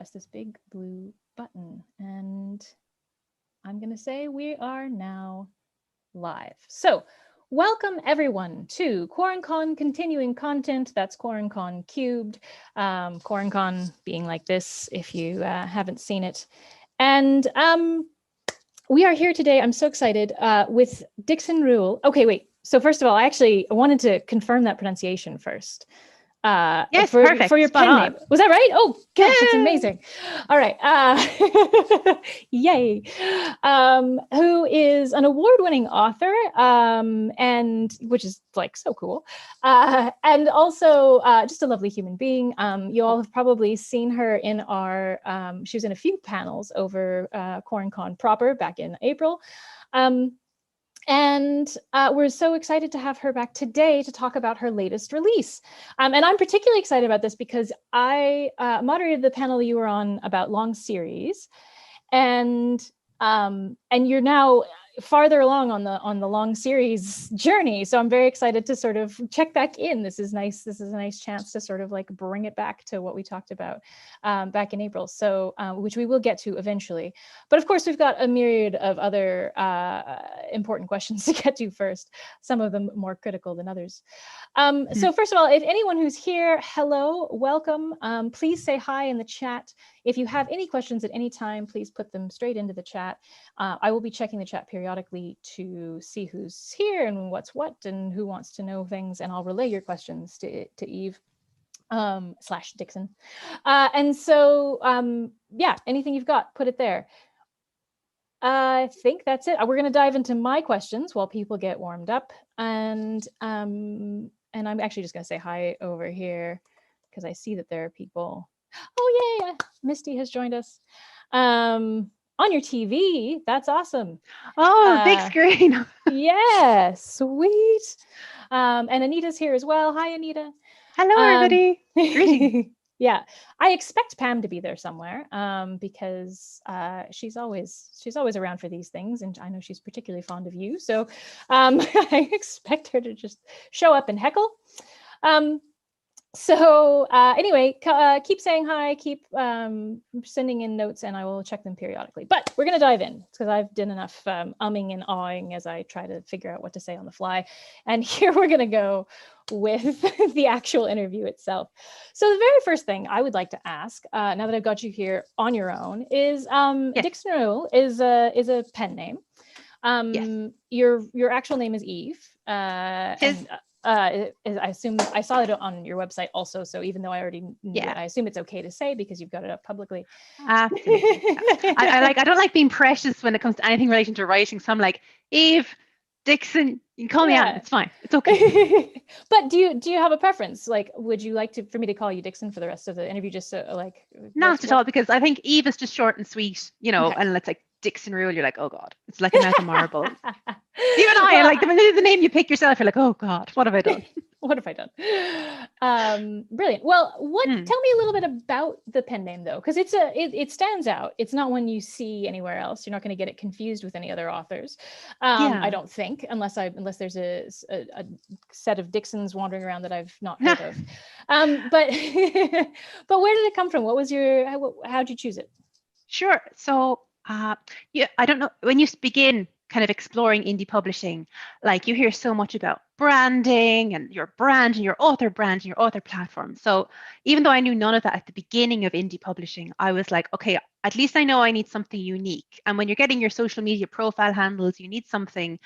press this big blue button, and I'm going to say we are now live. So welcome everyone to QuaranCon continuing content. That's QuaranCon cubed. QuaranCon being like this if you haven't seen it. And we are here today. I'm so excited with Dixon Reuel. Okay, wait. So first of all, I wanted to confirm that pronunciation first. Yes, for perfect. your Spot pen on. name. Was that right? Oh gosh, that's amazing. All right. Yay. Who is an award-winning author, and which is like so cool. And also just a lovely human being. You all have probably seen her in our, she was in a few panels over QuaranCon proper back in April. And we're so excited to have her back today to talk about her latest release. And I'm particularly excited about this because I moderated the panel you were on about long series, and you're now farther along on the long series journey. So I'm very excited to sort of check back in. This is nice. This is a nice chance to sort of like bring it back to what we talked about back in April. So which we will get to eventually. But of course, we've got a myriad of other important questions to get to first, some of them more critical than others. So first of all, if anyone who's here, hello, welcome. Please say hi in the chat. If you have any questions at any time, please put them straight into the chat. I will be checking the chat periodically to see who's here and what's what and who wants to know things, and I'll relay your questions to Eve / Dixon. And so, yeah, anything you've got, put it there. I think that's it. We're going to dive into my questions while people get warmed up, and I'm actually just going to say hi over here because I see that there are people. Oh yeah, Misty has joined us on your TV. That's awesome. Oh, big screen. Yeah, sweet. And Anita's here as well. Hi, Anita. Hello, everybody. Greetings. Yeah, I expect Pam to be there somewhere because she's always around for these things, and I know she's particularly fond of you. So I expect her to just show up and heckle. So anyway, keep saying hi, keep sending in notes, and I will check them periodically. But we're going to dive in because I've done enough umming and awing as I try to figure out what to say on the fly. And here we're going to go with the actual interview itself. So the very first thing I would like to ask, now that I've got you here on your own, is yes. Dixon Reuel is a pen name. Yes. Your actual name is Eve. I assume I saw it on your website also. So even though I already knew it, I assume it's okay to say because you've got it up publicly. Absolutely. I don't like being precious when it comes to anything relating to writing. So I'm like, Eve, Dixon, you can call me out. It's fine. It's okay. But do you have a preference? Like, would you like for me to call you Dixon for the rest of the interview? Just like not at all, because I think Eve is just short and sweet, you know, and it's like Dixon Reuel, you're like, oh God, it's like a mouth of marble. Even I, like the name you pick yourself, you're like, oh God, what have I done? What have I done? Brilliant. Well, tell me a little bit about the pen name though, because it stands out. It's not one you see anywhere else. You're not going to get it confused with any other authors. I don't think, unless there's a set of Dixons wandering around that I've not heard of. But where did it come from? What was how'd you choose it? Sure. So I don't know, when you begin kind of exploring indie publishing, like you hear so much about branding and your brand and your author brand and your author platform. So even though I knew none of that at the beginning of indie publishing, I was like, okay, at least I know I need something unique. And when you're getting your social media profile handles, you need something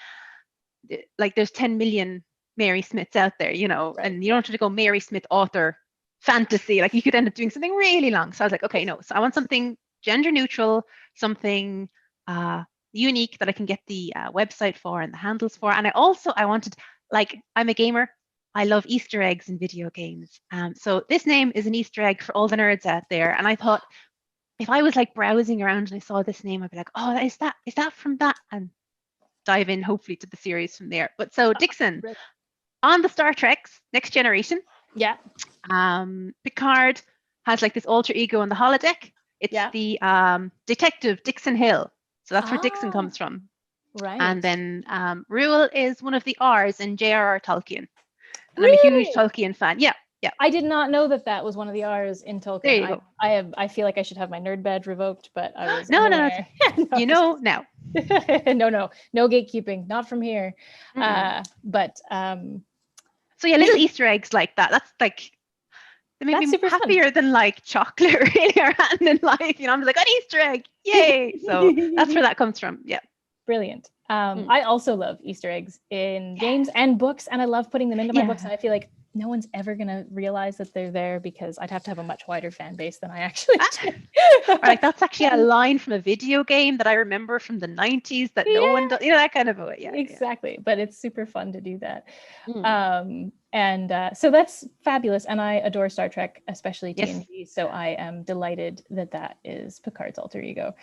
like there's 10 million Mary Smiths out there, you know, and you don't have to go Mary Smith author fantasy. Like you could end up doing something really long. So I was like, okay, no. So I want something gender neutral, something unique that I can get the website for and the handles for. And I wanted, like, I'm a gamer. I love Easter eggs in video games. So this name is an Easter egg for all the nerds out there. And I thought, if I was like browsing around and I saw this name, I'd be like, oh, is that from that? And dive in hopefully to the series from there. But so Dixon, on the Star Trek's Next Generation. Yeah. Picard has like this alter ego on the holodeck. It's the detective Dixon Hill. So that's where Dixon comes from. Right. And then Reuel is one of the R's in J.R.R. Tolkien. And really? I'm a huge Tolkien fan. Yeah. I did not know that was one of the R's in Tolkien. There you go. I feel like I should have my nerd badge revoked, but I was No, unaware. no, you know now. no gatekeeping, not from here. But so yeah, little Easter eggs like that. That's like, they make me happier than like chocolate really or anything in life. You know, I'm like, an Easter egg, yay! So that's where that comes from. Yeah. Brilliant. I also love Easter eggs in games and books, and I love putting them into my books. And I feel like no one's ever going to realize that they're there because I'd have to have a much wider fan base than I actually do. Like, that's actually a line from a video game that I remember from the 90s that no one does, you know, that kind of way. Yeah, exactly. But it's super fun to do that. So that's fabulous. And I adore Star Trek, especially TNG. So I am delighted that is Picard's alter ego.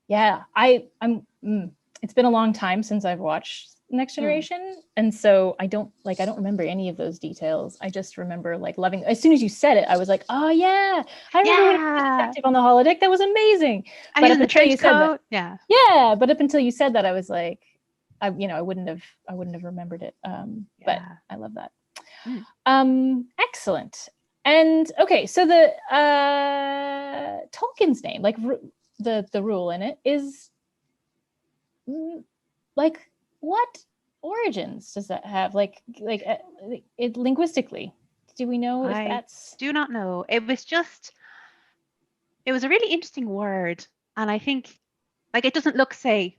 It's been a long time since I've watched Next Generation, and so I don't remember any of those details. I just remember like loving. As soon as you said it, I was like, oh yeah, I remember when it was effective on the holodeck. That was amazing. But in the trench coat, but up until you said that, I was like, I wouldn't have remembered it. But I love that. Excellent. And okay, so the Tolkien's name, like the rule in it is like, what origins does that have? Like it linguistically, do we know if that's? Do not know. It was a really interesting word, and I think like it doesn't look, say,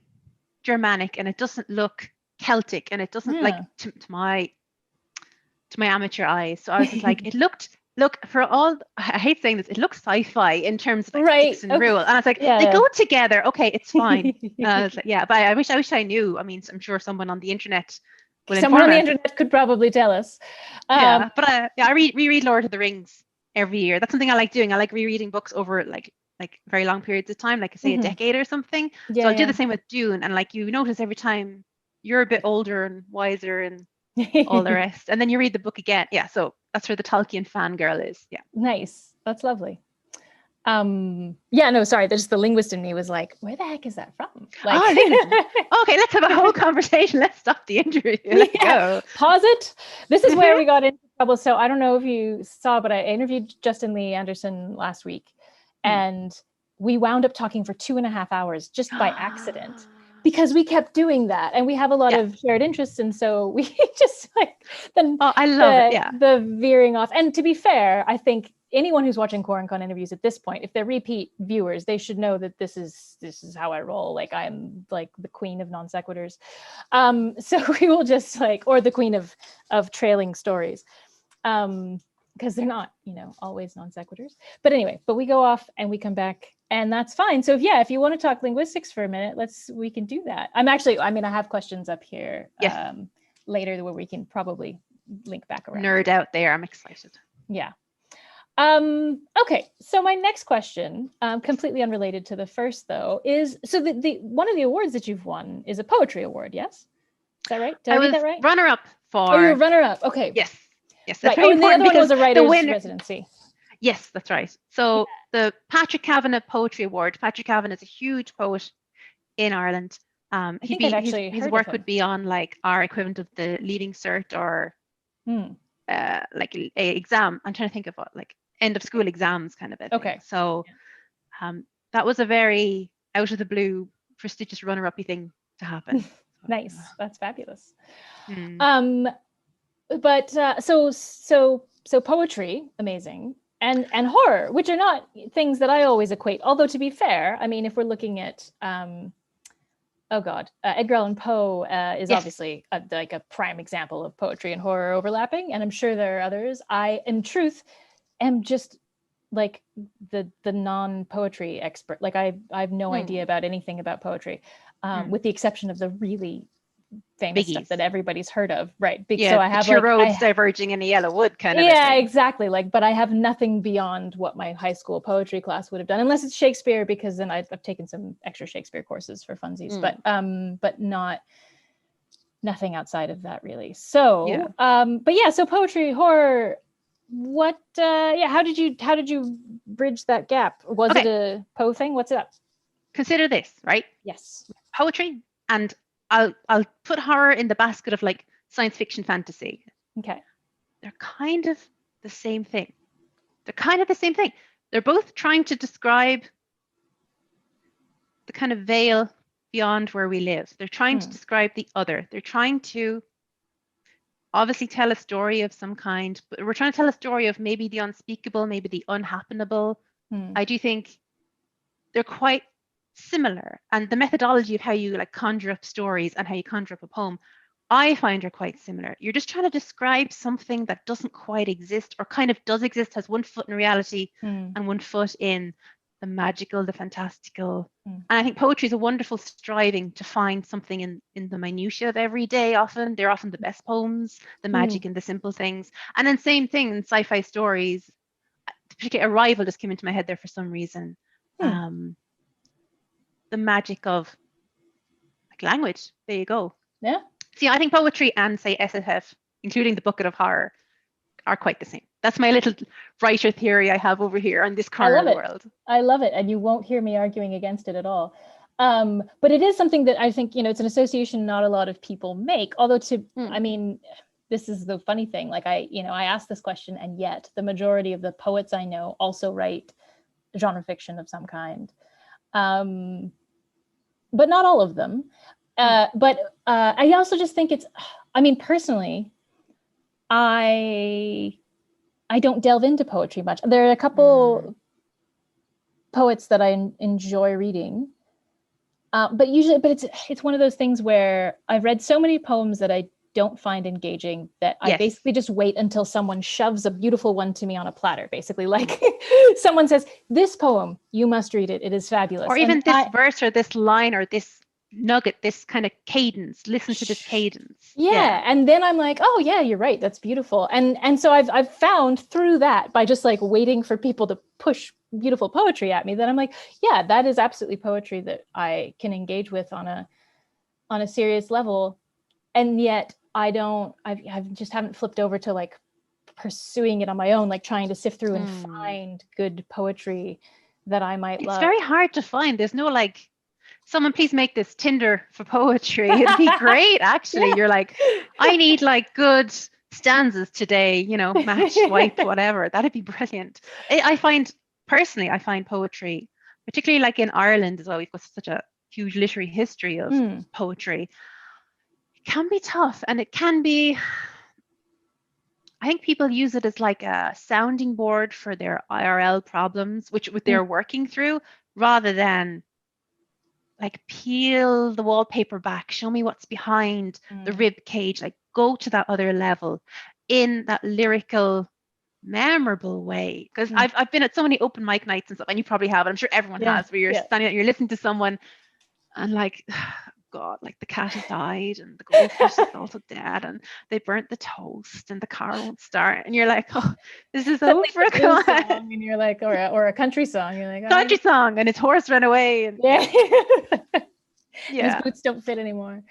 Germanic, and it doesn't look Celtic, and it doesn't like to my amateur eyes. So I was just like, look, for all, I hate saying this, it looks sci-fi in terms of like Dixon Reuel. And I was like, they go together. Okay, it's fine. I was like, but I wish I knew. I mean, I'm sure someone on the internet will someone on the internet could probably tell us. But I reread Lord of the Rings every year. That's something I like doing. I like rereading books over like very long periods of time, like say a decade or something. So I'll do the same with Dune. And like, you notice every time you're a bit older and wiser and all the rest, and then you read the book again. So that's where the Tolkien fangirl is. Nice. That's lovely. There's the linguist in me was like, where the heck is that from? Like, okay, let's have a whole conversation. Let's stop the interview. Let's go. Pause it. This is where we got into trouble. So I don't know if you saw, but I interviewed Justin Lee Anderson last week, and we wound up talking for 2.5 hours just by accident. Because we kept doing that, and we have a lot of shared interests, and so we just like I love it. The veering off. And to be fair, I think anyone who's watching QuaranCon interviews at this point, if they're repeat viewers, they should know that this is how I roll. Like, I'm like the queen of non sequiturs. So we will just or the queen of trailing stories. Because they're not, always non sequiturs. But anyway, we go off and we come back, and that's fine. So if you want to talk linguistics for a minute, we can do that. I have questions up here later where we can probably link back around. Nerd out there. I'm excited. Yeah. Okay. So my next question, completely unrelated to the first though, is so the one of the awards that you've won is a poetry award. Yes. Is that right? Did I read that right? Runner-up for. Oh, you're runner-up. Okay. Yes. Yes, that's right. And the other one was a writer's residency. Yes, that's right. So the Patrick Kavanagh Poetry Award. Patrick Kavanagh is a huge poet in Ireland. His work would be on like our equivalent of the Leading Cert or like a exam. I'm trying to think of what, like end of school exams kind of a thing. Okay. So that was a very out of the blue, prestigious runner-up-y thing to happen. Nice. That's fabulous. But so poetry, amazing, and horror, which are not things that I always equate. Although to be fair, I mean, if we're looking at Edgar Allan Poe is obviously a prime example of poetry and horror overlapping, and I'm sure there are others. I, in truth, am just like the non-poetry expert. Like I have no idea about anything about poetry, with the exception of the really famous stuff that everybody's heard of, right? So I have two roads diverging in a yellow wood kind of exactly. But I have nothing beyond what my high school poetry class would have done, unless it's Shakespeare, because then I've taken some extra Shakespeare courses for funsies, but nothing outside of that really. So so poetry, horror, what how did you bridge that gap? Was it a Poe thing? What's it up? Consider this, right? Yes. Poetry, and I'll put horror in the basket of like science fiction fantasy. Okay. they're kind of the same thing. They're both trying to describe the kind of veil beyond where we live. They're trying to describe the other. They're trying to obviously tell a story of some kind, but we're trying to tell a story of maybe the unspeakable, maybe the unhappenable. I do think they're quite similar, and the methodology of how you like conjure up stories and how you conjure up a poem, I find are quite similar. You're just trying to describe something that doesn't quite exist, or kind of does exist, has one foot in reality and one foot in the magical, the fantastical. And I think poetry is a wonderful striving to find something in the minutiae of every day. Often they're often the best poems, the magic in the simple things. And then same thing in sci-fi stories. Particularly Arrival just came into my head there for some reason. The magic of like language. There you go. Yeah. See, I think poetry and say SFF, including the bucket of horror, are quite the same. That's my little writer theory I have over here on this corner of the world. I love it. And you won't hear me arguing against it at all. But it is something that I think, it's an association not a lot of people make. Although I mean, this is the funny thing. Like I asked this question, and yet the majority of the poets I know also write genre fiction of some kind. But not all of them. But I also just think personally, I don't delve into poetry much. There are a couple poets that I enjoy reading, but it's one of those things where I've read so many poems that I don't find engaging that I basically just wait until someone shoves a beautiful one to me on a platter, basically. Like someone says, this poem, you must read it. It is fabulous. Or even this verse or this line or this nugget, this kind of cadence, listen to this cadence. Yeah. And then I'm like, oh yeah, you're right. That's beautiful. And so I've found through that, by just like waiting for people to push beautiful poetry at me, that I'm like, yeah, that is absolutely poetry that I can engage with on a serious level. And yet I just haven't flipped over to like pursuing it on my own, like trying to sift through and find good poetry that I might love. It's very hard to find. There's no like, someone please make this Tinder for poetry. It'd be great, actually. You're like, I need like good stanzas today, match, swipe, whatever. That'd be brilliant. I find poetry, particularly like in Ireland as well, we've got such a huge literary history of poetry. It can be tough, and it can be, I think people use it as like a sounding board for their IRL problems, which they're working through, rather than like peel the wallpaper back, show me what's behind the rib cage, like go to that other level in that lyrical, memorable way. Because I've been at so many open mic nights and stuff, and you probably have, and I'm sure everyone has, where you're standing out, you're listening to someone and like, God, like the cat has died and the goldfish is also dead and they burnt the toast and the car won't start, and you're like, oh, this is over. Come on. And you're like, or a country song, you're like, oh, country song, and his horse ran away, and his boots don't fit anymore.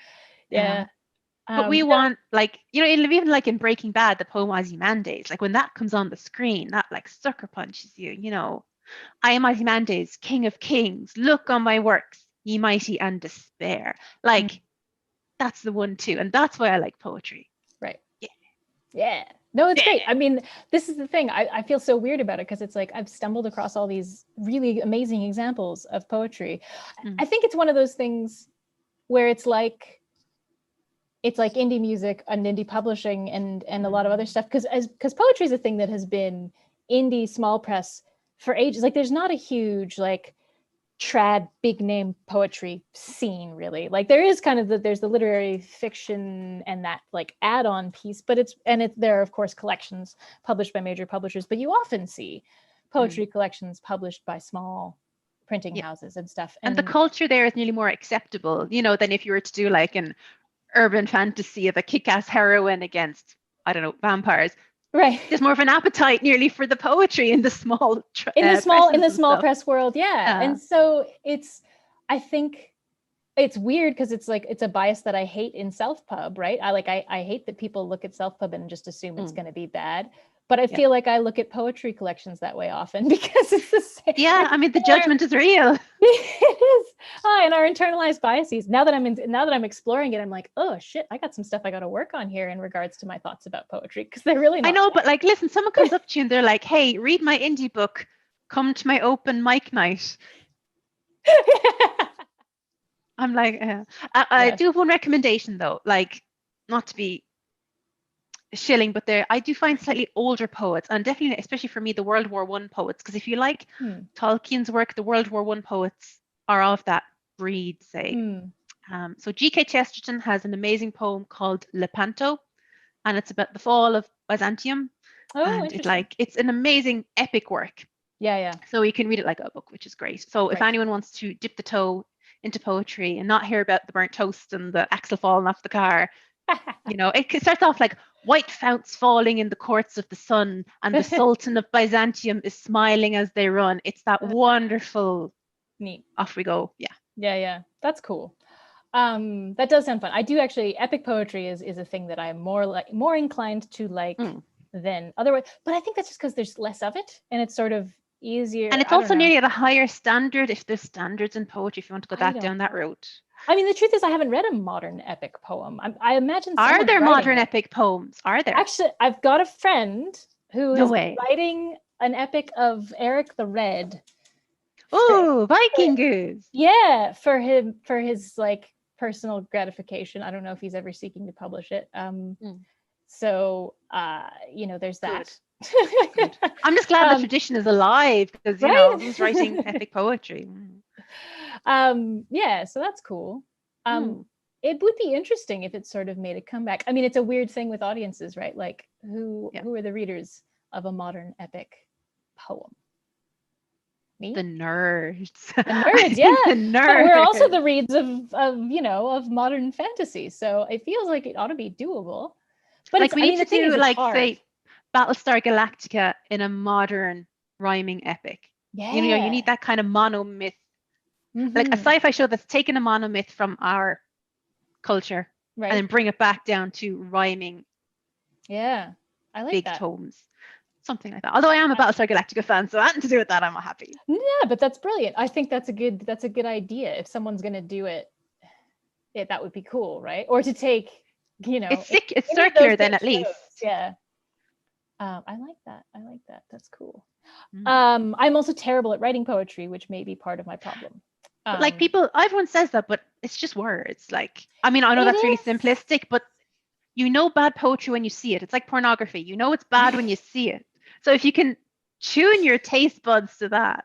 But we want, like, even like in Breaking Bad, the poem Ozymandias, like when that comes on the screen, that like sucker punches you. I am Ozymandias, king of kings, look on my works, ye mighty and despair. Like that's the one too, and that's why I like poetry. Right. Yeah. No, it's great. I mean, this is the thing. I feel so weird about it because it's like I've stumbled across all these really amazing examples of poetry. I think it's one of those things where it's like indie music and indie publishing and a lot of other stuff, because poetry is a thing that has been indie small press for ages. Like there's not a huge like trad big name poetry scene really. Like there is kind of there's the literary fiction and that like add-on piece, but there are of course collections published by major publishers, but you often see poetry collections published by small printing houses and stuff. And the culture there is nearly more acceptable, than if you were to do like an urban fantasy of a kick-ass heroine against, I don't know, vampires. Right. There's more of an appetite nearly for the poetry in the small press world. Yeah. And so I think it's weird because it's like, it's a bias that I hate in self-pub, right? I hate that people look at self-pub and just assume it's going to be bad. But I feel like I look at poetry collections that way often because it's the same. Yeah, I mean, the judgment is real. It is. And our internalized biases. Now that I'm exploring it, I'm like, oh shit, I got some stuff I got to work on here in regards to my thoughts about poetry, because they're really not. I know, but like, listen, someone comes up to you and they're like, hey, read my indie book, come to my open mic night. I'm like, I do have one recommendation though, like, not to be shilling, but I do find slightly older poets, and definitely, especially for me, the World War I poets, because if you like Tolkien's work, the World War I poets are of that breed, say. So G.K. Chesterton has an amazing poem called Lepanto, and it's about the fall of Byzantium. And it's an amazing epic work. Yeah. So you can read it like a book, which is great. So if anyone wants to dip the toe into poetry and not hear about the burnt toast and the axle falling off the car, it starts off like, white founts falling in the courts of the sun, and the Sultan of Byzantium is smiling as they run. It's that wonderful. Neat. Off we go. Yeah. That's cool. That does sound fun. I do actually. Epic poetry is a thing that I'm more inclined to like than otherwise. But I think that's just because there's less of it, and it's sort of easier. And it's also nearly at a higher standard, if there's standards in poetry, if you want to go down that route. I mean, the truth is, I haven't read a modern epic poem. I imagine. Are there modern epic poems? Are there? Actually, I've got a friend who is writing an epic of Eric the Red. Oh, Viking Goose. Yeah, for his like personal gratification. I don't know if he's ever seeking to publish it. So there's that. Good. I'm just glad the tradition is alive, because who's writing epic poetry? So that's cool. It would be interesting if it sort of made a comeback. I mean, it's a weird thing with audiences, right? Like who are the readers of a modern epic poem? Me? The nerds. The nerds, yeah. The nerds. But we're also the reads of modern fantasy. So it feels like it ought to be doable. But like we need to do say Battlestar Galactica in a modern rhyming epic. Yeah. You need that kind of monomyth. Like a sci-fi show that's taken a monomyth from our culture and then bring it back down to rhyming. Yeah, I like big that. tomes. Something like that. Although I am a Battlestar Galactica fan, so nothing to do with that, I'm happy. Yeah, but that's brilliant. I think that's a good idea. If someone's going to do it, that would be cool, right? Or to take, it's circular then at least. Yeah. I like that. That's cool. I'm also terrible at writing poetry, which may be part of my problem. Like everyone says that, but it's just words. Like, I mean, I know that's really simplistic, but bad poetry when you see it. It's like pornography. It's bad when you see it. So if you can tune your taste buds to that.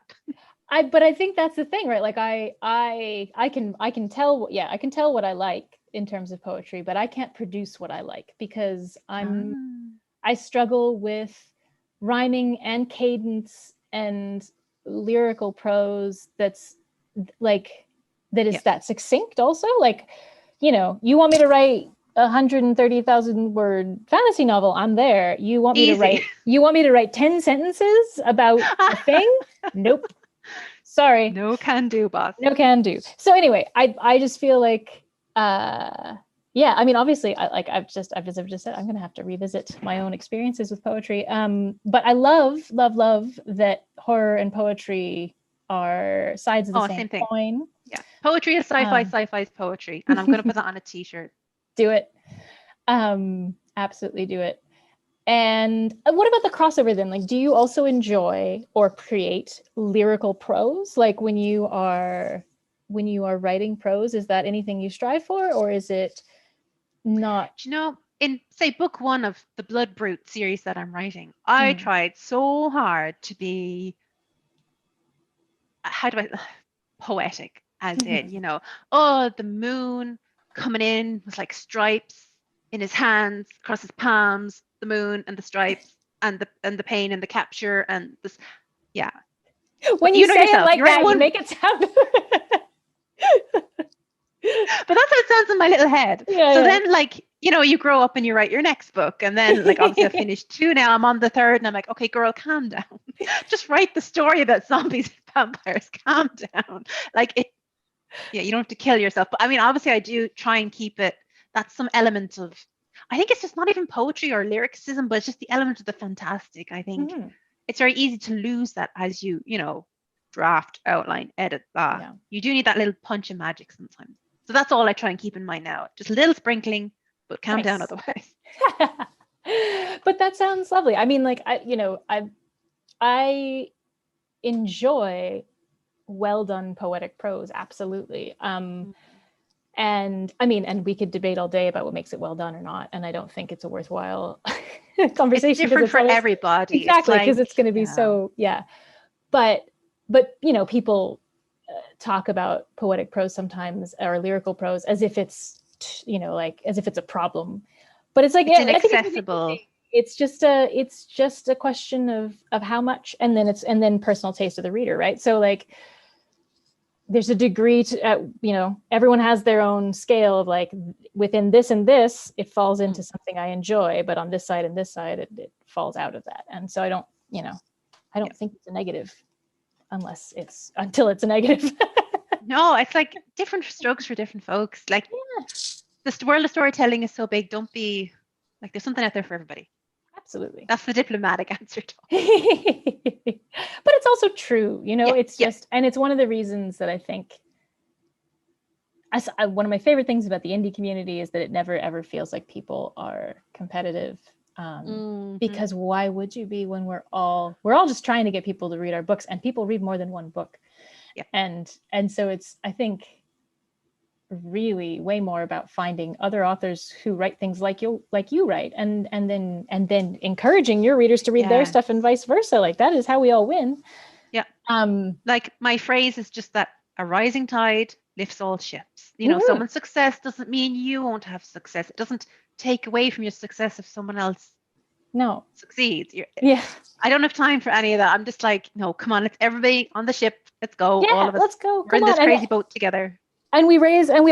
But I think that's the thing, right? Like I can tell what I like in terms of poetry, but I can't produce what I like because I struggle with rhyming and cadence and lyrical prose that's that succinct also. Like, you want me to write 130,000 word fantasy novel, I'm there. You want me to write 10 sentences about a thing? Nope. Sorry. No can do, boss. No can do. So anyway, I just feel like I mean, obviously, I've just said, I'm going to have to revisit my own experiences with poetry. But I love that horror and poetry are sides of the same coin. Yeah, poetry is sci-fi, sci-fi is poetry, and I'm going to put that on a T-shirt. Do it. Absolutely do it. And what about the crossover then? Like, do you also enjoy or create lyrical prose? Like when you are writing prose, is that anything you strive for, or is it not? In say book 1 of the Blood Brute series that I'm writing, I tried so hard to be poetic, as in, the moon coming in was like stripes in his hands, across his palms, the moon and the stripes and the pain and the capture and this. Yeah. When you say it like that, you make it sound. But that's how it sounds in my little head. Then like, you grow up and you write your next book, and then like obviously I finished 2 now, I'm on the 3rd, and I'm like, okay, girl, calm down. Just write the story about zombies and vampires. Calm down. Like it. Yeah, you don't have to kill yourself. But I mean, obviously I do try and keep it. That's some element of. I think it's just not even poetry or lyricism, but it's just the element of the fantastic. I think it's very easy to lose that as you draft, outline, edit, blah. Yeah. You do need that little punch of magic sometimes. So that's all I try and keep in mind now. Just a little sprinkling, but calm down otherwise. But that sounds lovely. I mean, like, I enjoy well done poetic prose, absolutely. And I mean, and we could debate all day about what makes it well done or not. And I don't think it's a worthwhile conversation. It's different for everybody. Exactly, because it's going to be so, yeah. But people talk about poetic prose sometimes, or lyrical prose, as if it's, like as if it's a problem. But it's like, it's inaccessible. It's just a question of how much, and then personal taste of the reader, right? So like, there's a degree to, everyone has their own scale of like, within this and this, it falls into something I enjoy, but on this side and this side, it falls out of that. And so I don't think it's a negative until it's a negative. No, it's like different strokes for different folks. Like the world of storytelling is so big. Don't be like, there's something out there for everybody. Absolutely. That's the diplomatic answer to it. But it's also true, it's just, and it's one of the reasons that I think, one of my favorite things about the indie community is that it never ever feels like people are competitive. Because why would you be when we're all just trying to get people to read our books, and people read more than one book. Yeah. And so it's, I think, really way more about finding other authors who write things like you write, and then encouraging your readers to read their stuff, and vice versa. Like, that is how we all win. Yeah. Like, my phrase is just that a rising tide lifts all ships. Someone's success doesn't mean you won't have success. It doesn't take away from your success if someone else succeeds. I don't have time for any of that. I'm just like, no, come on, let's everybody on the ship. Let's go. All of us. Let's go. We're in this crazy boat together. And we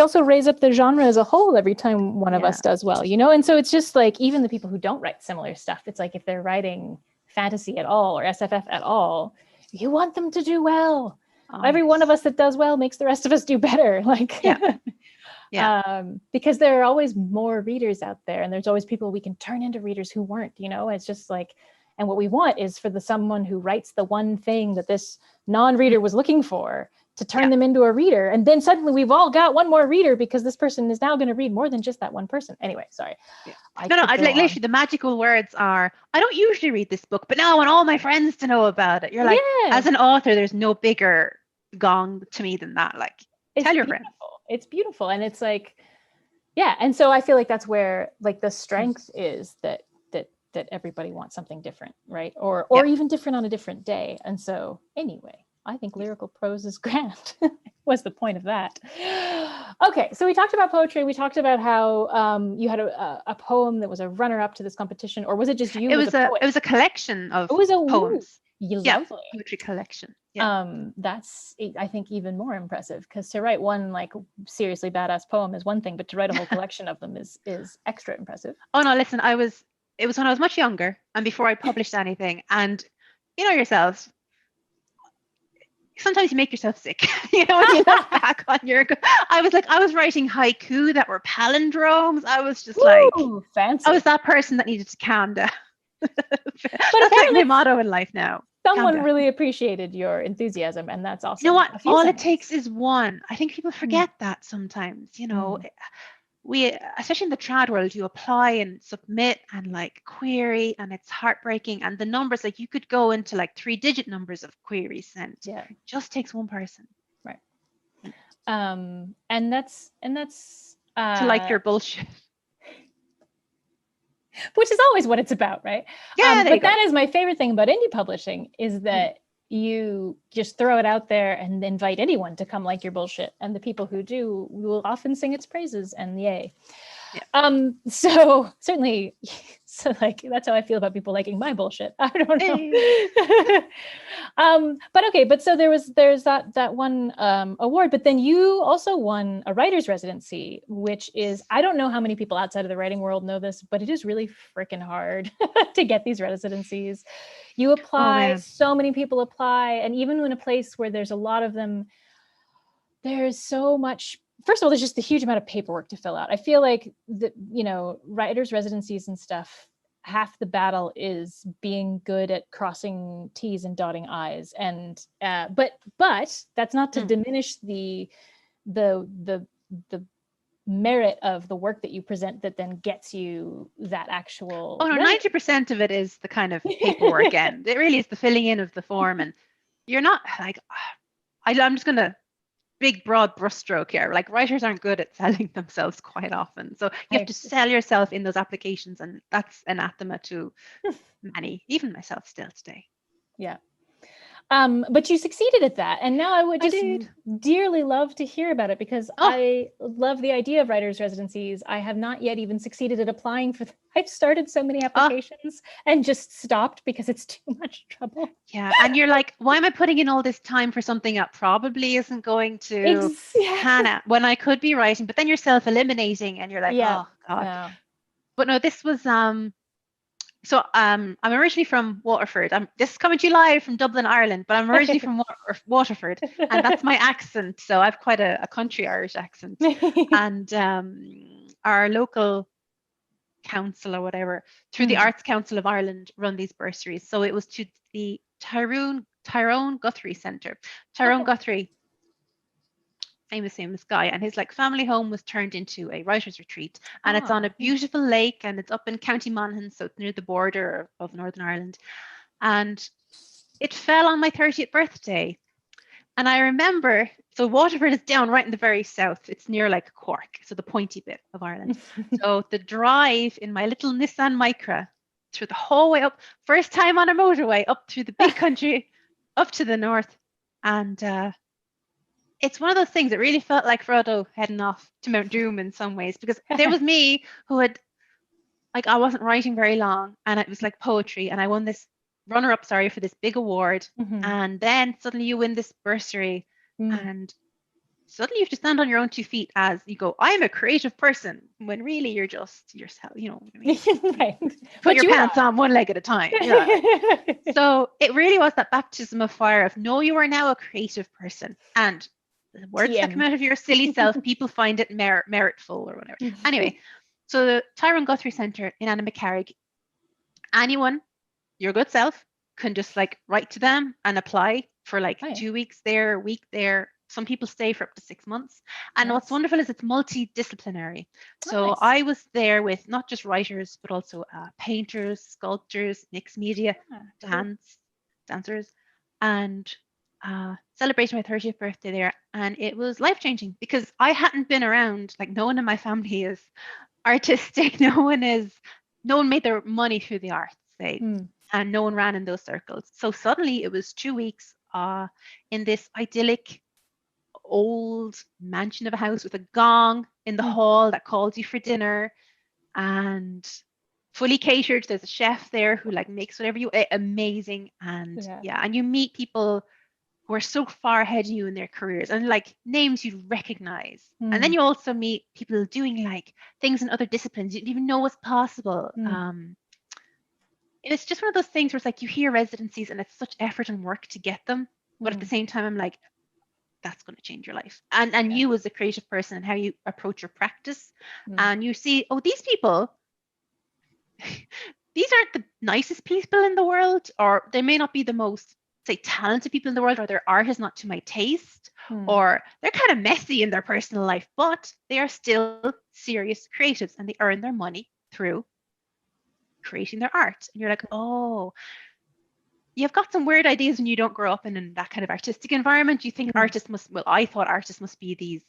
also raise up the genre as a whole every time one of us does well, and so it's just like, even the people who don't write similar stuff, it's like, if they're writing fantasy at all or SFF at all, you want them to do well. Every one of us that does well makes the rest of us do better. Like, because there are always more readers out there, and there's always people we can turn into readers who weren't, it's just like, and what we want is for someone who writes the one thing that this non-reader was looking for, to turn them into a reader. And then suddenly we've all got one more reader, because this person is now going to read more than just that one person. Anyway, sorry. I'd like, literally, the magical words are, I don't usually read this book, but now I want all my friends to know about it. You're like, as an author, there's no bigger gong to me than that. Like, tell your friends. It's beautiful. And it's like, and so I feel like that's where, like, the strength is that everybody wants something different, right? Or even different on a different day. And so anyway, I think lyrical prose is grand. Was the point of that. Okay, so we talked about poetry. We talked about how you had a poem that was a runner-up to this competition, or was it just you? It was a collection of poems. Lovely poetry collection. That's, I think, even more impressive, because to write one like seriously badass poem is one thing, but to write a whole collection of them is extra impressive. Oh no, listen, it was when I was much younger and before I published anything, and yourselves, sometimes you make yourself sick, when you look back on I was writing haiku that were palindromes. I was just fancy. I was that person that needed to calm down. But that's like my motto in life now. Someone really appreciated your enthusiasm, and that's awesome. You know what? All it takes is one. I think people forget that sometimes, we, especially in the trad world, you apply and submit and like query, and it's heartbreaking. And the numbers, like, you could go into like 3-digit numbers of queries sent. Yeah. It just takes one person. Right. And that's to like your bullshit. Which is always what it's about, right? Yeah. But that is my favorite thing about indie publishing, is that you just throw it out there and invite anyone to come like your bullshit, and the people who do will often sing its praises, and yay. So certainly, like, that's how I feel about people liking my bullshit. I don't know. But so there's that one award, but then you also won a writer's residency, which is, I don't know how many people outside of the writing world know this, but it is really freaking hard to get these residencies. You apply, so many people apply, and even in a place where there's a lot of them, there's so much first of all, there's just a huge amount of paperwork to fill out. I feel like the, writers' residencies and stuff, half the battle is being good at crossing T's and dotting I's. And but that's not to diminish the merit of the work that you present that then gets you that actual. Oh no, 90% of it is the kind of paperwork end. It really is the filling in of the form, and you're not like, I'm just gonna big broad brushstroke here. Like, writers aren't good at selling themselves quite often, so you have to sell yourself in those applications, and that's anathema to many, even myself still today. Yeah. But you succeeded at that, and now I would just dearly love to hear about it, because I love the idea of writers' residencies. I have not yet even succeeded at applying for them. I've started so many applications and just stopped because it's too much trouble. Yeah, and you're like, why am I putting in all this time for something that probably isn't going to pan out when I could be writing? But then you're self-eliminating, and you're like, oh God. Yeah. But no, this was So I'm originally from Waterford. This is coming to you live from Dublin, Ireland, but I'm originally from Waterford, and that's my accent. So I've quite a country Irish accent. And our local council or whatever, through the Arts Council of Ireland, run these bursaries. So it was to the Tyrone Guthrie Centre. Tyrone Guthrie, famous guy, and his family home was turned into a writer's retreat, and it's on a beautiful lake, and it's up in County Monaghan, so it's near the border of Northern Ireland. And it fell on my 30th birthday, and I remember, so Waterford is down right in the very south. It's near Cork, so the pointy bit of Ireland. So the drive in my little Nissan Micra through the whole way up, first time on a motorway, up through the big country, up to the north, and it's one of those things that really felt like Frodo heading off to Mount Doom in some ways, because there was me who had, I wasn't writing very long, and it was like poetry, and I won this runner-up, for this big award, and then suddenly you win this bursary, and suddenly you have to stand on your own 2 feet as you go, I'm a creative person, when really you're just yourself, you know what I mean? Right. Put your pants on one leg at a time. Yeah. So it really was that baptism of fire of, no, you are now a creative person, and the words that come out of your silly self, people find it meritful or whatever. Anyway, so the Tyrone Guthrie Centre in Annaghmakerrig, anyone, your good self, can just write to them and apply for 2 weeks there, a week there. Some people stay for up to 6 months. And what's wonderful is it's multidisciplinary. So I was there with not just writers, but also painters, sculptors, mixed media, dancers, and celebrating my 30th birthday there, and it was life-changing because I hadn't been around, no one in my family is artistic, no one made their money through the arts, say, and no one ran in those circles. So suddenly it was 2 weeks in this idyllic old mansion of a house with a gong in the hall that calls you for dinner, and fully catered. There's a chef there who makes whatever you amazing, and and you meet people who are so far ahead of you in their careers, and names you recognize. And then you also meet people doing things in other disciplines you didn't even know was possible. It's just one of those things where it's you hear residencies and it's such effort and work to get them, but at the same time I'm that's going to change your life. And you as a creative person and how you approach your practice, and you see, these people, these aren't the nicest people in the world, or they may not be the most, say, talented people in the world, or their art is not to my taste, or they're kind of messy in their personal life, but they are still serious creatives, and they earn their money through creating their art. And you're oh, you've got some weird ideas when you don't grow up in that kind of artistic environment. You think artists must, I thought artists must be these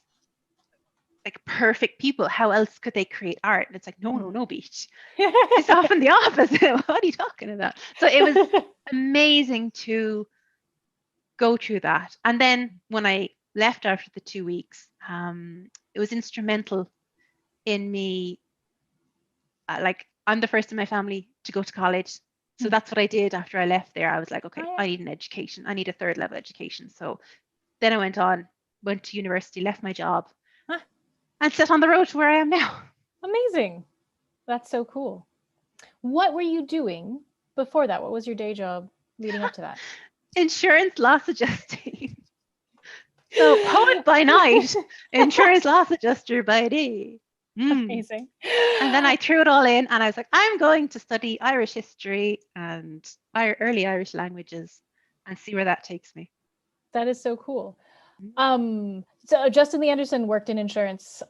perfect people. How else could they create art? And it's no, Beach. It's often the opposite. What are you talking about? So it was amazing to go through that. And then when I left after the 2 weeks, it was instrumental in me, I'm the first in my family to go to college. So that's what I did after I left there. I was okay, I need an education. I need a 3rd level education. So then I went to university, left my job, and set on the road to where I am now. Amazing. That's so cool. What were you doing before that? What was your day job leading up to that? Insurance loss adjusting. So poet by night, insurance loss adjuster by day. Amazing. And then I threw it all in and I was like, I'm going to study Irish history and early Irish languages and see where that takes me. That is so cool. So Justin Lee Anderson worked in insurance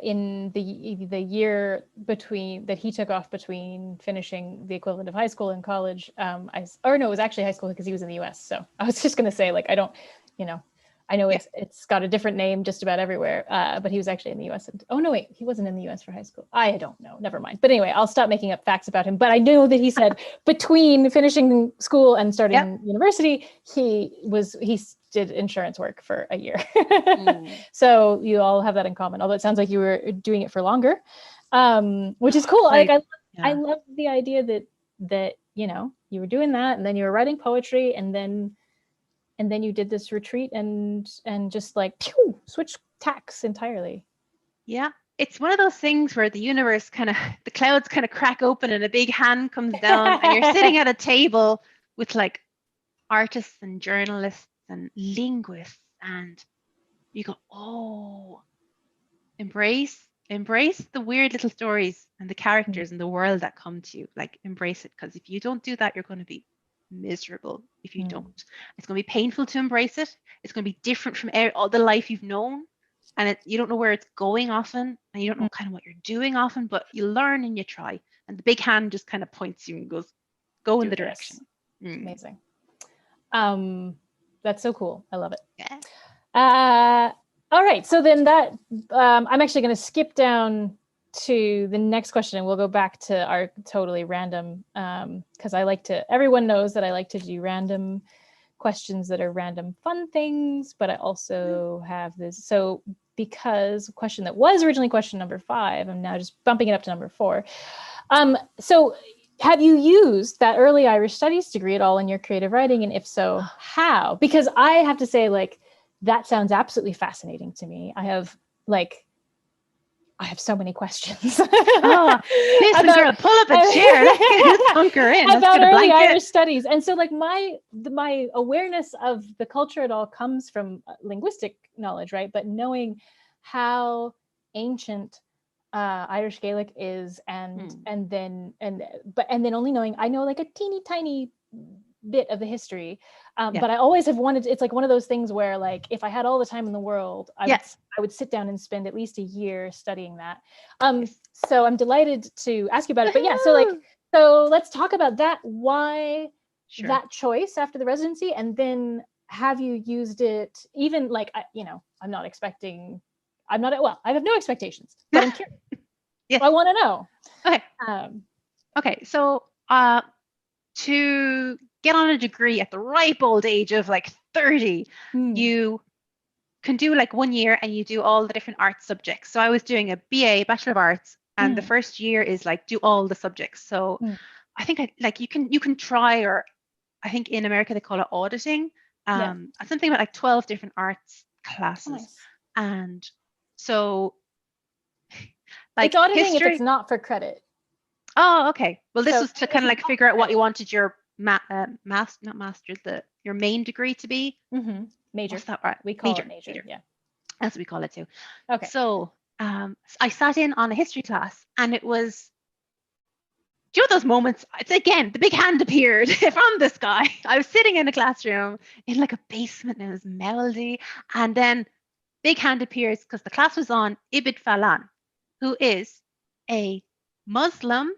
in the year between that he took off between finishing the equivalent of high school and college. No, it was actually high school because he was in the US. So I was just going to say, like, I don't, I know it's got a different name just about everywhere, but he was actually in the US. Oh, no, wait, he wasn't in the US for high school. I don't know. Never mind. But anyway, I'll stop making up facts about him. But I know that he said between finishing school and starting university, he did insurance work for a year. So you all have that in common, although it sounds like you were doing it for longer, which is cool. I love the idea that, you were doing that and then you were writing poetry and then you did this retreat and just like switch tacks entirely. Yeah. It's one of those things where the universe the clouds kind of crack open and a big hand comes down and you're sitting at a table with like artists and journalists and linguists and you go, oh, embrace the weird little stories and the characters in the world that come to you. Like, embrace it, because if you don't do that, you're going to be miserable if you don't. It's going to be painful to embrace it. It's going to be different from all the life you've known, and you don't know where it's going often, and you don't know kind of what you're doing often, but you learn and you try, and the big hand just kind of points you and goes, go in the direction. Amazing. That's so cool. I love it. Yeah. All right, so then that I'm actually going to skip down to the next question and we'll go back to our totally random, because everyone knows that I like to do random questions that are random fun things, but I also have this. So because question that was originally question number 5, I'm now just bumping it up to number 4. So have you used that early Irish studies degree at all in your creative writing? And if so, how? Because I have to say, like, that sounds absolutely fascinating to me. I have so many questions. Listen, girl, pull up a chair. Let's get bunker in. About early Irish studies. And so, like, my awareness of the culture at all comes from linguistic knowledge, right? But knowing how ancient Irish Gaelic is, and then only knowing, I know like a teeny tiny bit of the history, but I always have wanted, it's like one of those things where, like, if I had all the time in the world, I would sit down and spend at least a year studying that. So I'm delighted to ask you about it. But so let's talk about that. Why that choice after the residency, and then have you used it? Even like, I have no expectations, but I'm curious. I want to know. Okay. So to get on a degree at the ripe old age of like 30, you can do like 1 year and you do all the different art subjects. So I was doing a BA, Bachelor of Arts, and the first year is like do all the subjects. So I think you can try, or I think in America they call it auditing. Something about like 12 different arts classes. And so like it's auditing history, if it's not for credit. Oh, okay. Well, this was to kind of like figure out what you wanted your your main degree to be. Major. What's that, right? We call it major. Yeah. That's what we call it too. Okay. So I sat in on a history class, and it was, do you know those moments? It's again, the big hand appeared from the sky. I was sitting in a classroom in like a basement, and it was mouldy, and then big hand appears because the class was on Ibn Falan, who is a Muslim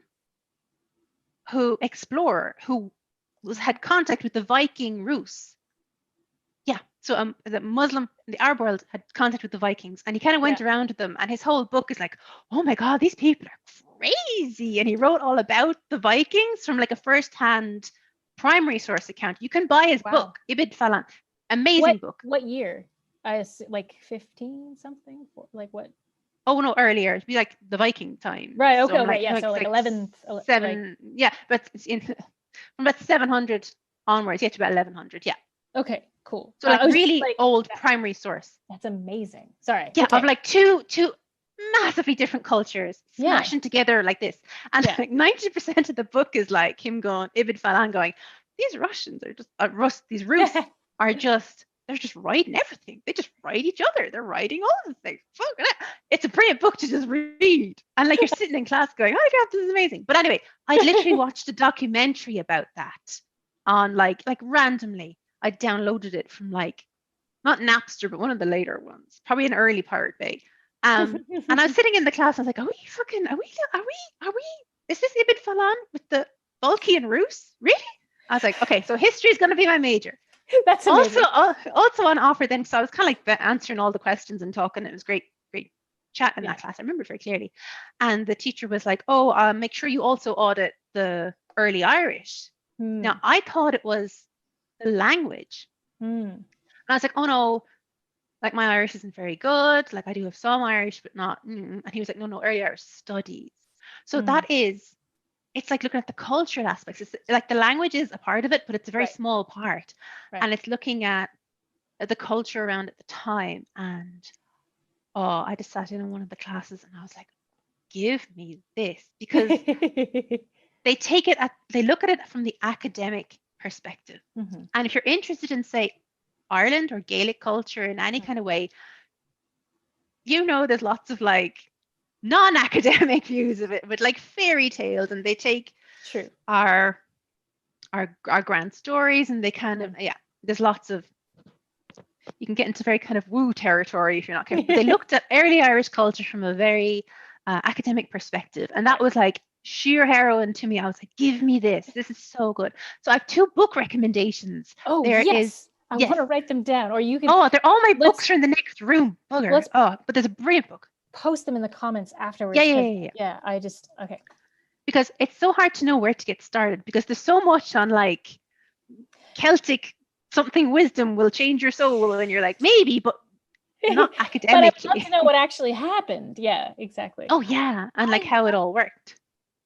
explorer who had contact with the Viking Rus. So the Muslim in the Arab world had contact with the Vikings, and he kind of went around with them, and his whole book is like, oh my God, these people are crazy. And he wrote all about the Vikings from like a first-hand primary source account. You can buy his book, Ibn Falan. Amazing book. What year? Like 15 something? Like what? Oh no, earlier. It'd be like the Viking time. Right. Okay. So Right. Yeah. So like 11th. 7. Yeah, but it's from about 700 onwards. Yeah, to about 1100. Yeah. Okay. Cool. So like really old primary source. That's amazing. Sorry. Yeah, of like two massively different cultures smashing together like this, and like 90% of the book is like him going, Ibn Falan going, these Russians are just these Rus are just, they're just writing everything. They just write each other. They're writing all the things. It's a brilliant book to just read. And like you're sitting in class going, oh my God, this is amazing. But anyway, I'd literally watched a documentary about that on like randomly. I downloaded it from like, not Napster, but one of the later ones, probably an early Pirate Bay. And I was sitting in the class, I was like, are we, is this a bit full on with the Bulky and Roos? Really? I was like, okay, so history is going to be my major. That's amazing. Also on offer then, so I was kind of like answering all the questions and talking. It was great chat in that class. I remember it very clearly. And the teacher was like, oh, make sure you also audit the early Irish. Now, I thought it was the language. And I was like, oh no, like my Irish isn't very good. Like I do have some Irish, but not. And he was like, no, early Irish studies. So that is, it's like looking at the cultural aspects. It's like the language is a part of it, but it's a very small part. And it's looking at the culture around at the time. And I just sat in on one of the classes and I was like, give me this, because they look at it from the academic perspective. And if you're interested in, say, Ireland or Gaelic culture in any kind of way, there's lots of like non-academic views of it, but like fairy tales, and they take our grand stories and they kind of there's lots of, you can get into very kind of woo territory if you're not careful. But they looked at early Irish culture from a very academic perspective, and that was like sheer heroin to me. I was like, give me this is so good. So I have 2 book recommendations. I want to write them down, or you can. They're all my books are in the next room. Bugger. But there's a brilliant book. Post them in the comments afterwards. Yeah. Okay. Because it's so hard to know where to get started, because there's so much on like Celtic something wisdom will change your soul, and you're like, maybe, but not academically. But I'd love to know what actually happened. Yeah, exactly. Oh yeah, and like how it all worked.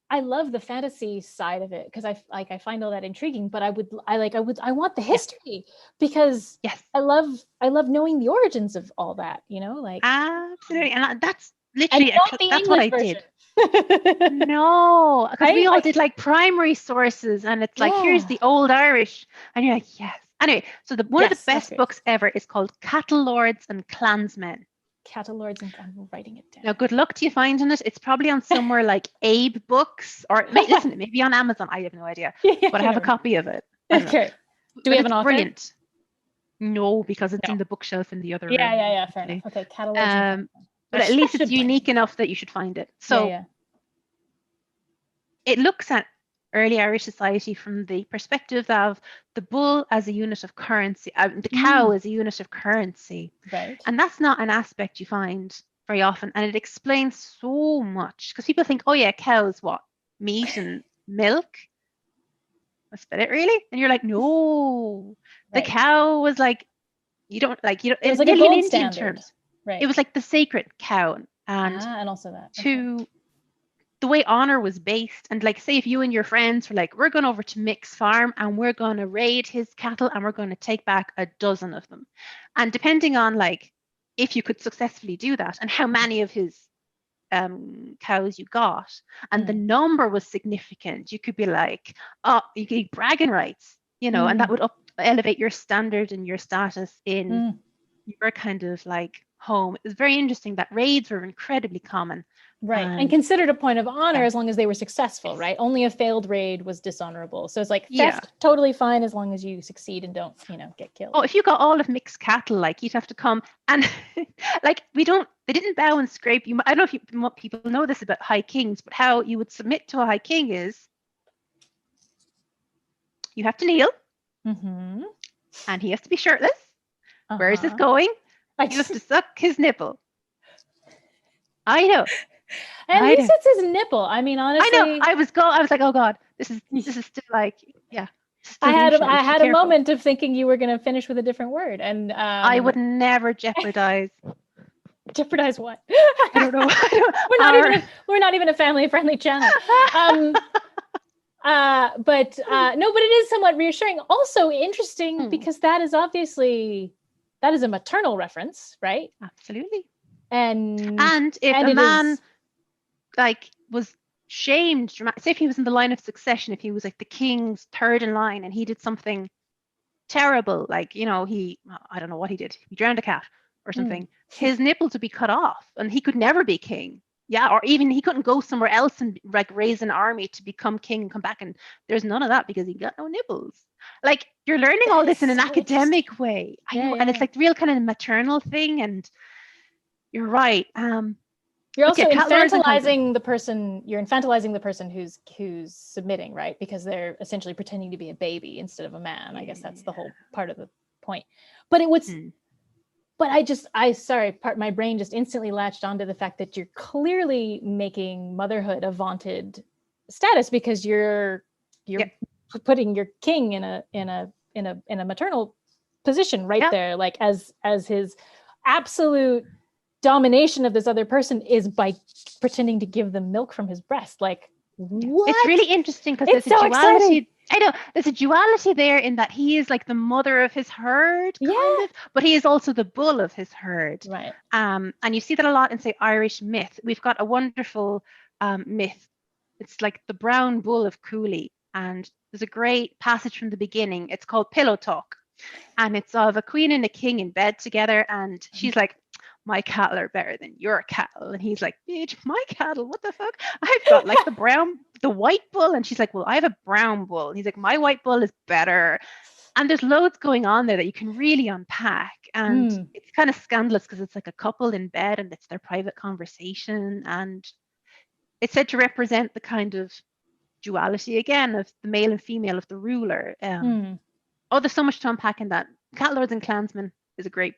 I love the fantasy side of it because I find all that intriguing, but I want the history, because I love knowing the origins of all that, like absolutely. And that's literally that's what I version. did. No, because we all did like primary sources, and it's like, here's the old Irish, and you're like, yes. Anyway, so one of the best books ever is called Cattle Lords and Clansmen. Cattle Lords, and I'm writing it down. Now, good luck to you finding it. It's probably on somewhere like Abe Books, or listen, maybe on Amazon. I have no idea, but I have a copy of it. Okay. Do we have an author? Brilliant. No, because it's in the bookshelf in the other room. Yeah. Fair enough. Okay, Cattle Lords. But at least it's unique enough that you should find it. So it looks at early Irish society from the perspective of the bull as a unit of currency, the cow as a unit of currency. Right. And that's not an aspect you find very often. And it explains so much, because people think, oh yeah, cows, what? Meat and milk? That's about it, really? And you're like, no, the cow was like, it was like a gold standard. Terms. Right. It was like the sacred cow. And also that. The way honor was based, and like, say if you and your friends were like, we're going over to Mick's farm and we're going to raid his cattle and we're going to take back a dozen of them, and depending on like if you could successfully do that and how many of his cows you got, and the number was significant, you could be like, you could bragging rights, and that would elevate your standard and your status in your kind of like home. It was very interesting that raids were incredibly common. Right. And considered a point of honor as long as they were successful, right? Only a failed raid was dishonorable. So it's like theft, totally fine as long as you succeed and don't, get killed. Oh, if you got all of Mick's cattle, like you'd have to come and like they didn't bow and scrape you. I don't know if people know this about high kings, but how you would submit to a high king is you have to kneel and he has to be shirtless. Where is this going? You have to suck his nipple. I know. At least it's his nipple. I mean, honestly, I know. I was like, oh God, this is still like, I had a moment of thinking you were going to finish with a different word, and I would never jeopardize. Jeopardize what? I don't know. We're not even a family-friendly channel. But it is somewhat reassuring. Also interesting because that is a maternal reference, right? Absolutely. And if a man like was shamed, say if he was in the line of succession, if he was like the king's third in line and he did something terrible, like, I don't know what he did. He drowned a cat or something. His nipples would be cut off and he could never be king. Yeah, or even he couldn't go somewhere else and like raise an army to become king and come back, and there's none of that because he got no nipples. Like, you're learning all this in an academic way. I know, and it's like the real kind of maternal thing, and you're right. You're also infantilizing the person. You're infantilizing the person who's submitting, right? Because they're essentially pretending to be a baby instead of a man. I guess that's the whole part of the point. But it was. But my brain just instantly latched onto the fact that you're clearly making motherhood a vaunted status because you're putting your king in a maternal position right there, like as his absolute domination of this other person is by pretending to give them milk from his breast. Like, what? It's really interesting because there's a duality. Exciting. I know there's a duality there in that he is like the mother of his herd, kind of, but he is also the bull of his herd. Right. And you see that a lot in, say, Irish myth. We've got a wonderful myth. It's like the brown bull of Cooley. And there's a great passage from the beginning. It's called Pillow Talk. And it's of a queen and a king in bed together. And she's like, my cattle are better than your cattle. And he's like, bitch, my cattle, what the fuck? I've got like the white bull. And she's like, well, I have a brown bull. And he's like, my white bull is better. And there's loads going on there that you can really unpack. And it's kind of scandalous because it's like a couple in bed and it's their private conversation. And it's said to represent the kind of duality again of the male and female of the ruler. Oh, there's so much to unpack in that. Cat Lords and Clansmen is a great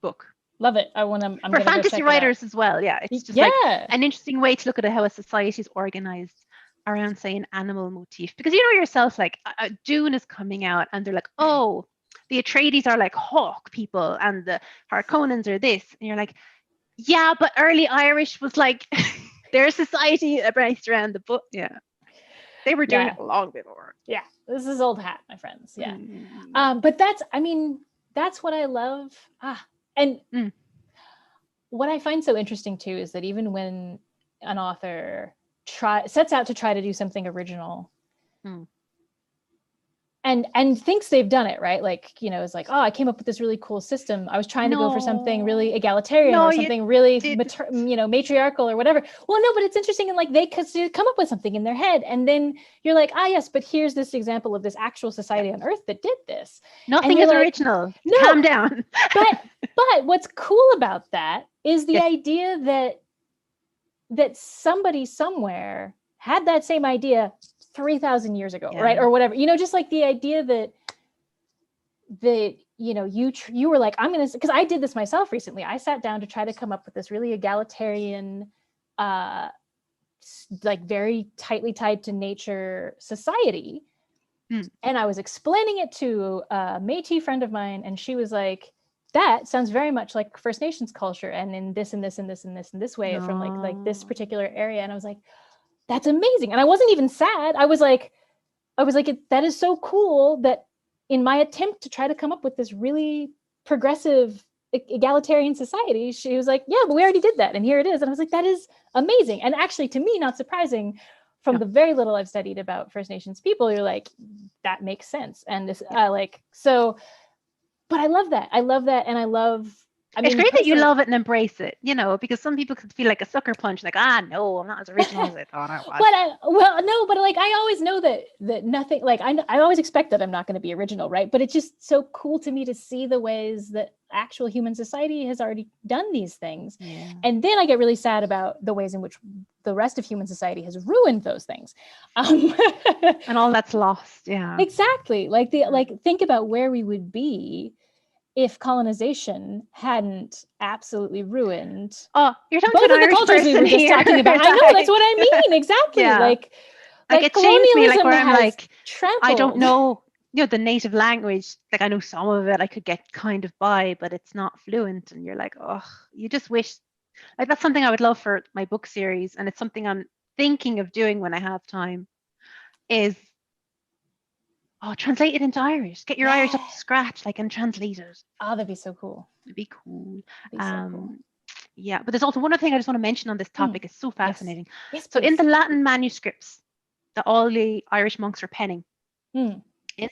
book. Love it. I'm for fantasy writers as well. Yeah, it's just like an interesting way to look at how a society is organized around, say, an animal motif. Because you know yourself, like Dune is coming out, and they're like, oh, the Atreides are like hawk people, and the Harkonnens are this, and you're like, yeah, but early Irish was like their society based around the book. Yeah, they were doing it long before. Yeah, this is old hat, my friends. Yeah, but that's what I love. And what I find so interesting too is that even when an author sets out to try to do something original and thinks they've done it, right? Like, it's like, oh, I came up with this really cool system. I was trying to go for something really egalitarian or something really matriarchal or whatever. Well, no, but it's interesting. And like, they come up with something in their head. And then you're like, yes, but here's this example of this actual society on Earth that did this. Nothing is original. No, calm down. But what's cool about that is the idea that somebody somewhere had that same idea 3,000 years ago, right? Or whatever, just like the idea that you were like, I'm going to, because I did this myself recently. I sat down to try to come up with this really egalitarian, like very tightly tied to nature society. And I was explaining it to a Métis friend of mine, and she was like, that sounds very much like First Nations culture, and in this and this and this and this and this way from like this particular area. And I was like, that's amazing. And I wasn't even sad. I was like, that is so cool that in my attempt to try to come up with this really progressive egalitarian society, she was like, yeah, but we already did that. And here it is. And I was like, that is amazing. And actually, to me, not surprising, from the very little I've studied about First Nations people, you're like, that makes sense. And this, but I love that. And it's great that you love it and embrace it, because some people could feel like a sucker punch, like, no, I'm not as original as I thought I was. But I always know that nothing, like, I always expect that I'm not going to be original, right? But it's just so cool to me to see the ways that actual human society has already done these things. Yeah. And then I get really sad about the ways in which the rest of human society has ruined those things. And all that's lost. Yeah, exactly. Like think about where we would be if colonization hadn't absolutely ruined you're talking both about of the cultures we were just talking about. I know, that's what I mean. Exactly. Yeah. Like it changed me, like, where I'm like, trampled. I don't know, the native language, like I know some of it, I could get kind of by, but it's not fluent. And you're like, you just wish, like, that's something I would love for my book series. And it's something I'm thinking of doing when I have time is, translate it into Irish. Get your Irish up to scratch, and translate it. Oh, that'd be so cool. It'd be cool. Yeah, but there's also one other thing I just want to mention on this topic. It's so fascinating. Yes, so in the Latin manuscripts that all the Irish monks are penning, in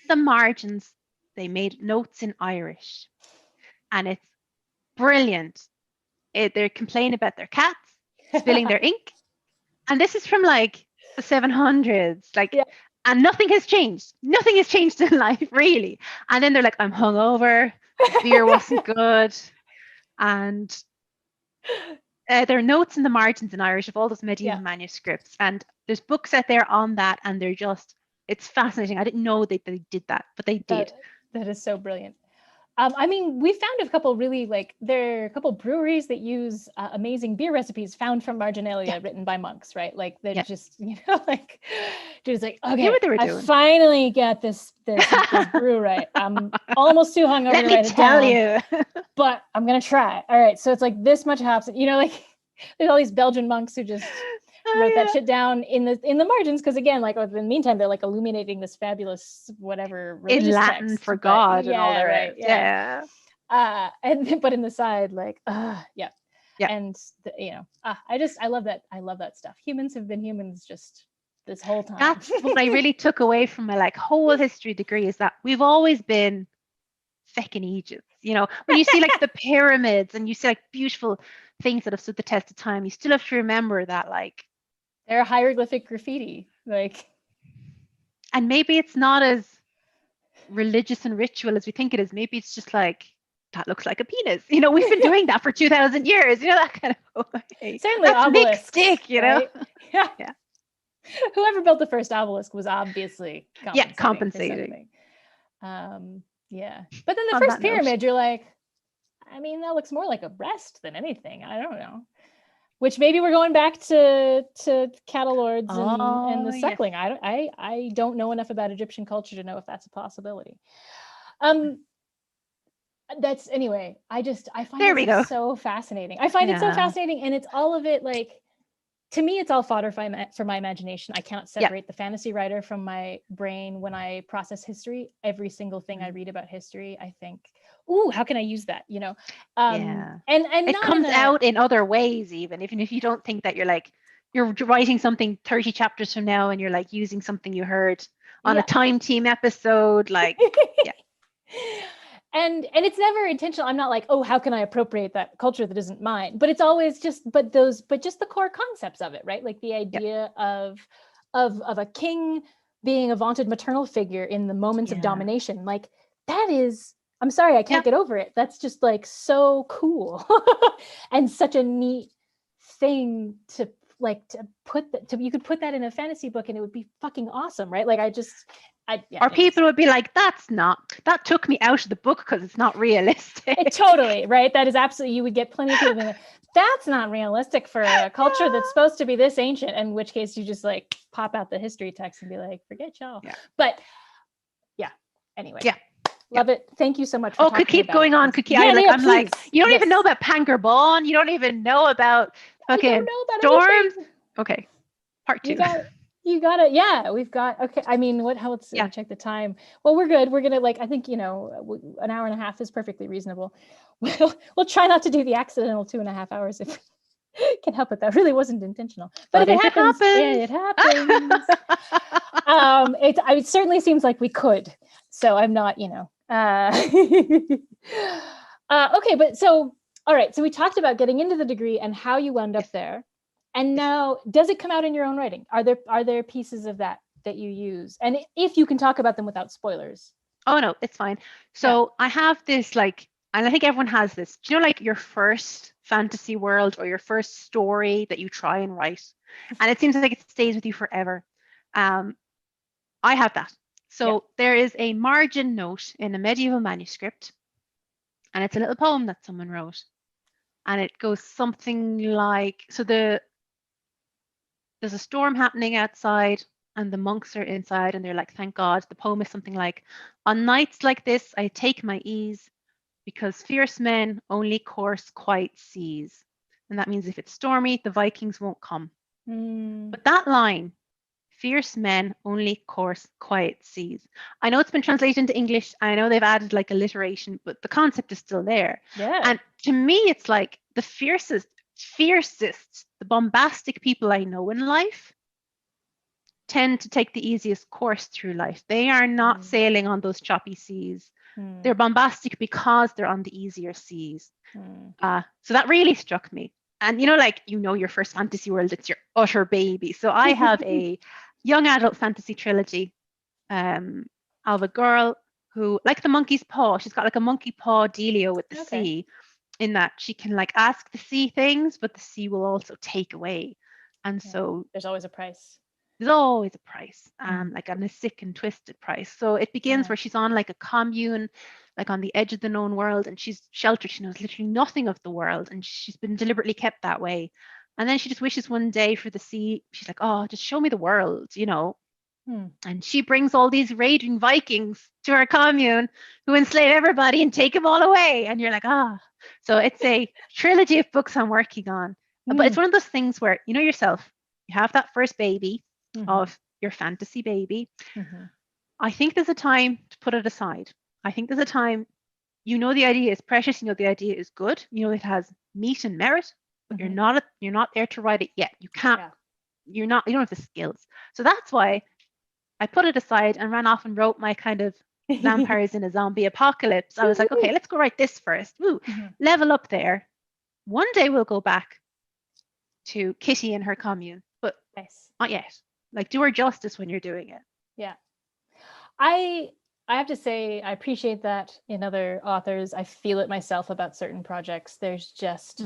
the margins, they made notes in Irish, and it's brilliant. They're complaining about their cats spilling their ink, and this is from like the 700s, like, Yeah. and nothing has changed. Nothing has changed in life, really. And then they're like, I'm hungover, the beer wasn't good, and there are notes in the margins in Irish of all those medieval manuscripts, and there's books out there on that, and they're just, it's fascinating. I didn't know they did that, but they did. That is so brilliant. I mean, we found a couple really, like, there are a couple breweries that use amazing beer recipes found from marginalia written by monks, right? Like, they're just, you know, like, just like, okay, what they were doing. I finally got this brew right. I'm almost too hungover to write it down. Let me tell you. But I'm going to try. All right, so it's like this much hops, you know, like, there's all these Belgian monks who just wrote that shit down in the margins, because again, like, in the meantime, they're like illuminating this fabulous whatever in Latin text, for God and all that, right? Yeah. And but in the side, like, yeah. And you know, I love that. I love that stuff. Humans have been humans just this whole time. That's what I really took away from my like whole history degree, is that we've always been feckin' Egypt. You know, when you see like the pyramids and you see like beautiful things that have stood the test of time, you still have to remember that, like, they're hieroglyphic graffiti, like, and maybe it's not as religious and ritual as we think it is. Maybe it's just like, that looks like a penis. You know, we've been doing that for 2,000 years. You know, that kind of way. Certainly that's obelisks, stick, you know. Right? Yeah. Whoever built the first obelisk was obviously compensating. Yeah. But then the first pyramid, you're like, I mean, that looks more like a breast than anything. I don't know. Which maybe we're going back to cattle lords and the suckling. Yes. I don't know enough about Egyptian culture to know if that's a possibility. That's anyway. I find it so fascinating. I find it so fascinating, and it's all of it, like, to me, it's all fodder for my imagination. I cannot separate the fantasy writer from my brain when I process history. Every single thing I read about history, I think, ooh, how can I use that? You know, and it comes out in other ways, even if you don't think that you're writing something 30 chapters from now, and you're like using something you heard on a Time Team episode, like, And it's never intentional. I'm not like, oh, how can I appropriate that culture that isn't mine? But it's always just the core concepts of it, right? Like the idea of a king being a vaunted maternal figure in the moments of domination. Like, that is, I'm sorry, I can't get over it. That's just like so cool and such a neat thing to put that. You could put that in a fantasy book and it would be fucking awesome, right? Like, or people would be like, that took me out of the book because it's not realistic. Totally, right? That is absolutely, you would get plenty of people being like, that's not realistic for a culture that's supposed to be this ancient, in which case you just like pop out the history text and be like, forget y'all. But anyway. Love it. Thank you so much for could keep going on. I'm like, you don't even know about Pangerbon. You don't even know about fucking storms. Okay, part 2. You got it. Yeah, we've got, okay. I mean, let's check the time. Well, we're good. We're going to, I think, an hour and a half is perfectly reasonable. We'll try not to do the accidental 2.5 hours if we can help it. That really wasn't intentional. But if it happens, it happens. It certainly seems like we could. So I'm not, okay. But so, all right. So we talked about getting into the degree and how you wound up there. And now, does it come out in your own writing? Are there pieces of that you use? And if you can talk about them without spoilers. Oh, no, it's fine. So I have this, like, and I think everyone has this, do you know, like your first fantasy world or your first story that you try and write? And it seems like it stays with you forever. I have that. So there is a margin note in a medieval manuscript, and it's a little poem that someone wrote. And it goes something like, there's a storm happening outside and the monks are inside and they're like, thank God. The poem is something like, on nights like this, I take my ease because fierce men only course quiet seas. And that means if it's stormy, the Vikings won't come. But that line, fierce men only course quiet seas. I know it's been translated into English. I know they've added like alliteration, but the concept is still there. Yeah. And to me, it's like the fiercest, the bombastic people I know in life tend to take the easiest course through life. They are not sailing on those choppy seas They're bombastic because they're on the easier seas. So that really struck me. And like your first fantasy world, it's your utter baby. So I have a young adult fantasy trilogy of a girl who, like the monkey's paw, she's got like a monkey paw dealio with the sea, in that she can like ask the sea things, but the sea will also take away. And so there's always a price. There's always a price, like on a sick and twisted price. So it begins where she's on like a commune, like on the edge of the known world, and she's sheltered. She knows literally nothing of the world, and she's been deliberately kept that way. And then she just wishes one day for the sea. She's like, oh, just show me the world, And she brings all these raging Vikings to her commune who enslave everybody and take them all away. And you're like, ah. So it's a trilogy of books I'm working on. But it's one of those things where, yourself, you have that first baby of your fantasy baby. I think there's a time to put it aside. I think there's a time, the idea is precious, the idea is good, it has meat and merit, but you're not there to write it yet. You can't, you don't have the skills. So that's why I put it aside and ran off and wrote my kind of vampires in a zombie apocalypse. I was like, okay, let's go write this first. Level up there. One day we'll go back to Kitty and her commune, but not yet. Like, do her justice when you're doing it. Yeah. I have to say, I appreciate that in other authors. I feel it myself about certain projects. There's just,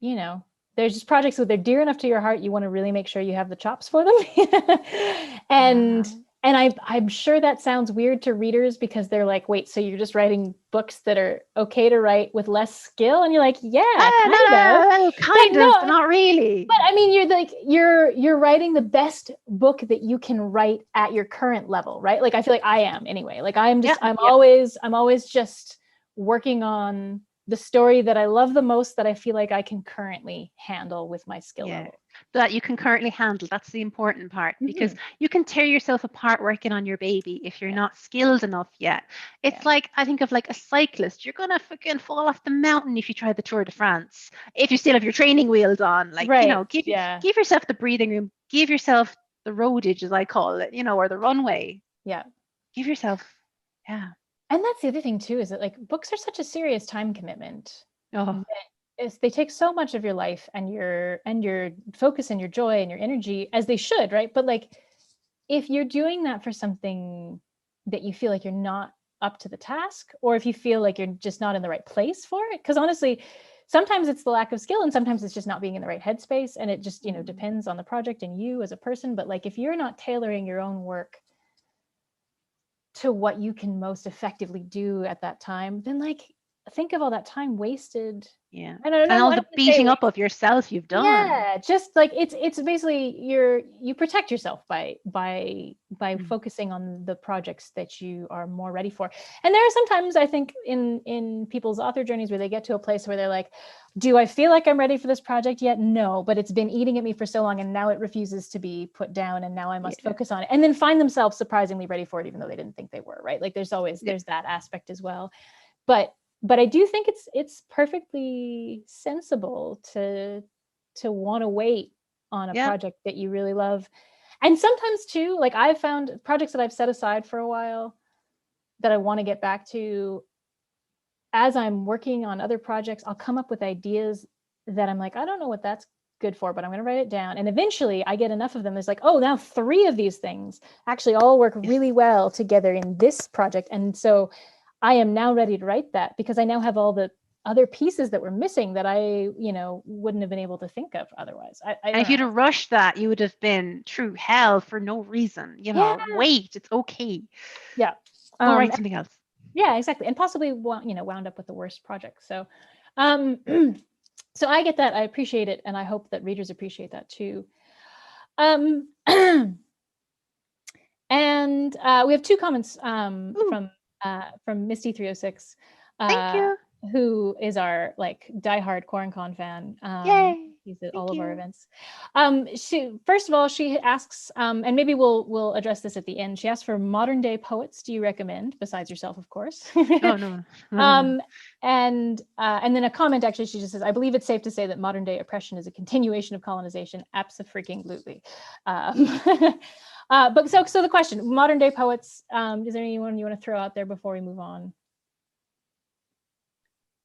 there's just projects that they're dear enough to your heart. You want to really make sure you have the chops for them. And I'm sure that sounds weird to readers because they're like, wait, so you're just writing books that are okay to write with less skill? And you're like, yeah, kind of, not really. But I mean, you're like, you're writing the best book that you can write at your current level, right? Like, I feel like I am anyway. Like I'm always just working on the story that I love the most, that I feel like I can currently handle with my skill level. That you can currently handle. That's the important part, because you can tear yourself apart working on your baby if you're not skilled enough yet. It's like, I think of like a cyclist. You're going to fucking fall off the mountain if you try the Tour de France, if you still have your training wheels on. Like, give yourself the breathing room, give yourself the roadage, as I call it, or the runway. Yeah. Give yourself, And that's the other thing too, is that like books are such a serious time commitment. They take so much of your life and your focus and your joy and your energy, as they should, right? But like, if you're doing that for something that you feel like you're not up to the task, or if you feel like you're just not in the right place for it, because honestly, sometimes it's the lack of skill and sometimes it's just not being in the right headspace, and it just depends on the project and you as a person. But like, if you're not tailoring your own work to what you can most effectively do at that time, then like, think of all that time wasted. And all the beating up of yourself you've done. Just like, it's basically you protect yourself by focusing on the projects that you are more ready for. And there are sometimes, I think, in people's author journeys where they get to a place where they're like, do I feel like I'm ready for this project yet? No, but it's been eating at me for so long and now it refuses to be put down, and now I must focus on it, and then find themselves surprisingly ready for it even though they didn't think they were, right? Like, there's always there's that aspect as well. But I do think it's perfectly sensible to want to wait on a project that you really love. And sometimes too, like, I've found projects that I've set aside for a while that I want to get back to. As I'm working on other projects, I'll come up with ideas that I'm like, I don't know what that's good for, but I'm going to write it down. And eventually I get enough of them. It's like, oh, now 3 of these things actually all work really well together in this project. And so I am now ready to write that because I now have all the other pieces that were missing that I, wouldn't have been able to think of otherwise. And if you'd have rushed that, you would have been through hell for no reason. Wait, it's okay. Yeah. Go write something else. Yeah, exactly. And possibly, wound up with the worst project. So, so I get that. I appreciate it. And I hope that readers appreciate that too. And we have 2 comments from Misty 306. Thank you. Who is our like diehard QuaranCon fan. Yay. He's at all of our events. First of all, she asks, and maybe we'll address this at the end. She asks for modern day poets. Do you recommend, besides yourself, of course? Oh no. And then a comment, actually, she just says, I believe it's safe to say that modern day oppression is a continuation of colonization. Abso-freaking-lutely. But so the question, modern day poets, is there anyone you want to throw out there before we move on?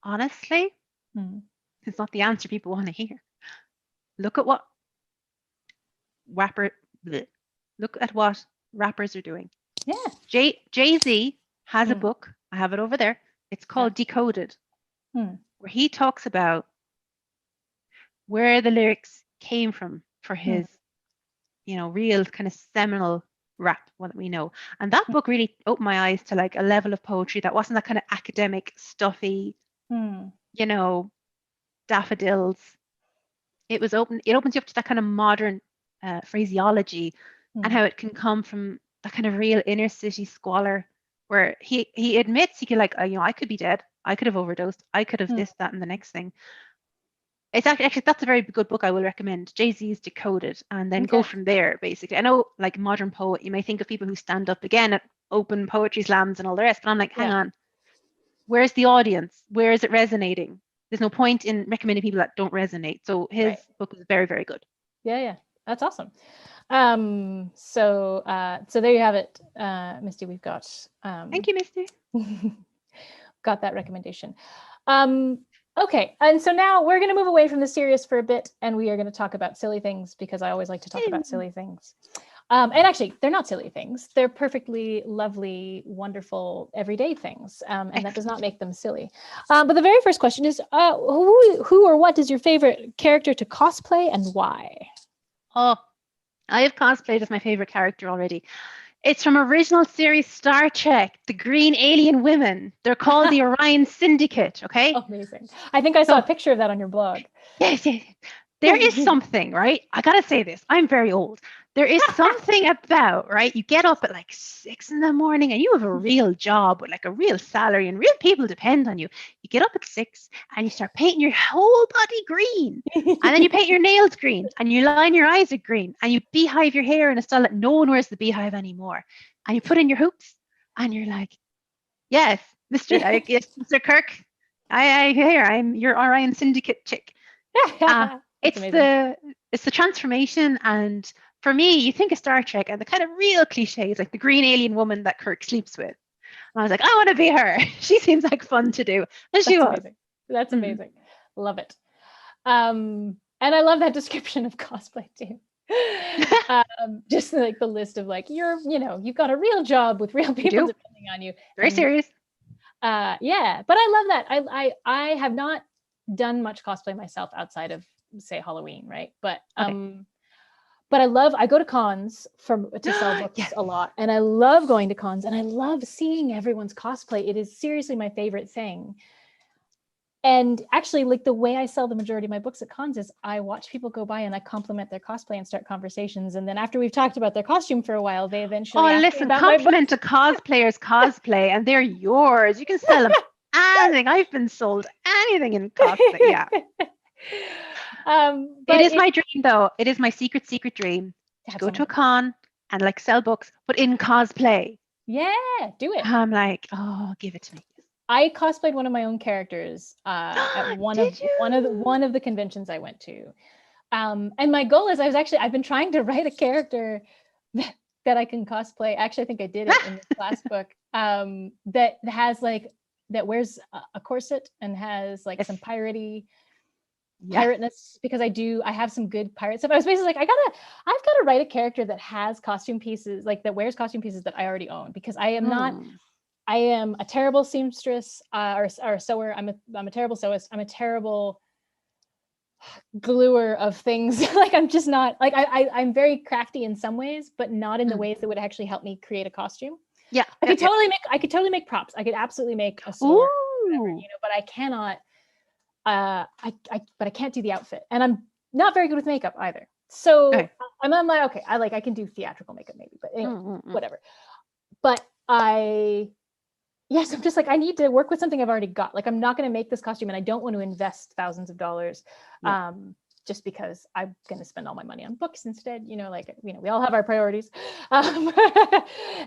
Honestly, it's not the answer people want to hear. Look at what rappers are doing. Yeah. Jay-Z has a book. I have it over there. It's called Decoded, where he talks about where the lyrics came from for his, real kind of seminal rap, what we know. And that book really opened my eyes to like a level of poetry that wasn't that kind of academic, stuffy, daffodils. It opens you up to that kind of modern phraseology and how it can come from that kind of real inner city squalor, where he admits he could I could be dead, I could have overdosed, I could have this, that, and the next thing. It's actually that's a very good book I will recommend. Jay-Z's Decoded, and then go from there, basically. I know, like modern poet, you may think of people who stand up again at open poetry slams and all the rest, but I'm like, hang on, where's the audience? Where is it resonating? There's no point in recommending people that don't resonate. So his book is very, very good. Yeah, that's awesome. So there you have it, Misty. We've got thank you, Misty. Got that recommendation. Okay, and so now we're going to move away from the serious for a bit, and we are going to talk about silly things, because I always like to talk about silly things. And actually, they're not silly things. They're perfectly lovely, wonderful, everyday things, and that does not make them silly. But the very first question is, who or what is your favorite character to cosplay, and why? Oh, I have cosplayed as my favorite character already. It's from original series Star Trek, the Green Alien Women. They're called the Orion Syndicate, okay? Oh, amazing. I think I saw a picture of that on your blog. Yes. There is something, right? I got to say this. I'm very old. There is something about, right? You get up at like 6 a.m. and you have a real job with like a real salary and real people depend on you. You get up at 6 and you start painting your whole body green. And then you paint your nails green and you line your eyes with green and you beehive your hair in a style that no one wears the beehive anymore. And you put in your hoops and you're like, yes, Mr. Kirk, I'm your Orion Syndicate chick. It's the transformation, and for me, you think of Star Trek and the kind of real cliches, like the green alien woman that Kirk sleeps with. And I was like, I want to be her. She seems like fun to do. And she was. Amazing. That's amazing. Love it. And I love that description of cosplay too. Just like the list of like, you've got a real job with real people depending on you. Very serious. Yeah, but I love that. I have not done much cosplay myself outside of, say, Halloween, right? But but I go to cons to sell books a lot, and I love going to cons, and I love seeing everyone's cosplay. It is seriously my favorite thing. And actually, like the way I sell the majority of my books at cons is I watch people go by and I compliment their cosplay and start conversations. And then after we've talked about their costume for a while, they eventually compliment to cosplayers cosplay, and they're yours. You can sell them anything. I've been sold anything in cosplay. Yeah. But it is my dream, though. It is my secret dream to go to a con and like sell books, but in cosplay. Yeah, do it. I'm like, oh, give it to me. I cosplayed one of my own characters at one of the conventions I went to. And my goal is I've been trying to write a character that I can cosplay. Actually, I think I did it in this class book, that that wears a corset and has like some pirateness, because I have some good pirate stuff. I was basically like, I've got to write a character that has costume pieces, like that wears costume pieces that I already own, because I am a terrible seamstress or sewer. I'm a terrible sewist. I'm a terrible gluer of things. Like I'm just not like I'm very crafty in some ways, but not in the ways that would actually help me create a costume. Yeah, I could totally make props. I could absolutely make a sword, whatever, but I cannot. But I can't do the outfit, and I'm not very good with makeup either. So I'm like, okay, I can do theatrical makeup maybe, but anyway, whatever. But I'm just like, I need to work with something I've already got. Like, I'm not going to make this costume, and I don't want to invest thousands of dollars just because I'm going to spend all my money on books instead. We all have our priorities. And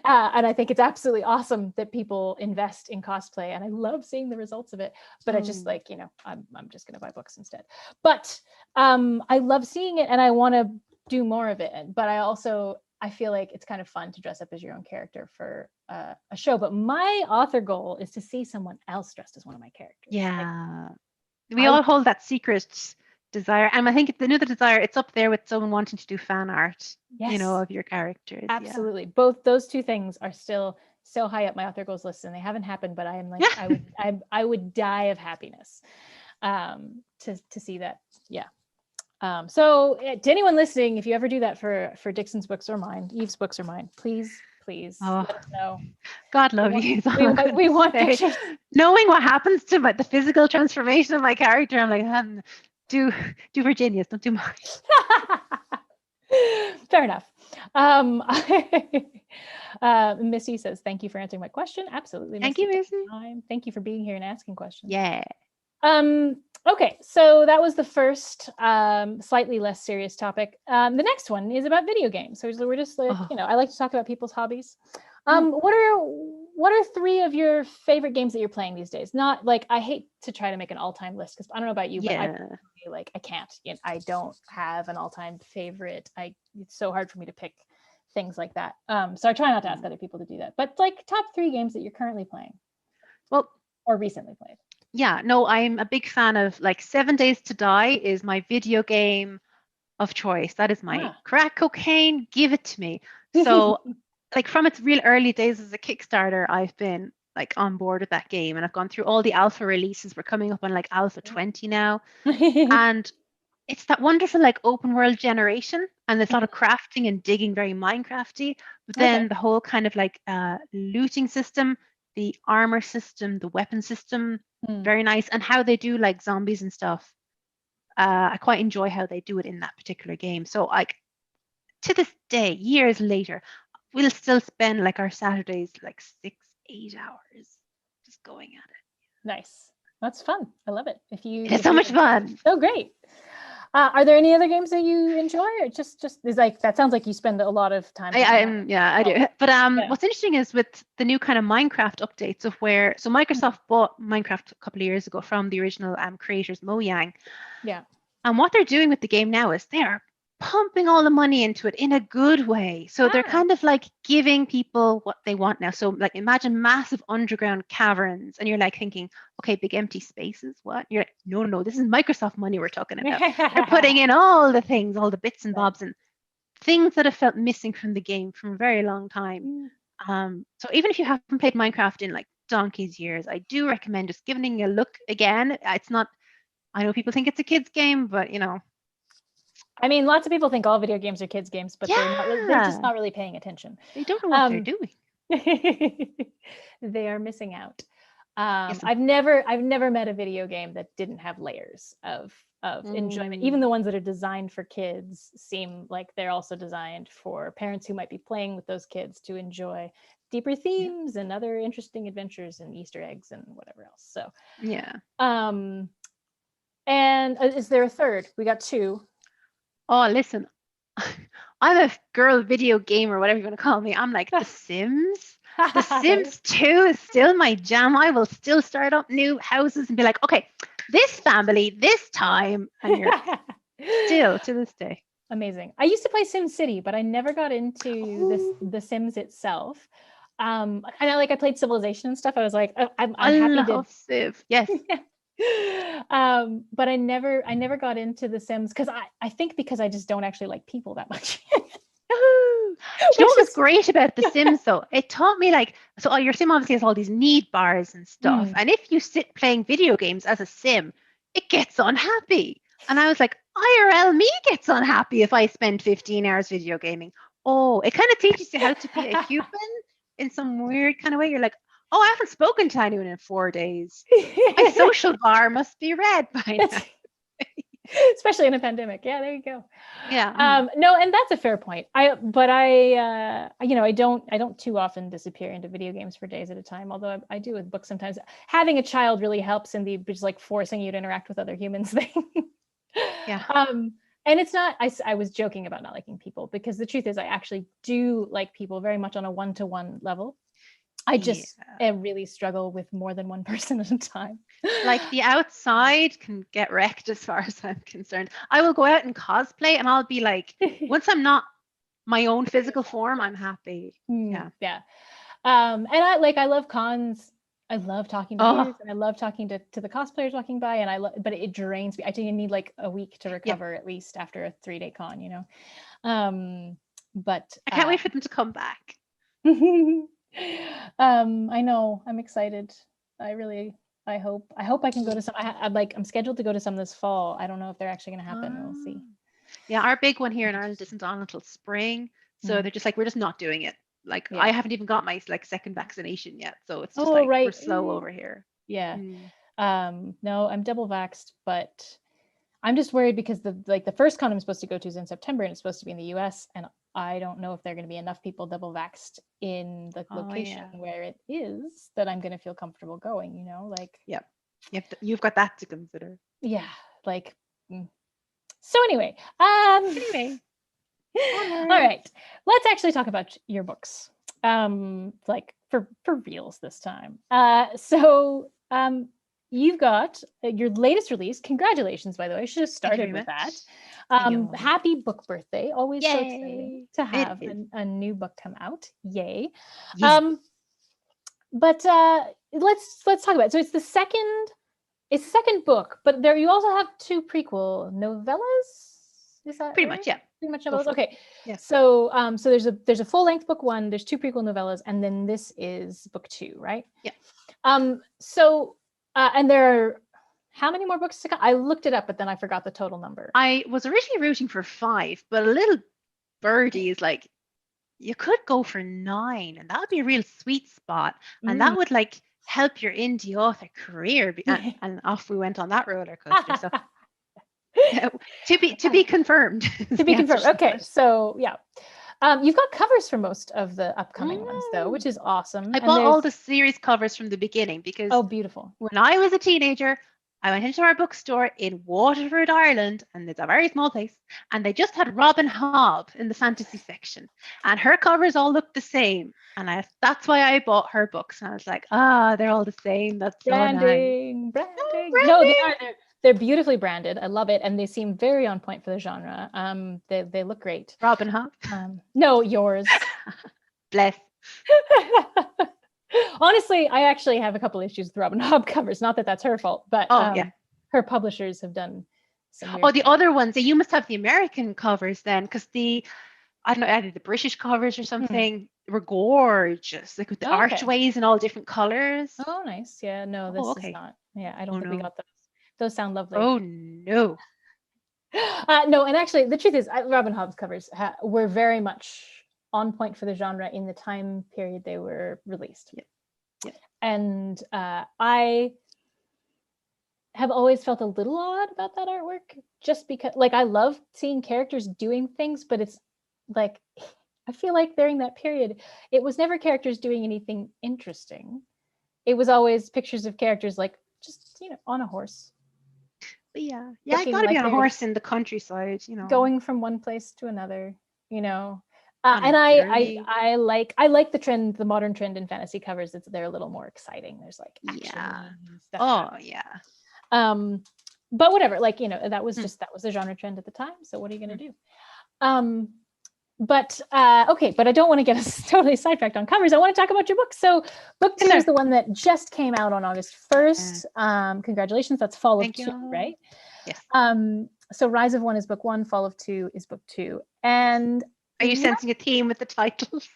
I think it's absolutely awesome that people invest in cosplay, and I love seeing the results of it. But I just like, I'm just going to buy books instead. But I love seeing it, and I want to do more of it. But I I feel like it's kind of fun to dress up as your own character for a show. But my author goal is to see someone else dressed as one of my characters. Yeah. We all hold that secret desire. And I think another desire, it's up there with someone wanting to do fan art, Yes, of your characters. absolutely. Yeah. Both those two things are still so high up my author goals list, and they haven't happened, but I am like, I would die of happiness to see that. Yeah. So to anyone listening, if you ever do that for Dixon's books or mine, Eve's books or mine, please let us know. God love you. We want pictures. Knowing what happens to the physical transformation of my character, I'm like, do Virginia's, don't do mine. Fair enough. Missy says, thank you for answering my question. Absolutely. Thank you, Missy. Thank you for being here and asking questions. Yeah. Okay, so that was the first slightly less serious topic. The next one is about video games. So we're just like, I like to talk about people's hobbies. What are 3 of your favorite games that you're playing these days? Not like, I hate to try to make an all-time list because I don't know about you, but I can't. I don't have an all-time favorite. It's so hard for me to pick things like that. So I try not to ask other people to do that. But like top 3 games that you're currently playing. Well, or recently played. Yeah, no, I'm a big fan of 7 Days to Die is my video game of choice. That is my crack cocaine. Give it to me. So from its real early days as a Kickstarter, I've been on board with that game, and I've gone through all the alpha releases. We're coming up on alpha 20 now. And it's that wonderful open world generation, and there's a lot of crafting and digging, very Minecrafty, but then the whole kind of looting system, the armor system, the weapon system, very nice. And how they do zombies and stuff. I quite enjoy how they do it in that particular game. So to this day, years later, we'll still spend our Saturdays 6-8 hours just going at it. Nice. That's fun. I love it. It's so much fun. So great. Are there any other games that you enjoy, or just is that sounds like you spend a lot of time? I do. But what's interesting is with the new kind of Minecraft updates so Microsoft bought Minecraft a couple of years ago from the original creators Mojang. Yeah. And what they're doing with the game now is they are pumping all the money into it in a good way. So they're kind of giving people what they want now. So imagine massive underground caverns, and you're thinking, okay, big empty spaces, what? You're no, this is Microsoft money we're talking about. They're putting in all the things, all the bits and bobs, and things that have felt missing from the game from a very long time. So even if you haven't played Minecraft in donkey's years, I do recommend just giving it a look again. It's not, I know people think it's a kid's game, but I mean, lots of people think all video games are kids games, but they're just not really paying attention. They don't know what they're doing. They are missing out. I've never met a video game that didn't have layers of enjoyment. Even the ones that are designed for kids seem like they're also designed for parents who might be playing with those kids to enjoy deeper themes and other interesting adventures and Easter eggs and whatever else. So and is there a third? We got 2. Oh, listen, I'm a girl video gamer, whatever you want to call me. I'm The Sims. The Sims 2 is still my jam. I will still start up new houses and be like, okay, this family, this time. And you're still to this day. Amazing. I used to play Sim City, but I never got into the Sims itself. I know, I played Civilization and stuff. I was like, I'm happy to Civ. Yes. But I never got into The Sims because I think because I just don't actually like people that much. You know what was great about The Sims though? It taught me so your sim obviously has all these need bars and stuff. And if you sit playing video games as a sim, it gets unhappy. And I was like, IRL me gets unhappy if I spend 15 hours video gaming. Oh, it kind of teaches you how to be a human in some weird kind of way. You're like, oh, I haven't spoken to anyone in 4 days. My social bar must be red by now. Especially in a pandemic. Yeah, there you go. Yeah. No, and that's a fair point. I don't too often disappear into video games for days at a time, although I do with books sometimes. Having a child really helps in the just forcing you to interact with other humans thing. Yeah. And it's not, I was joking about not liking people, because the truth is I actually do like people very much on a one-to-one level. I just really struggle with more than one person at a time. The outside can get wrecked as far as I'm concerned. I will go out and cosplay and I'll be once I'm not my own physical form, I'm happy. Yeah. Yeah. And I love cons. I love talking to viewers, and I love talking to the cosplayers walking by, and but it drains me. I think you need like a week to recover at least after a 3-day con, you know. But I can't wait for them to come back. I know, I'm excited. I hope I can go to some. I'm scheduled to go to some this fall. I don't know if they're actually going to happen. We'll see. Yeah, our big one here in Ireland isn't on until spring, so they're just like, we're just not doing it. Like, I haven't even got my like second vaccination yet, so it's just we're slow over here. Yeah. No, I'm double vaxxed, but I'm just worried because the first con I'm supposed to go to is in September, and it's supposed to be in the US, and I don't know if there are going to be enough people double vaxxed in the location where it is that I'm going to feel comfortable going, you know, like. You've got that to consider. Yeah, like. So anyway, all right, let's actually talk about your books, like for reals this time. So you've got your latest release. Congratulations, by the way. I should have started with that. Happy book birthday. Always so exciting to have a new book come out. Yay. But let's talk about it. So it's the second book, but there you also have 2 prequel novellas. Is that pretty much? Yeah, pretty much novellas. Okay. Yeah. So so there's a full length book 1. There's 2 prequel novellas, and then this is book 2, right? Yeah. So and there are how many more books to come? I looked it up, but then I forgot the total number. I was originally rooting for 5, but a little birdie is like, you could go for 9, and that would be a real sweet spot, and that would like help your indie author career. And off we went on that roller coaster. So to be confirmed. To be confirmed. Okay, so yeah. You've got covers for most of the upcoming ones, though, which is awesome. I bought all the series covers from the beginning because beautiful. When I was a teenager, I went into our bookstore in Waterford, Ireland, and it's a very small place, and they just had Robin Hobb in the fantasy section, and her covers all looked the same, and that's why I bought her books. And I was like, they're all the same. That's branding. So nice. Branding. No, they are. They're beautifully branded. I love it, and they seem very on point for the genre. They look great. Robin Hobb? No, yours. Bless. Honestly, I actually have a couple issues with Robin Hobb covers. Not that that's her fault, but her publishers have done some weird the other ones. You must have the American covers then, because I don't know, either the British covers or something were gorgeous, like with the archways and all different colors. Oh, nice. Yeah, no, this is not. Yeah, I don't think we got those. Those sound lovely. Oh no. No, and actually, the truth is, Robin Hobb's covers were very much on point for the genre in the time period they were released. Yeah. And I have always felt a little odd about that artwork, just because, like, I love seeing characters doing things, but it's like, I feel like during that period, it was never characters doing anything interesting. It was always pictures of characters, like, just, on a horse. Yeah, I gotta be on a horse in the countryside, going from one place to another, and I like the trend, the modern trend in fantasy covers. They're a little more exciting. There's like action and stuff. Oh yeah. But whatever, like, that was the genre trend at the time. So what are you gonna do? But I don't want to get us totally sidetracked on covers. I want to talk about your book. So book 2 is the one that just came out on August 1st. Congratulations. That's Fall of 2, right? Yes. So Rise of 1 is book 1, Fall of 2 is book 2. And are you sensing a theme with the titles?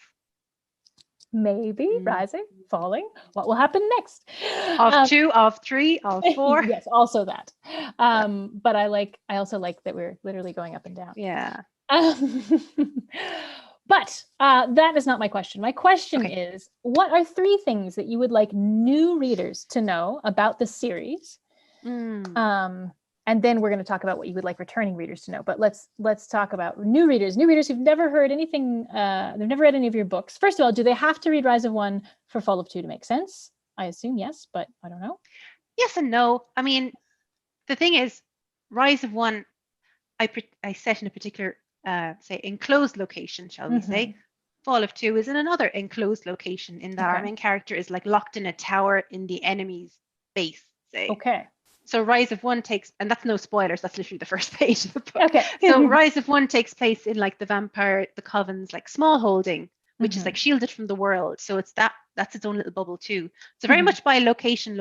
Maybe rising, falling. What will happen next? Of 2, of 3, of 4. Yes, also that. But I also like that we're literally going up and down. Yeah. But that is not my question. My question is, what are 3 things that you would like new readers to know about the series? And then we're going to talk about what you would like returning readers to know. But let's talk about new readers who've never heard anything. They've never read any of your books. First of all, do they have to read Rise of 1 for Fall of 2 to make sense? I assume yes, but I don't know. Yes and no. I mean, the thing is, Rise of 1, I set in a particular say enclosed location, shall we say. Fall of 2 is in another enclosed location, in that our main character is like locked in a tower in the enemy's base, say. So Rise of One takes, and that's no spoilers, that's literally the first page of the book. Okay. So Rise of One takes place in like the vampire, the coven's like small holding, which is like shielded from the world. So it's that's its own little bubble too. So very much by location,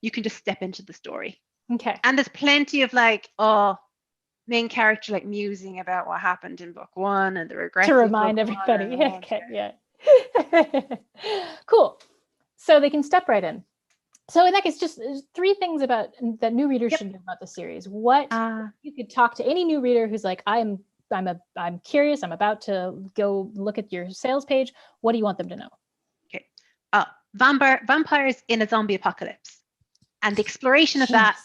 you can just step into the story. Okay. And there's plenty of like, main character like musing about what happened in book one and the regrets to remind everybody. Okay, yeah. Cool. So they can step right in. So in that case, just 3 things about that new readers should know about the series. What you could talk to any new reader who's like, I'm curious, I'm about to go look at your sales page. What do you want them to know? Okay. Vampires in a zombie apocalypse. And the exploration of that,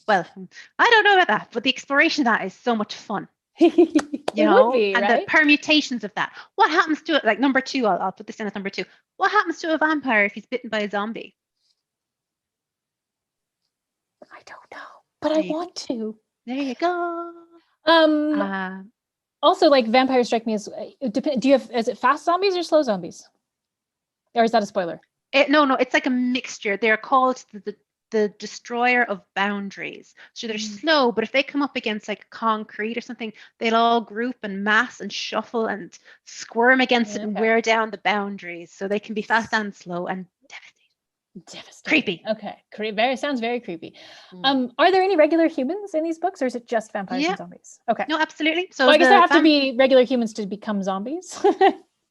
well, I don't know about that, but the exploration of that is so much fun. You know, and right? The permutations of that. What happens to it? Like number 2, I'll put this in as number 2. What happens to a vampire if he's bitten by a zombie? I don't know, but I want to. There you go. Also, like vampires strike me as, is it fast zombies or slow zombies? Or is that a spoiler? No, it's like a mixture. They're called the destroyer of boundaries. So they're slow, but if they come up against like concrete or something, they'll all group and mass and shuffle and squirm against it and wear down the boundaries. So they can be fast and slow and devastating. Creepy. Okay. Sounds very creepy. Are there any regular humans in these books, or is it just vampires and zombies? Okay. No, absolutely. So I guess there have to be regular humans to become zombies.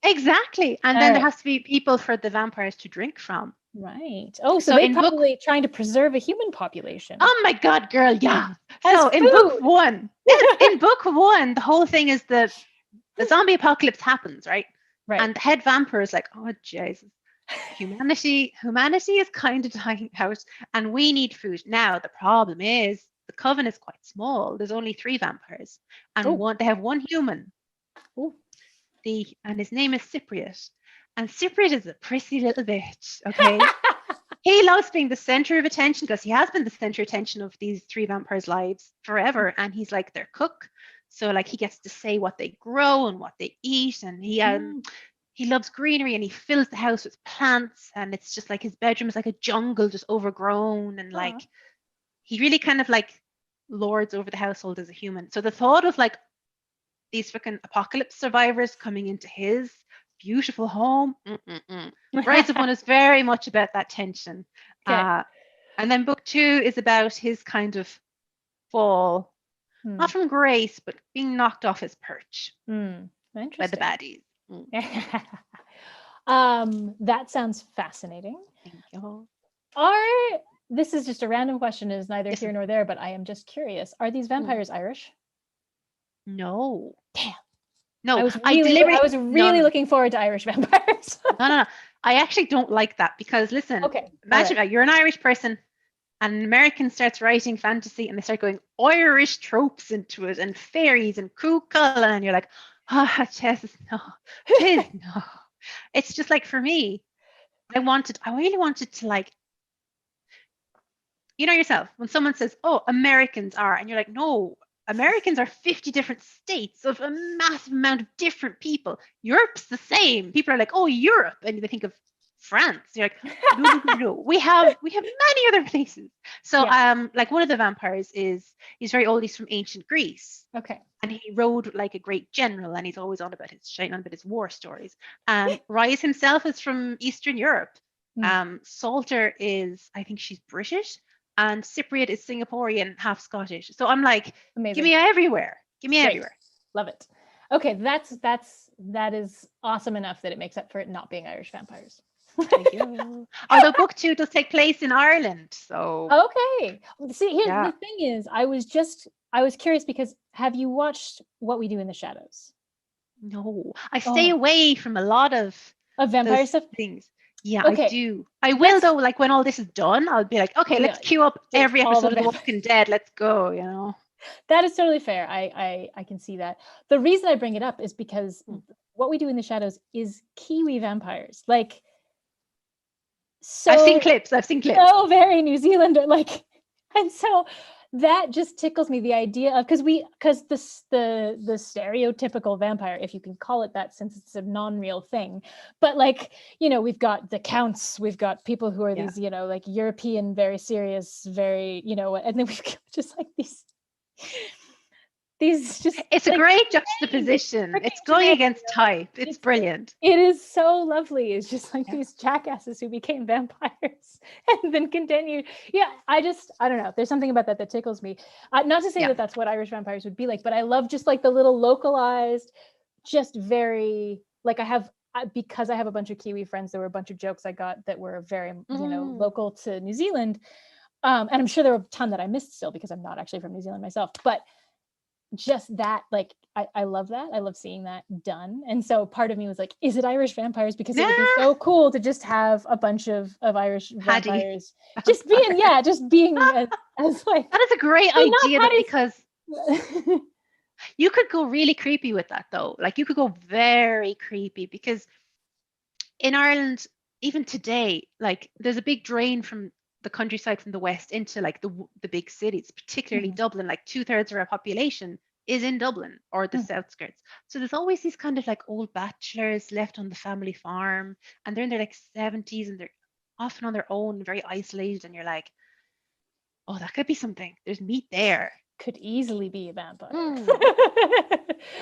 Exactly. And then there has to be people for the vampires to drink from. Right. Oh, so they're probably trying to preserve a human population. Oh my God, girl, yeah. So in book 1, the whole thing is the zombie apocalypse happens, right? Right. And the head vampire is like, oh Jesus, humanity is kind of dying out, and we need food. Now the problem is the coven is quite small. There's only 3 vampires, and they have 1 human. And his name is Cypriot. And Cypriot is a prissy little bitch, okay? He loves being the center of attention because he has been the center of attention of these 3 vampires' lives forever. And he's like their cook. So like he gets to say what they grow and what they eat. And he loves greenery, and he fills the house with plants. And it's just like his bedroom is like a jungle, just overgrown. And like he really kind of like lords over the household as a human. So the thought of like these freaking apocalypse survivors coming into his beautiful home. Rise of One is very much about that tension. Okay. And then book 2 is about his kind of fall, not from grace, but being knocked off his perch by the baddies. That sounds fascinating. Thank you. This is just a random question, is neither here nor there, but I am just curious. Are these vampires Irish? No. Damn. No, I was really looking forward to Irish vampires. No. I actually don't like that because listen, imagine you're an Irish person and an American starts writing fantasy and they start going Irish tropes into it and fairies and Cúchal, and you're like, no. It's just like, for me, I really wanted to, like, you know yourself, when someone says, oh, Americans are, and you're like, no, Americans are 50 different states of a massive amount of different people. Europe's the same. People are like, oh, Europe, and they think of France. You're like, no. We have many other places. So like one of the vampires he's very old. He's from ancient Greece. Okay. And he rode like a great general, and he's always on about his war stories. Rise himself is from Eastern Europe. Salter is, I think she's British. And Cypriot is Singaporean, half Scottish. So I'm like, amazing. Give me everywhere. Everywhere. Love it. Okay, that is awesome enough that it makes up for it not being Irish vampires. Thank you. Although book 2 does take place in Ireland, so okay. See, here the thing is, I was curious because have you watched What We Do in the Shadows? No, I stay away from a lot of vampire stuff. Things. Yeah, okay. I do. I will though. Like when all this is done, I'll be like, okay, let's queue up every episode of The Walking Dead. Let's go. You know. That is totally fair. I can see that. The reason I bring it up is because What We Do in the Shadows is Kiwi vampires. Like, so I've seen clips. So very New Zealander. Like, and so that just tickles me, the idea of, because the stereotypical vampire, if you can call it that, since it's a non-real thing, but like, we've got the counts, we've got people who are these, like European, very serious, very, and then we've got just like these just, it's a great juxtaposition. It's going against type. It's brilliant. It is so lovely. It's just like these jackasses who became vampires and then continued. Yeah, I don't know. There's something about that tickles me. Not to say that that's what Irish vampires would be like, but I love just like the little localized, just very, like because I have a bunch of Kiwi friends, there were a bunch of jokes I got that were very, local to New Zealand. And I'm sure there were a ton that I missed still because I'm not actually from New Zealand myself, but just that, like, I love that. I love seeing that done. And so part of me was like, is it Irish vampires? Because it would be so cool to just have a bunch of Irish vampires just being as like, that is a great idea though, because you could go really creepy with that though. Like you could go very creepy, because in Ireland, even today, like there's a big drain from the countryside from the west into like the big cities, particularly Dublin. Like 2/3 of our population is in Dublin or the south skirts. So there's always these kind of like old bachelors left on the family farm, and they're in their like 70s and they're often on their own, very isolated, and you're like, oh, that could be something. There's meat there. Could easily be a vampire.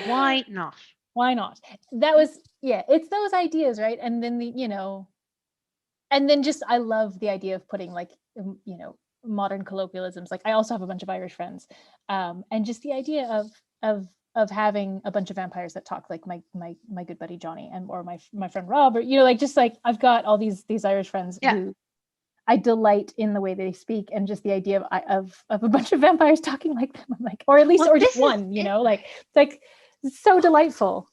Why not? Why not? That was, it's those ideas, right? And then and then just, I love the idea of putting like, modern colloquialisms. Like I also have a bunch of Irish friends, and just the idea of having a bunch of vampires that talk like my good buddy Johnny or my friend Rob, or like just like I've got all these Irish friends who I delight in the way they speak, and just the idea of a bunch of vampires talking like them. I'm like, or at least, or just one, like it's so delightful.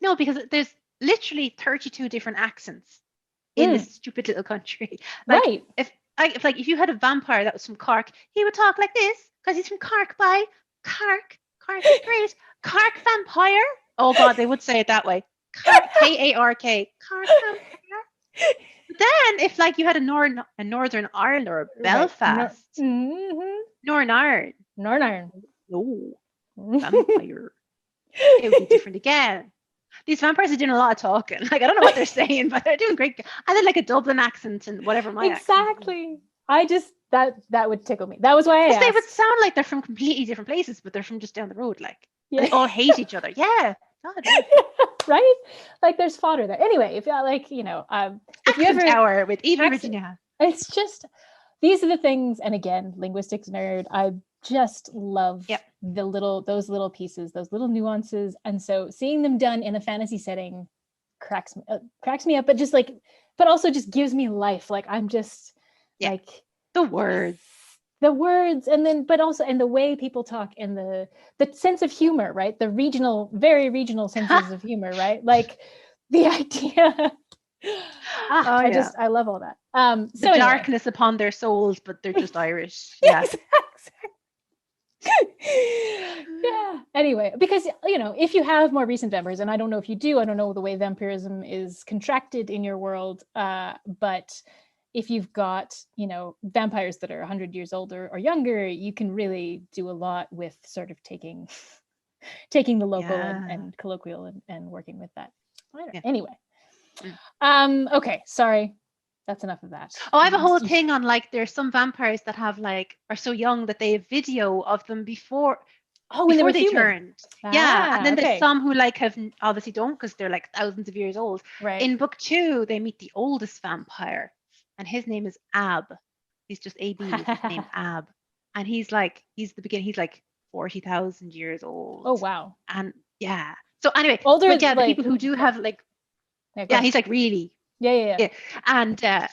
No, because there's literally 32 different accents in this stupid little country. Like, right. If you had a vampire that was from Cork, he would talk like this because he's from Cork. By Cork is great. Cork vampire. Oh God, they would say it that way. Cork, K-A-R-K. Cork vampire. But then, if like you had a Northern Ireland or a Belfast, Northern Ireland, no vampire, it would be different again. These vampires are doing a lot of talking. Like, I don't know what they're saying, but they're doing great. And then like a Dublin accent and whatever my accent. I just, that would tickle me. That was why I asked. They would sound like they're from completely different places, but they're from just down the road. Like, they all hate each other. Yeah. God, right? Like there's fodder there. Anyway, if you like, if you ever hour with Eva Virginia. It's just, these are the things, and again, linguistics nerd, I just love those little pieces, those little nuances. And so seeing them done in a fantasy setting cracks me up, but also just gives me life. Like I'm just like the words, and then, but also, and the way people talk, and the sense of humor, right? The very regional senses of humor, right? Like the idea. I love all that. So the darkness upon their souls, but they're just Irish. Yeah. Yeah. Anyway, because if you have more recent vampires, and I don't know if you do, I don't know the way vampirism is contracted in your world, but if you've got vampires that are 100 years older or younger, you can really do a lot with sort of taking the local and colloquial and working with that. Anyway. Okay, sorry. That's enough of that. Oh, I have a whole thing on like there's some vampires that have like are so young that they have video of them before when they turned. And then there's some who like have obviously don't, because they're like thousands of years old. Right. In book 2, they meet the oldest vampire, and his name is Ab. He's just AB. Is his name Ab, and he's like 40,000 years old. Oh wow. And yeah. So anyway, older. But the people who do have like he's like really. Yeah. And like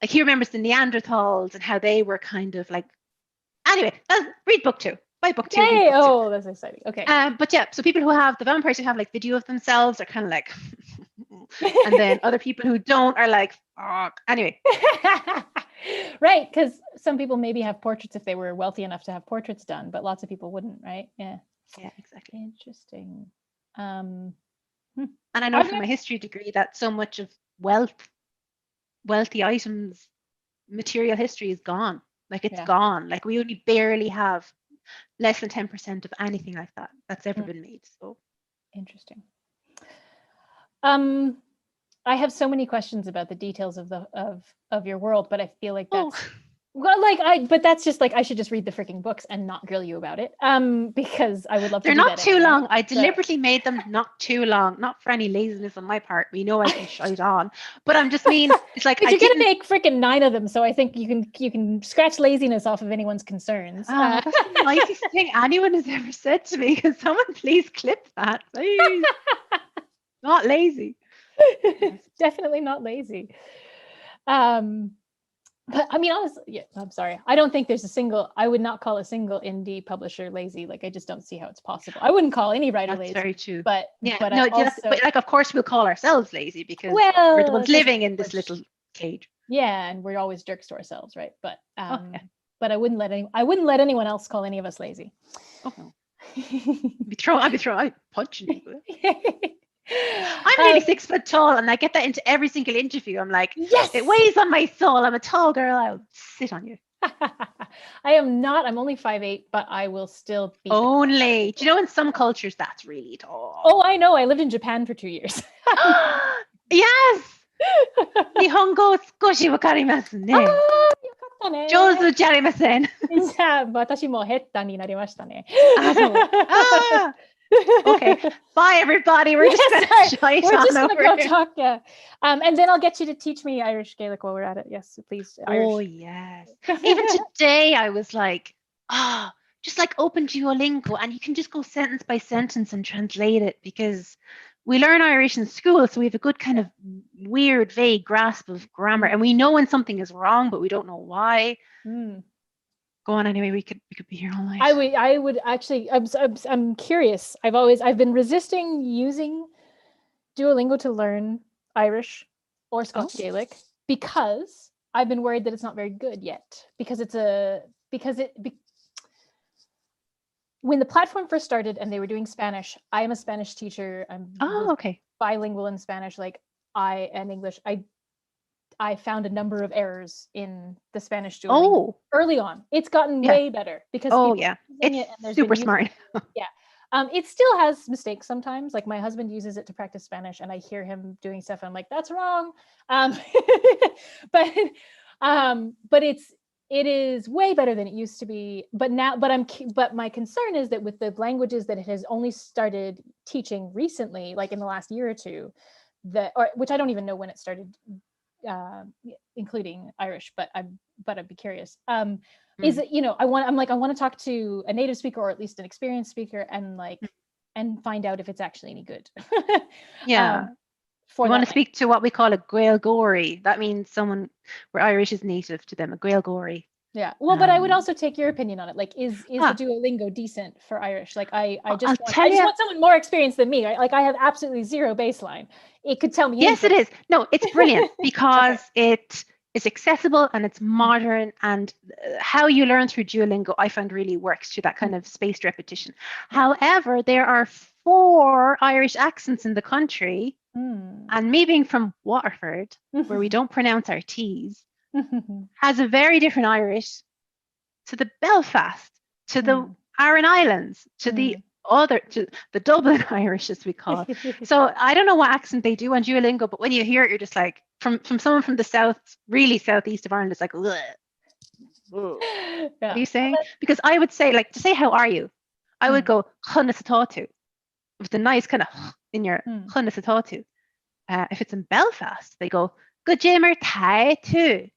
he remembers the Neanderthals and how they were kind of like. Anyway, read book 2. Buy book 2. Yay! Oh, that's exciting. Okay. But so people who have the vampires who have like video of themselves are kind of like, and then other people who don't are like, oh. Anyway. Right, because some people maybe have portraits if they were wealthy enough to have portraits done, but lots of people wouldn't, right? Yeah. Yeah, exactly. Interesting. And I know from my history degree that so much of wealthy items, material history is gone. Like it's gone. Like we only barely have less than 10% of anything like that that's ever been made. So interesting. I have so many questions about the details of your world, but I feel like that's but that's just like I should just read the freaking books and not grill you about it. Because I would love to. They're do not that too anyway, long. I deliberately made them not too long, not for any laziness on my part. We know I can shite on, but I'm just mean it's like you're gonna make freaking 9 of them, so I think you can scratch laziness off of anyone's concerns. That's the nicest thing anyone has ever said to me. Can someone please clip that, please? Not lazy. Definitely not lazy. But I mean, honestly, I'm sorry. I don't think I would not call a single indie publisher lazy. Like, I just don't see how it's possible. I wouldn't call any writer lazy. That's very true. But but like, of course, we'll call ourselves lazy because we're the ones living in this little cage. Yeah, and we're always jerks to ourselves, right? But but I wouldn't let anyone else call any of us lazy. Oh no. I'd punch you. I'm nearly 6 foot tall, and I get that into every single interview. I'm like, yes, it weighs on my soul. I'm a tall girl. I'll sit on you. I am not. I'm only 5'8", but I will still be. Only. Do you know in some cultures that's really tall? Oh, I know. I lived in Japan for 2 years. Yes. 日本語を少しわかりますね。上手じゃありません。じゃあ、私もヘッダになりましたね。Okay, bye everybody. We're just gonna go talk. Yeah, and then I'll get you to teach me Irish Gaelic while we're at it. Yes, please. Irish. Oh yes. Even today, I was like, just like open Duolingo, and you can just go sentence by sentence and translate it because we learn Irish in school, so we have a good kind of weird, vague grasp of grammar, and we know when something is wrong, but we don't know why. Go on anyway. We could be here all night. I would actually. I'm curious. I've been resisting using Duolingo to learn Irish or Scotch Gaelic because I've been worried that it's not very good yet. When the platform first started and they were doing Spanish, I am a Spanish teacher. I'm bilingual in Spanish, like and English. I found a number of errors in the Spanish Duolingo early on. It's gotten way better because it's super smart. It still has mistakes sometimes. Like my husband uses it to practice Spanish, and I hear him doing stuff, and I'm like, "That's wrong." But it is way better than it used to be. But my concern is that with the languages that it has only started teaching recently, like in the last year or two, which I don't even know when it started. Including Irish, but I'd be curious. Is it, I want to talk to a native speaker or at least an experienced speaker and find out if it's actually any good. You want to speak to what we call a Gaeilgeoirí. That means someone where Irish is native to them, a Gaeilgeoirí. Yeah. Well, but I would also take your opinion on it. Like, is the Duolingo decent for Irish? Like, I just want someone more experienced than me. Right? Like, I have absolutely zero baseline. It could tell me. Yes, anything. It is. No, it's brilliant because it is accessible and it's modern. And how you learn through Duolingo, I find really works through that kind of spaced repetition. However, there are 4 Irish accents in the country, and me being from Waterford, where we don't pronounce our T's. Has a very different Irish to the Belfast, to the Aran Islands, to the Dublin Irish, as we call it. So I don't know what accent they do on Duolingo, but when you hear it, you're just like, from someone from the south, really southeast of Ireland, it's like, ugh. What are you saying? Because I would say, like, to say how are you, I would go Chunasatatu with the nice kind of in your Chunasatatu. If it's in Belfast, they go Good Jimmer Tai too.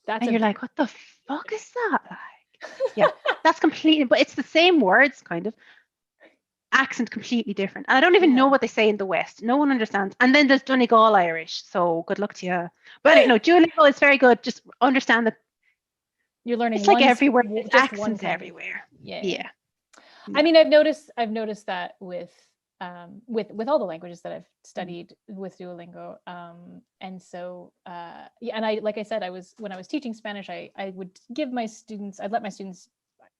And you're like, what the fuck is that like? Yeah, that's completely, but it's the same words, kind of. Accent completely different. And I don't even know what they say in the West. No one understands. And then there's Donegal Irish. So good luck to you. But anyway, no, Duolingo is very good. Just understand that you're learning. It's like everywhere. There's accents everywhere. Yeah. I mean, I've noticed that with all the languages that I've studied with Duolingo. And so, and like I said, when I was teaching Spanish, I would I'd let my students,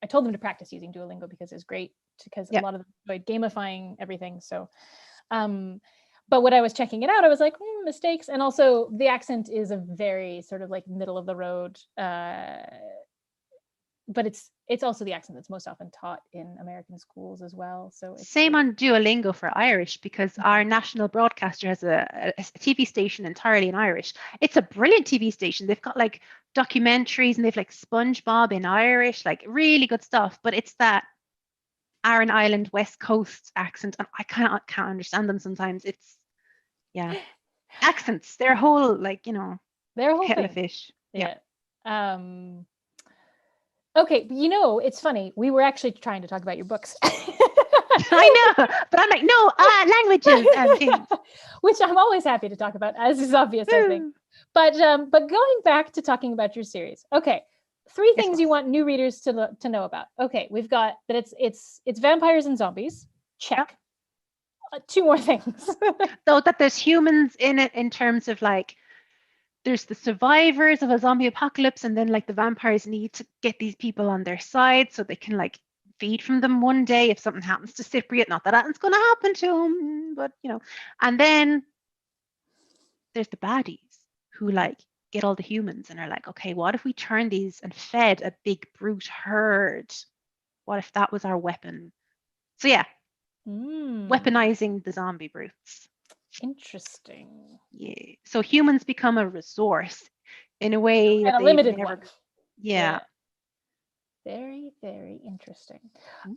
I told them to practice using Duolingo because it's great, because a lot of them enjoyed gamifying everything. So, but when I was checking it out, I was like, mistakes. And also the accent is a very sort of like middle of the road but it's also the accent that's most often taught in American schools as well. So it's Same on Duolingo for Irish, because our national broadcaster has a TV station entirely in Irish. It's a brilliant TV station. They've got like documentaries and they've like SpongeBob in Irish, like really good stuff. But it's that Aran Island West Coast accent, and I can't understand them sometimes. It's accents. Their whole their whole kettle thing. of fish. Yeah. Okay, but it's funny. We were actually trying to talk about your books. I know, but I'm like, no, languages and things. Which I'm always happy to talk about, as is obvious, I think. But going back to talking about your series. Okay, 3 things you want new readers to know about. Okay, we've got that it's vampires and zombies. Check. 2 more things. So that there's humans in it, in terms of like, there's the survivors of a zombie apocalypse, and then like the vampires need to get these people on their side so they can like feed from them one day if something happens to Cypriot. Not that that's going to happen to him, but and then there's the baddies who like get all the humans and are like, okay, what if we turn these and fed a big brute herd? What if that was our weapon? So yeah, weaponizing the zombie brutes. Interesting. Yeah. So humans become a resource in a way that a limited never. one. Yeah. Very, very interesting.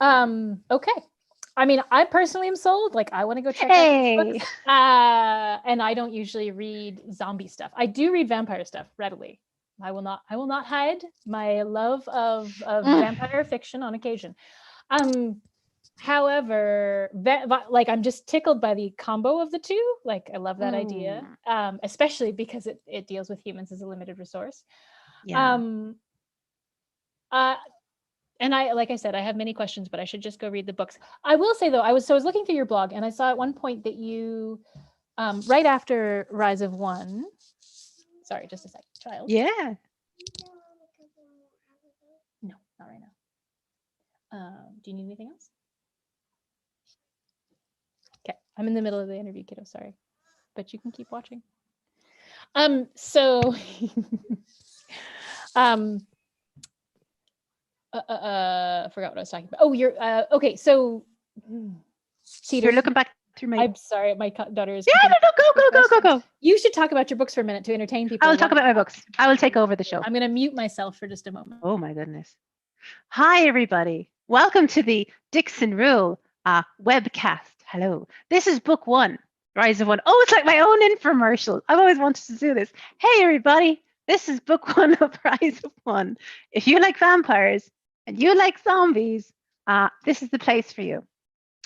Okay. I mean, I personally am sold. Like, I want to go check out these books. And I don't usually read zombie stuff. I do read vampire stuff readily. I will not hide my love of vampire fiction on occasion. However, like, I'm just tickled by the combo of the 2. Like, I love that idea, especially because it deals with humans as a limited resource. Yeah. And like I said, I have many questions, but I should just go read the books. I will say though, I was looking through your blog, and I saw at one point that you, right after Rise of One. Sorry, just a sec, child. Yeah. No, not right now. Do you need anything else? Okay, I'm in the middle of the interview, kiddo. Sorry, but you can keep watching. So, I forgot what I was talking about. Oh, you're okay. So, You're looking back through my. I'm sorry, my daughter is. Yeah, no, go. You should talk about your books for a minute to entertain people. I will talk about my books. I will take over the show. I'm going to mute myself for just a moment. Oh my goodness. Hi, everybody. Welcome to the Dixon Reuel webcast. Hello. This is book 1, Rise of One. Oh, it's like my own infomercial. I've always wanted to do this. Hey, everybody. This is book 1 of Rise of One. If you like vampires and you like zombies, this is the place for you.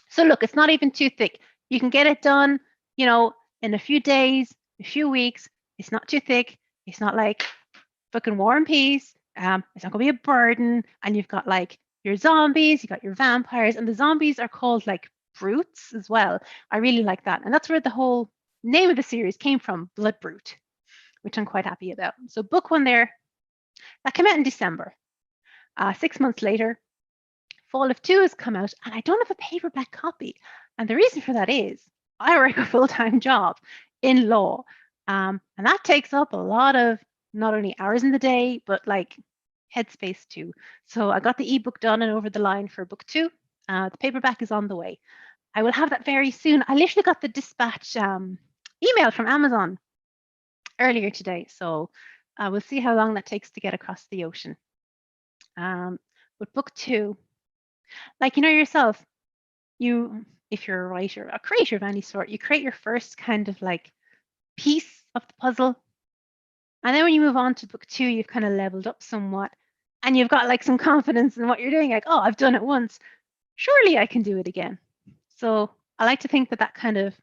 So look, it's not even too thick. You can get it done, in a few days, a few weeks. It's not too thick. It's not like fucking War and Peace. It's not going to be a burden. And you've got like your zombies, you got your vampires, and the zombies are called like brutes as well. I really like that. And that's where the whole name of the series came from, Blood Brute, which I'm quite happy about. So book 1 there, that came out in December. 6 months later, Fall of 2 has come out, and I don't have a paperback copy. And the reason for that is I work a full-time job in law. And that takes up a lot of not only hours in the day, but like headspace too. So I got the ebook done and over the line for book 2. The paperback is on the way. I will have that very soon. I literally got the dispatch email from Amazon earlier today. So we'll see how long that takes to get across the ocean. But book 2, like, yourself, if you're a writer, a creator of any sort, you create your first kind of like piece of the puzzle. And then when you move on to book 2, you've kind of leveled up somewhat and you've got like some confidence in what you're doing. Like, oh, I've done it once. Surely I can do it again. So I like to think that kind of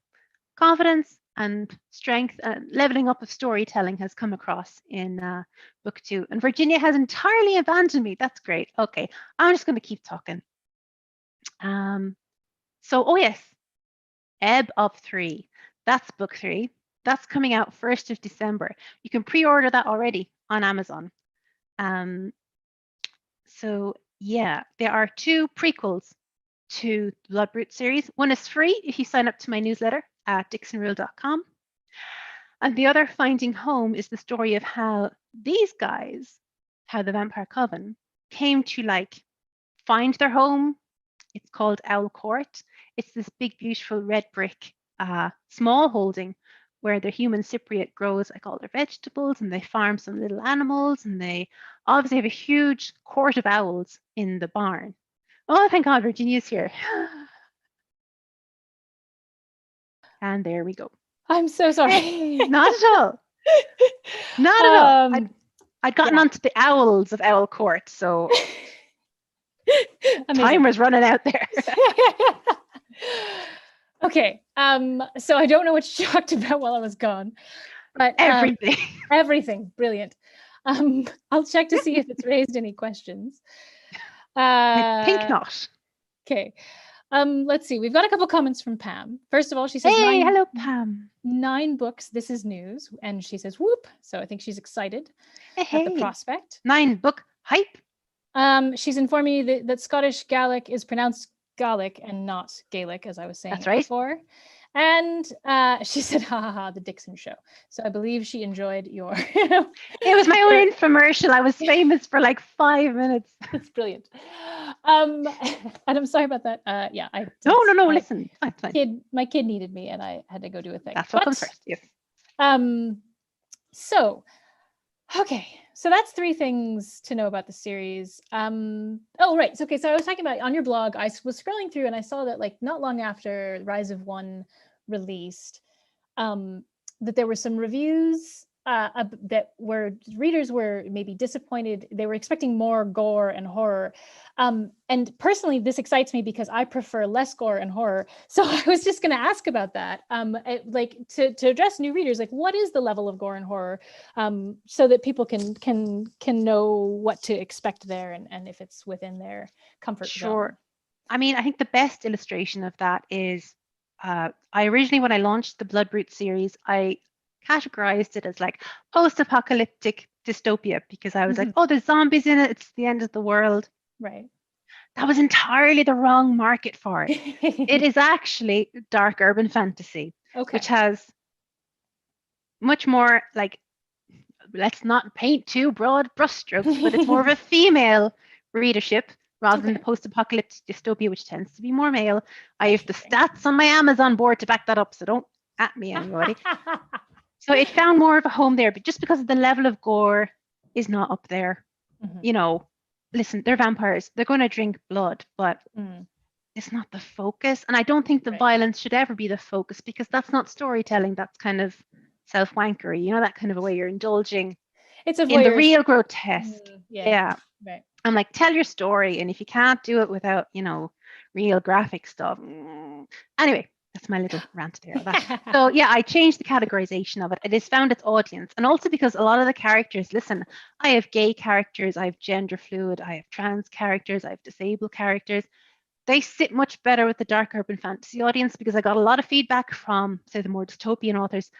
confidence and strength and leveling up of storytelling has come across in book 2. And Virginia has entirely abandoned me. That's great. Okay, I'm just going to keep talking. So, oh yes, Ebb of 3. That's book 3. That's coming out 1st of December. You can pre-order that already on Amazon. So yeah, there are 2 prequels to the Blood Brute series. One is free if you sign up to my newsletter at dixonreuel.com. And the other, Finding Home, is the story of how these guys, how the Vampire Coven, came to like find their home, it's called Owl Court. It's this big, beautiful red brick small holding where the human Cypriot grows like all their vegetables, and they farm some little animals, and they obviously have a huge court of owls in the barn. Oh, thank God, Virginia's here. And there we go. I'm so sorry. Hey, not at all. Not at all. I'd gotten onto the owls of Owl Court, so time was running out there. Okay. So I don't know what you talked about while I was gone, but everything. Everything. Brilliant. I'll check to see if it's raised any questions. I think not. Okay. Let's see. We've got a couple comments from Pam. First of all, she says, "Hey, hello, Pam. 9 books. This is news." And she says, "Whoop." So I think she's excited at the prospect. 9-book hype. She's informed me that Scottish Gaelic is pronounced Gaelic and not Gaelic, as I was saying. That's right. Before. And she said, "Ha ha ha, the Dixon show." So I believe she enjoyed your. It was my own infomercial. I was famous for like 5 minutes. That's brilliant. And I'm sorry about that. Yeah, No. Listen, it's fine. My kid needed me, and I had to go do a thing. That's what comes first. Yes. So, okay. So that's 3 things to know about the series. Oh, right. Okay. So I was talking about on your blog, I was scrolling through and I saw that like not long after Rise of One released, that there were some reviews that were readers were maybe disappointed. They were expecting more gore and horror. And personally, this excites me because I prefer less gore and horror. So I was just going to ask about that, like to address new readers, like what is the level of gore and horror, so that people can know what to expect there and if it's within their comfort zone. Sure. I mean, I think the best illustration of that is I originally, when I launched the Bloodroot series, I categorized it as like post-apocalyptic dystopia because I was like, oh, there's zombies in it. It's the end of the world. Right. That was entirely the wrong market for it. It is actually dark urban fantasy, which has much more like, let's not paint too broad brushstrokes, but it's more of a female readership rather than the post-apocalyptic dystopia, which tends to be more male. I have the stats on my Amazon board to back that up, so don't at me, anybody. So it found more of a home there, but just because the level of gore is not up there, you know, listen, they're vampires. They're going to drink blood, but it's not the focus. And I don't think the violence should ever be the focus because that's not storytelling. That's kind of self-wankery, you know, that kind of a way you're indulging in the real grotesque. Yeah. Right. I'm like, tell your story. And if you can't do it without, you know, real graphic stuff. Anyway, that's my little rant there. So yeah, I changed the categorization of it. It has found its audience. And also because a lot of the characters, listen, I have gay characters, I have gender fluid, I have trans characters, I have disabled characters. They sit much better with the dark urban fantasy audience because I got a lot of feedback from, say, the more dystopian authors.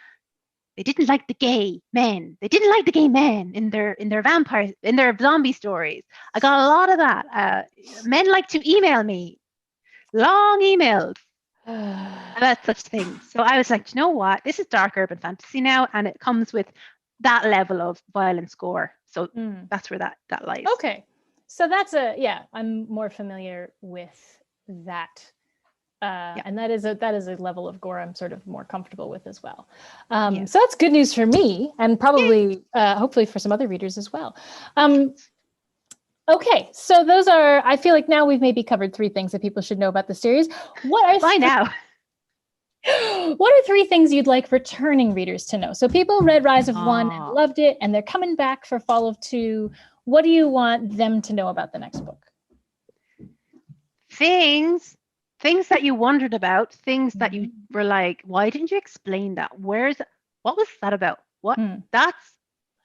They didn't like the gay men. They didn't like the gay men in their vampires, in their zombie stories. I got a lot of that. Men like to email me, long emails about such things. So I was like, you know what? This is dark urban fantasy now, and it comes with that level of violent gore. So that's where that lies. Okay, so that's I'm more familiar with that. And that is a level of gore I'm sort of more comfortable with as well. So that's good news for me, and probably hopefully for some other readers as well. Okay, so those are, I feel like now we've maybe covered 3 things that people should know about the series. What are now? What are 3 things you'd like returning readers to know? So people read Rise of One and loved it, and they're coming back for Fall of 2. What do you want them to know about the next book? Things that you wondered about, things that you were like, why didn't you explain that? What was that about? That's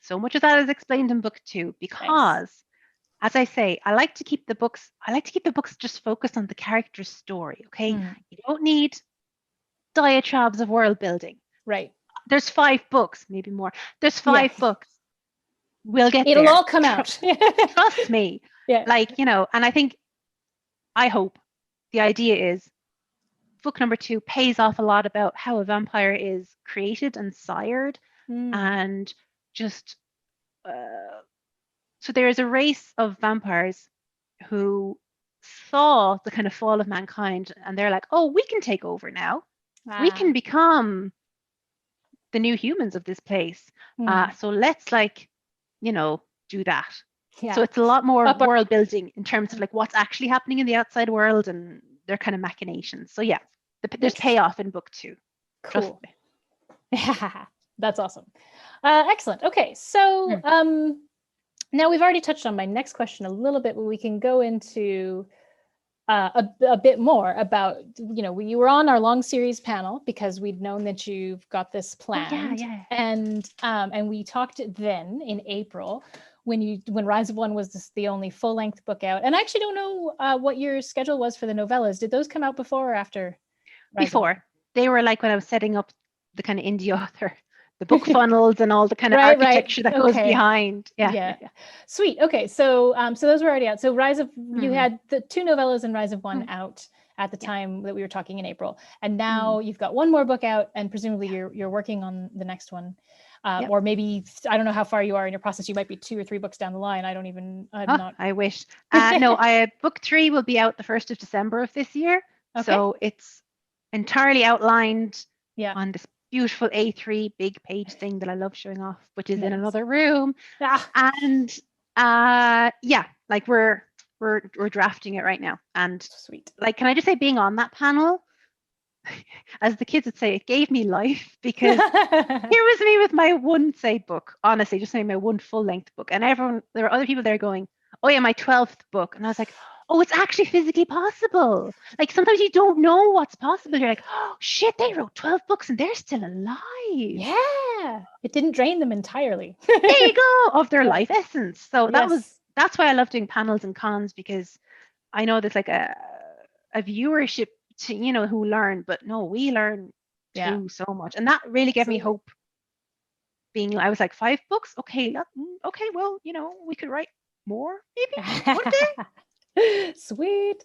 so much of that is explained in book 2 because as I say, I like to keep the books just focused on the character's story. Okay. You don't need diatribes of world building. Right. There's 5 books, maybe more. There's 5 books. We'll get there. It'll all come out. Trust me. Yeah. Like, you know, and I hope the idea is book number 2 pays off a lot about how a vampire is created and sired and just So there is a race of vampires who saw the kind of fall of mankind, and they're like, oh, we can take over now. We can become the new humans of this place. So let's do that. Yeah. So it's a lot more world building in terms of like what's actually happening in the outside world and their kind of machinations. So yeah, there's payoff in book 2. Cool. Yeah, that's awesome. Excellent. Okay, so now we've already touched on my next question a little bit, but we can go into a bit more about, you were on our long series panel because we'd known that you've got this planned. And we talked then in April when Rise of One was the only full-length book out. And I actually don't know what your schedule was for the novellas. Did those come out before or after Rise of One? They were like when I was setting up the kind of indie author, the book funnels and all the kind of architecture that goes behind. Yeah. Sweet. Okay. So those were already out. So you had the 2 novellas and Rise of One out at the time that we were talking in April. And now you've got one more book out, and presumably you're working on the next one. Or maybe, I don't know how far you are in your process. You might be 2 or 3 books down the line. I don't even, I wish. No, book 3 will be out the 1st of December of this year. Okay. So it's entirely outlined on this beautiful A3 big page thing that I love showing off, which is in another room. And like we're drafting it right now. And sweet. Like, can I just say, being on that panel, as the kids would say, it gave me life, because here was me with my one book, honestly, just saying my one full-length book, and there were other people there going, oh yeah, my 12th book, and I was like, oh, it's actually physically possible. Like, sometimes you don't know what's possible. You're like, oh shit, they wrote 12 books and they're still alive. Yeah, it didn't drain them entirely. There you go, of their life essence. So that's why I love doing panels and cons, because I know there's like a viewership to, who learn, but no, we learn too so much, and that really gave me hope. I was like, 5 books, okay, well, we could write more maybe one day. Sweet.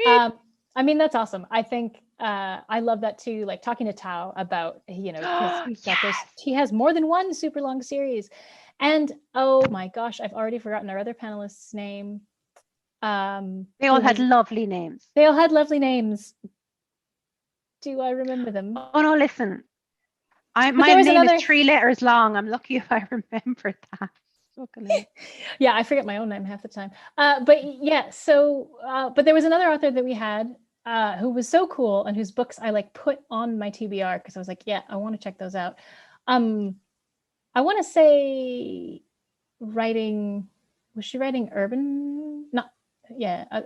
I mean, that's awesome. I think I love that too, like talking to Tao about, he has more than one super long series. And oh my gosh, I've already forgotten our other panelist's name. They all had lovely names. They all had lovely names. Do I remember them? Oh no, listen. My name is 3 letters long. I'm lucky if I remember that. Yeah, I forget my own name half the time. But there was another author that we had who was so cool, and whose books I like put on my TBR because I was like, yeah, I want to check those out. I want to say was she writing urban?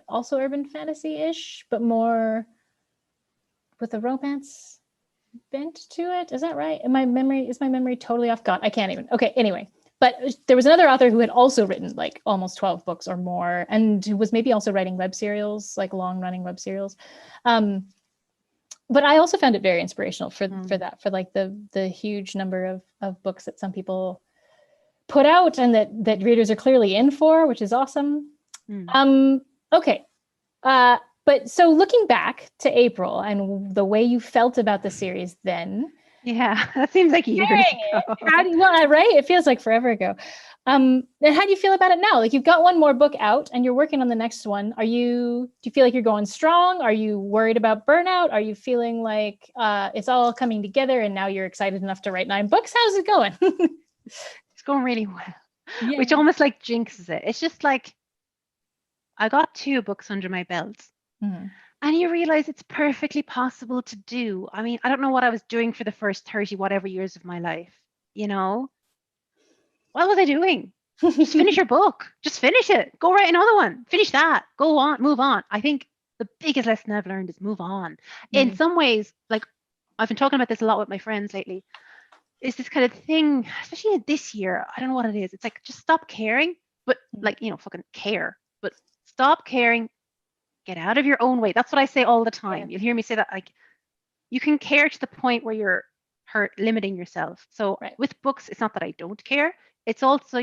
Also urban fantasy-ish, but more with a romance bent to it. Is that right? Is my memory totally off? God, I can't even. Okay, anyway. But there was another author who had also written like almost 12 books or more, and who was maybe also writing web serials, like long-running web serials. But I also found it very inspirational for like the huge number of books that some people put out and that readers are clearly in for, which is awesome. Okay. But so looking back to April and the way you felt about the series then. Yeah, that seems like years ago. Right? It feels like forever ago. And how do you feel about it now? Like, you've got one more book out and you're working on the next one. Do you feel like you're going strong? Are you worried about burnout? Are you feeling like it's all coming together and now you're excited enough to write 9 books? How's it going? It's going really well, which almost like jinxes it. It's just like, I got 2 books under my belt. And you realize it's perfectly possible to do. I mean, I don't know what I was doing for the first 30 whatever years of my life. What was I doing? Just finish your book. Just finish it. Go write another one. Finish that. Go on. Move on. I think the biggest lesson I've learned is move on. In some ways, like, I've been talking about this a lot with my friends lately. Is this kind of thing, especially this year, I don't know what it is. It's like, just stop caring, but like, fucking care. But stop caring. Get out of your own way. That's what I say all the time. You'll hear me say that, like, you can care to the point where you're limiting yourself. So with books, it's not that I don't care. It's also,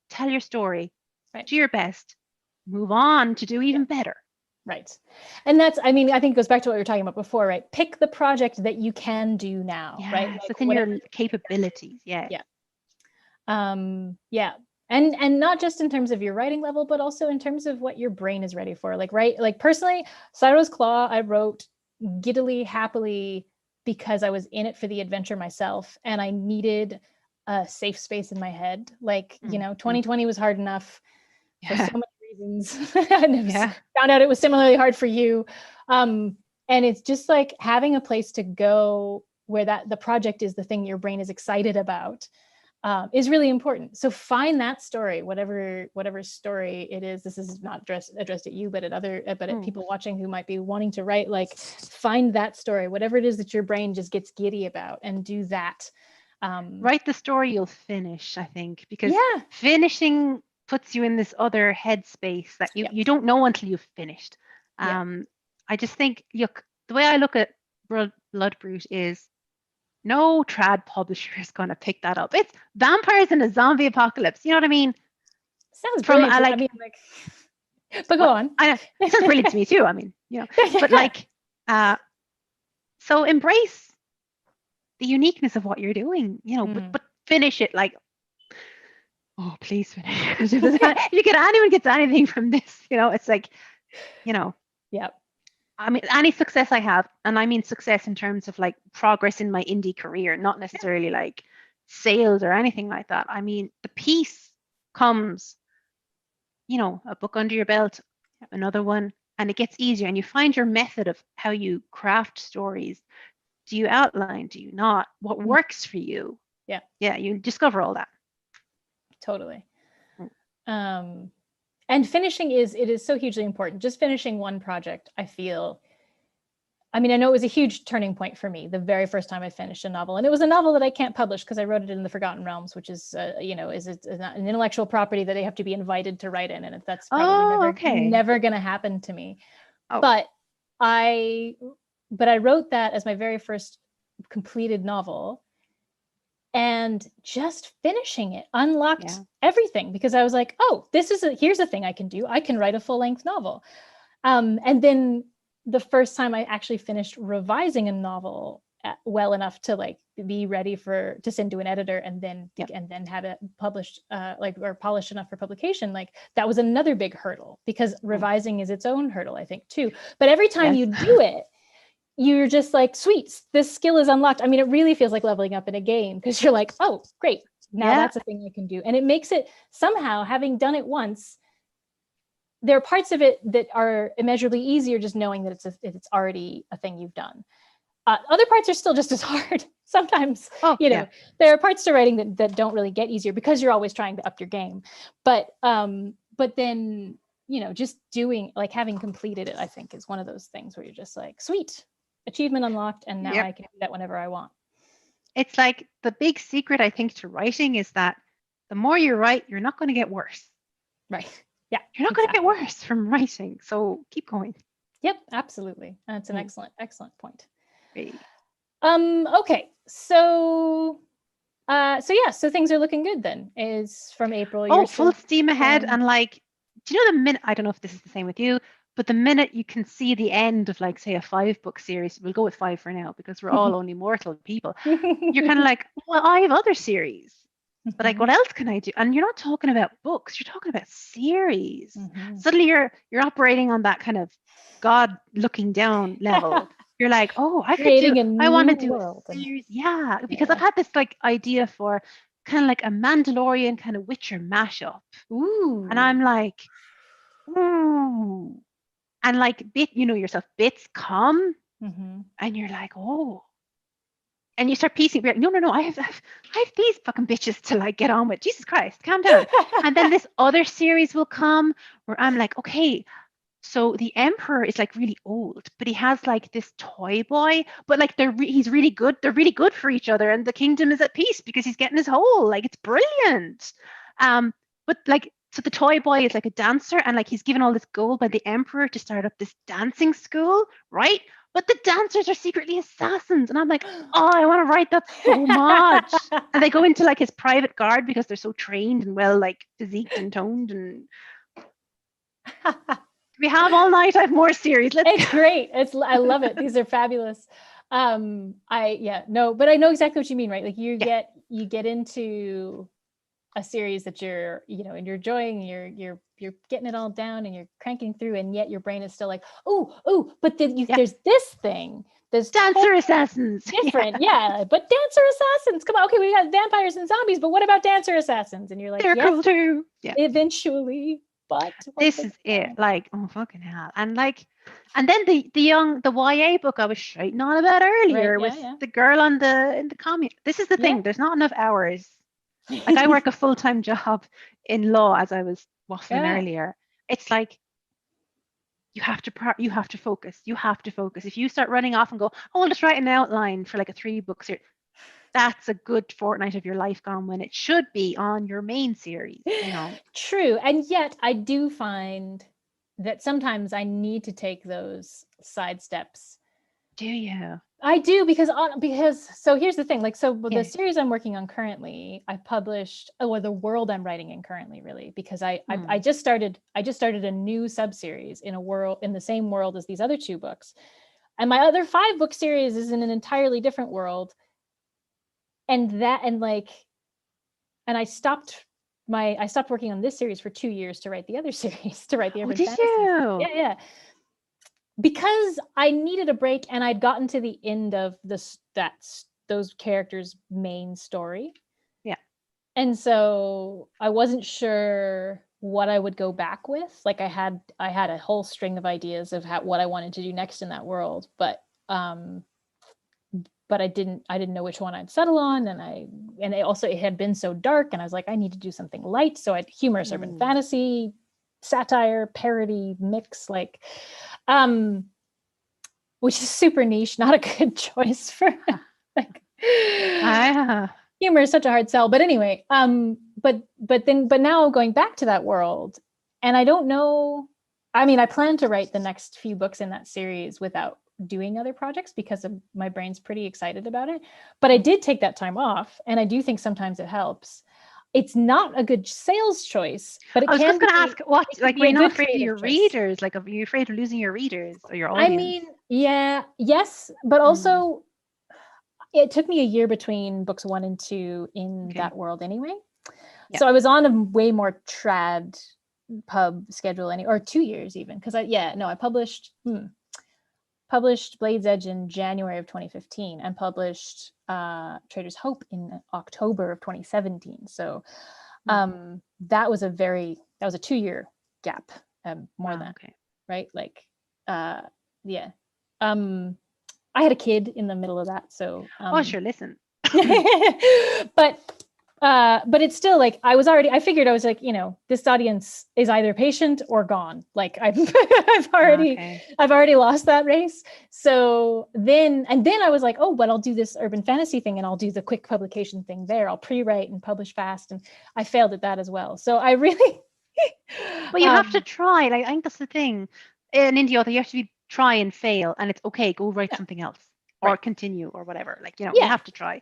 tell your story, do your best, move on to do even better. Right. And that's, I think it goes back to what we were talking about before, right? Pick the project that you can do now, right? Like, within your capabilities. Yeah. And not just in terms of your writing level, but also in terms of what your brain is ready for. Like personally, Cyro's Claw, I wrote giddily, happily, because I was in it for the adventure myself, and I needed a safe space in my head. 2020 was hard enough for so many reasons. And found out it was similarly hard for you. And it's just like having a place to go where the project is the thing your brain is excited about. Is really important. So find that story, whatever story it is. This is not addressed at you, but at people watching who might be wanting to write. Like, find that story, whatever it is that your brain just gets giddy about, and do that. Write the story you'll finish, I think, because finishing puts you in this other headspace that you don't know until you've finished. I just think, look, the way I look at Blood Brute is, no trad publisher is going to pick that up. It's vampires in a zombie apocalypse. You know what I mean? Sounds brilliant. But go on. I know, it sounds brilliant to me too. I mean, but so embrace the uniqueness of what you're doing, but finish it like, oh, please finish it. If anyone gets anything from this, it's like, I mean, any success I have, and I mean success in terms of like progress in my indie career, not necessarily like sales or anything like that. I mean, the peace comes, a book under your belt, another one, and it gets easier, and you find your method of how you craft stories. Do you outline? Do you not? What works for you? Yeah, you discover all that. Totally. And finishing it is so hugely important. Just finishing one project, I know it was a huge turning point for me the very first time I finished a novel. And it was a novel that I can't publish because I wrote it in the Forgotten Realms, which is, is an intellectual property that they have to be invited to write in. And that's probably never going to happen to me. Oh. But I wrote that as my very first completed novel. And just finishing it unlocked everything, because I was like, oh, here's a thing I can do. I can write a full-length novel. And then the first time I actually finished revising a novel well enough to like be ready to send to an editor and then have it published or polished enough for publication, like that was another big hurdle, because revising is its own hurdle, I think, too. But every time you do it, you're just like, sweet, this skill is unlocked. I mean, it really feels like leveling up in a game, because you're like, oh, great, now that's a thing I can do. And it makes it, somehow, having done it once, there are parts of it that are immeasurably easier just knowing that it's already a thing you've done. Other parts are still just as hard. Sometimes, there are parts to writing that don't really get easier because you're always trying to up your game. But then, just doing, like, having completed it, I think is one of those things where you're just like, sweet, achievement unlocked, and now I can do that whenever I want. It's like the big secret, I think, to writing is that the more you write, you're not going to get worse. Right. Yeah. You're not going to get worse from writing. So keep going. Yep, absolutely. That's an excellent point. Great. Okay. So things are looking good then. Is from April. Oh, full steam ahead. And like, do you know the minute, I don't know if this is the same with you, but the minute you can see the end of, like, say, a 5-book series, we'll go with 5 for now because we're all only mortal people. You're kind of like, well, I have other series, but like, what else can I do? And you're not talking about books, you're talking about series. Suddenly you're operating on that kind of God looking down level. You're like, oh, I want to do a series. Because I've had this like idea for kind of like a Mandalorian kind of Witcher mashup. Ooh. And I'm like, ooh. And like, yourself, bits come and you're like, oh. And you start piecing, you're like, no, I have these fucking bitches to like get on with. Jesus Christ, calm down. And then this other series will come where I'm like, okay, so the Emperor is like really old, but he has like this toy boy, but like he's really good. They're really good for each other, and the kingdom is at peace because he's getting his whole, like, it's brilliant. But like, so the toy boy is like a dancer, and like he's given all this gold by the Emperor to start up this dancing school, right? But the dancers are secretly assassins. And I'm like, oh, I want to write that so much. And they go into like his private guard because they're so trained and well, like, physiqued and toned. And we have all night. I have more series. It's great. I love it. These are fabulous. But I know exactly what you mean, right? Like you get into a series that you're, and you're enjoying, you're getting it all down and you're cranking through, and yet your brain is still like, oh, but then there's this thing. There's Dancer assassins. Different, yeah. But dancer assassins, come on. Okay, we got vampires and zombies, but what about dancer assassins? And you're like, they're cool too. Yeah. Eventually, but this is it. Like, oh fucking hell. And then the YA book I was shouting on about earlier was the girl in the commune. This is the thing. There's not enough hours. Like, I work a full-time job in law, as I was waffling earlier. It's like, you have to focus. You have to focus. If you start running off and go, oh, I'll just write an outline for like a 3-book series, that's a good fortnight of your life gone when it should be on your main series, True. And yet I do find that sometimes I need to take those side steps. Do you? I do, because so here's the thing, the series I'm working on currently, I published, the world I'm writing in currently, really, because I just started a new sub-series in the same world as these other 2 books. And my other 5-book series is in an entirely different world. And I stopped working on this series for 2 years to write the other series, to write the urban fantasy. Yeah. Because I needed a break, and I'd gotten to the end of those characters' main story. Yeah. And so I wasn't sure what I would go back with. Like, I had a whole string of ideas of what I wanted to do next in that world, but I didn't know which one I'd settle on. And it had been so dark, and I was like, I need to do something light. So I'd humorous urban fantasy, satire, parody mix, which is super niche, not a good choice for humor is such a hard sell. But anyway, but now going back to that world, and I don't know, I mean, I plan to write the next few books in that series without doing other projects, because my brain's pretty excited about it. But I did take that time off, and I do think sometimes it helps. It's not a good sales choice, but it I was can just going to ask, what, like, were you not afraid of your readers? Like, are you afraid of losing your readers or your audience? I mean, yes, but also it took me a year between books 1 and 2 in that world anyway. So I was on a way more trad pub schedule or 2 years even, because I published Blade's Edge in January of 2015 and published Trader's Hope in October of 2017. So that was a 2-year gap, more than, right? Like, I had a kid in the middle of that. So sure, listen. But it's still like, I figured I was like, this audience is either patient or gone. Like, I've already lost that race. So then I was like, oh, but I'll do this urban fantasy thing, and I'll do the quick publication thing there. I'll pre-write and publish fast. And I failed at that as well. So I really, well, you have to try. Like, I think that's the thing. An indie author, you have to try and fail, and it's okay. Go write something else, or continue, or whatever. Like, you have to try.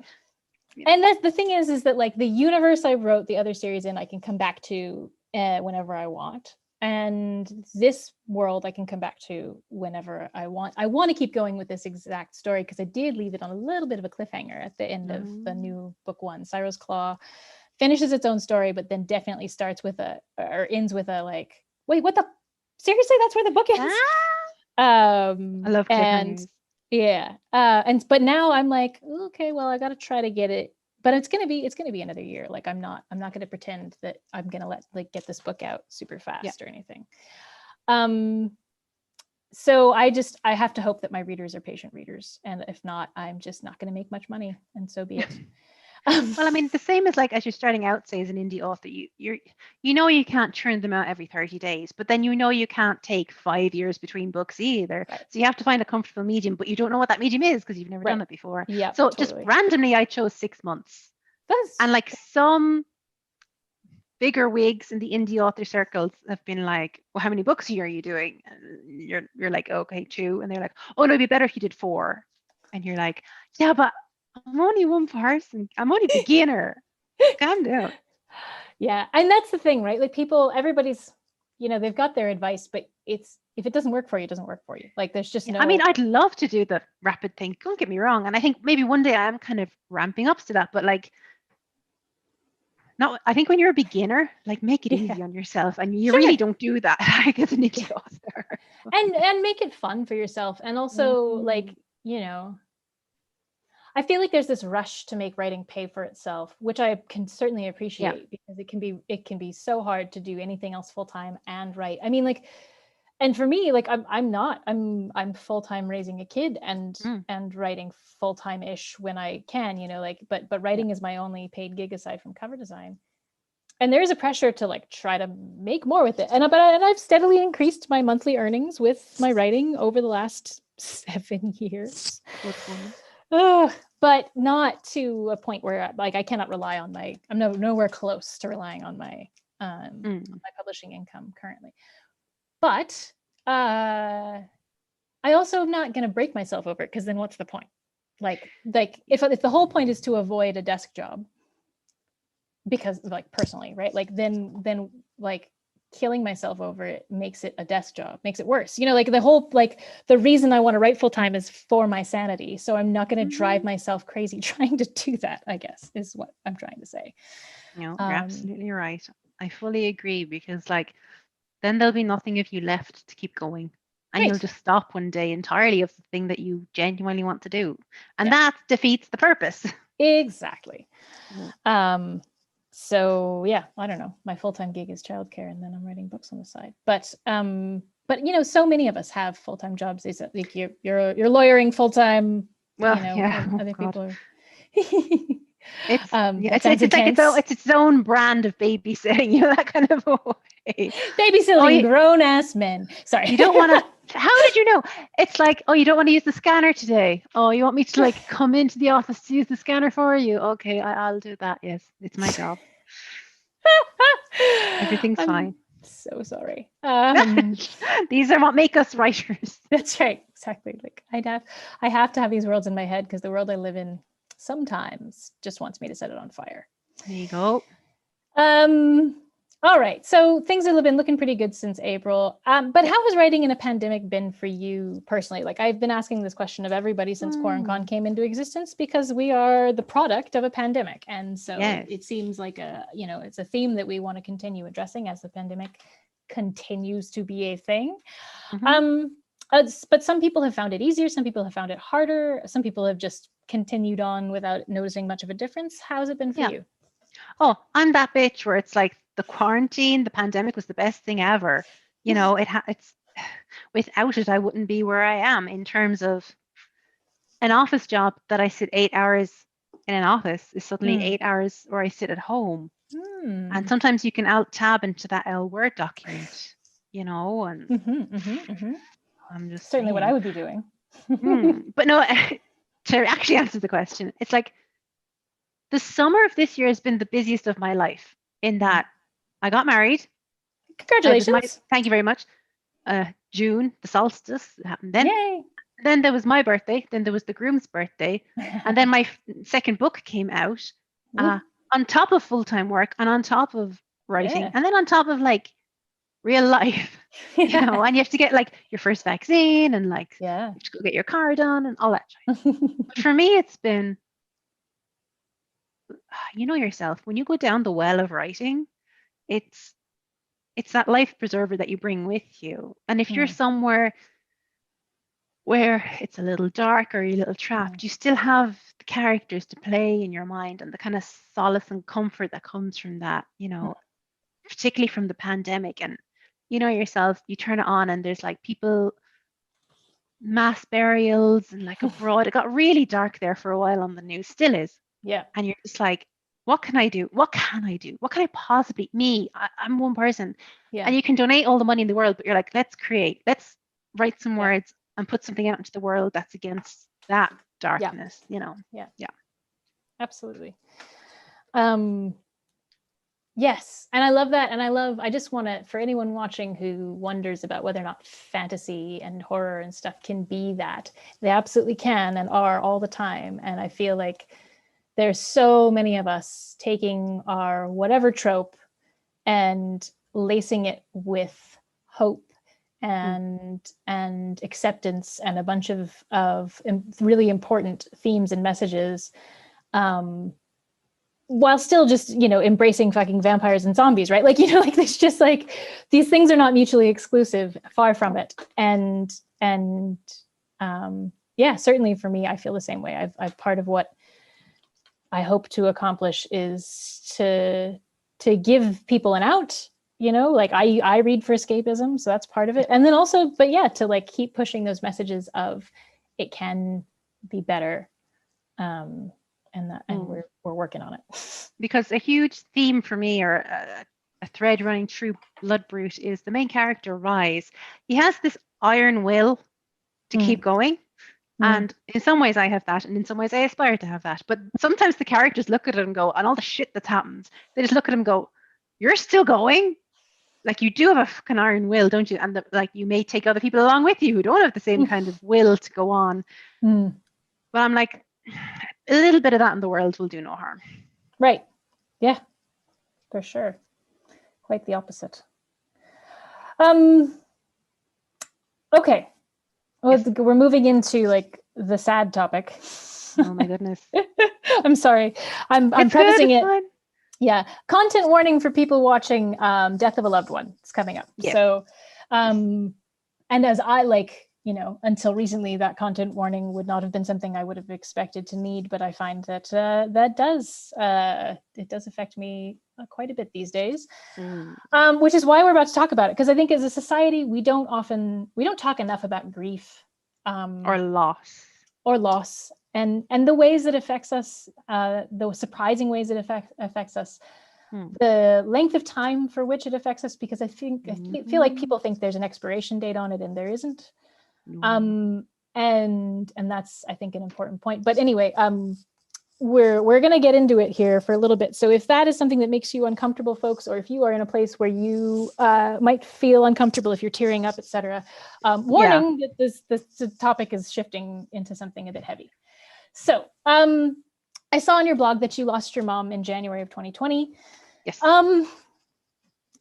And that's the thing is that, like, the universe I wrote the other series in, I can come back to whenever I want. And this world I can come back to whenever I want. I want to keep going with this exact story, because I did leave it on a little bit of a cliffhanger at the end of the new book 1. Cyro's Claw finishes its own story, but then definitely starts with or ends with a, like, wait, what the? Seriously, that's where the book ends? I love cliffhangers. But now I'm like, okay, well, I got to try to get it, but it's going to be another year. Like, I'm not going to pretend that I'm going to get this book out super fast or anything. So I have to hope that my readers are patient readers. And if not, I'm just not going to make much money, and so be it. Well, I mean, the same as, like, as you're starting out, say, as an indie author, you can't churn them out every 30 days, but then you can't take 5 years between books either. Right. So you have to find a comfortable medium, but you don't know what that medium is because you've never done it before. Yeah. So just randomly, I chose 6 months. And like, some bigger wigs in the indie author circles have been like, well, how many books a year are you doing? And you're like, okay, 2. And they're like, oh, no, it'd be better if you did 4. And you're like, yeah, but I'm only one person. I'm only a beginner. Calm down. Yeah. And that's the thing, right? Like, everybody's, they've got their advice, but if it doesn't work for you, it doesn't work for you. Like, there's just no. I mean, I'd love to do the rapid thing. Don't get me wrong. And I think maybe one day I'm kind of ramping up to that, but like, No, I think when you're a beginner, like make it Yeah. easy on yourself, and you Sure. really don't do that like as an indie author. And make it fun for yourself. And also like, I feel like there's this rush to make writing pay for itself, which I can certainly appreciate because it can be so hard to do anything else full time and write. I mean, like, and for me, like I'm full time raising a kid and writing full time ish when I can, like, but writing is my only paid gig aside from cover design. And there is a pressure to like try to make more with it. And I've steadily increased my monthly earnings with my writing over the last 7 years. Good woman. But not to a point where like I cannot rely on I'm nowhere close to relying on my my publishing income currently. But I also am not going to break myself over it, because then what's the point? Like if the whole point is to avoid a desk job, because like personally, right? Like then like killing myself over it makes it a desk job, makes it worse. Like the whole, like the reason I want to write full time is for my sanity. So I'm not going to drive myself crazy trying to do that, I guess, is what I'm trying to say. You're absolutely right. I fully agree, because like then there'll be nothing of you left to keep going. And you'll just stop one day entirely of the thing that you genuinely want to do. And that defeats the purpose. Exactly. So yeah, I don't know. My full-time gig is childcare, and then I'm writing books on the side. But so many of us have full-time jobs. Is that like you're lawyering full-time? Well, other people are. It's it's its own brand of babysitting, that kind of a way. Babysitting grown-ass men. Sorry. You don't want to. How did you know? It's like, you don't want to use the scanner today. Oh, you want me to like come into the office to use the scanner for you? Okay, I'll do that. Yes, it's my job. Everything's fine. So sorry. These are what make us writers. That's right. Exactly. Like I have to have these worlds in my head, because the world I live in sometimes just wants me to set it on fire. There you go. All right. So things have been looking pretty good since April. But how has writing in a pandemic been for you personally? Like, I've been asking this question of everybody since QuaranCon came into existence, because we are the product of a pandemic. And so it seems like it's a theme that we want to continue addressing as the pandemic continues to be a thing. But some people have found it easier. Some people have found it harder. Some people have just continued on without noticing much of a difference. How's it been for you? Oh, I'm that bitch where it's like the pandemic was the best thing ever. It's without it, I wouldn't be where I am in terms of an office job that I sit 8 hours in an office is suddenly 8 hours where I sit at home. And sometimes you can alt tab into that Word document, and I'm just certainly saying what I would be doing. But no, to actually answer the question, it's like the summer of this year has been the busiest of my life, in that I got married. Congratulations. Thank you very much. June, the solstice happened then. Yay. Then there was my birthday. Then there was the groom's birthday. And then my second book came out on top of full-time work and on top of writing. And then on top of like real life, and you have to get like your first vaccine and like you have to go get your car done and all that. But for me, it's been, yourself, when you go down the well of writing, it's that life preserver that you bring with you. And if you're somewhere where it's a little dark or you're a little trapped, you still have the characters to play in your mind, and the kind of solace and comfort that comes from that, particularly from the pandemic. And yourself, you turn it on and there's like people, mass burials and like abroad. It got really dark there for a while on the news, still is. Yeah. And you're just like, what can I do? What can I do? What can I possibly, I'm one person. Yeah. And you can donate all the money in the world, but you're like, let's write some words and put something out into the world that's against that darkness, Yeah. Absolutely. Yes. And I love that. And I just want to, for anyone watching who wonders about whether or not fantasy and horror and stuff can be that, they absolutely can and are all the time. And I feel like there's so many of us taking our whatever trope and lacing it with hope and acceptance and a bunch of really important themes and messages. while still just, embracing fucking vampires and zombies, right? Like, like there's just like, these things are not mutually exclusive, far from it. And yeah, certainly for me, I feel the same way. I've part of what I hope to accomplish is to give people an out, like I read for escapism, so that's part of it. And then also, but yeah, to like keep pushing those messages of it can be better. And we're working on it. Because a huge theme for me, or a thread running through Bloodbrute, is the main character, Rise. He has this iron will to keep going. And in some ways I have that, and in some ways I aspire to have that. But sometimes the characters look at it and go, and all the shit that's happened, they just look at him and go, you're still going? Like, you do have a fucking iron will, don't you? And like, you may take other people along with you who don't have the same kind of will to go on. But I'm like, a little bit of that in the world will do no harm. Right. Yeah, for sure. Quite the opposite. Okay. Well, yes. We're moving into like the sad topic. Oh my goodness. I'm sorry. I'm prefacing it. Fine. Yeah. Content warning for people watching Death of a Loved One. It's coming up. Yeah. So, and as I until recently, that content warning would not have been something I would have expected to need, but I find that that does affect me quite a bit these days, which is why we're about to talk about it. Because I think as a society, we don't talk enough about grief or loss, and the ways it affects us, the surprising ways it affects us. The length of time for which it affects us, because I feel like people think there's an expiration date on it, and there isn't. And that's, I think, an important point. But anyway, we're going to get into it here for a little bit. So if that is something that makes you uncomfortable, folks, or if you are in a place where you might feel uncomfortable, if you're tearing up, etc., warning that this topic is shifting into something a bit heavy. So I saw on your blog that you lost your mom in January of 2020. Yes.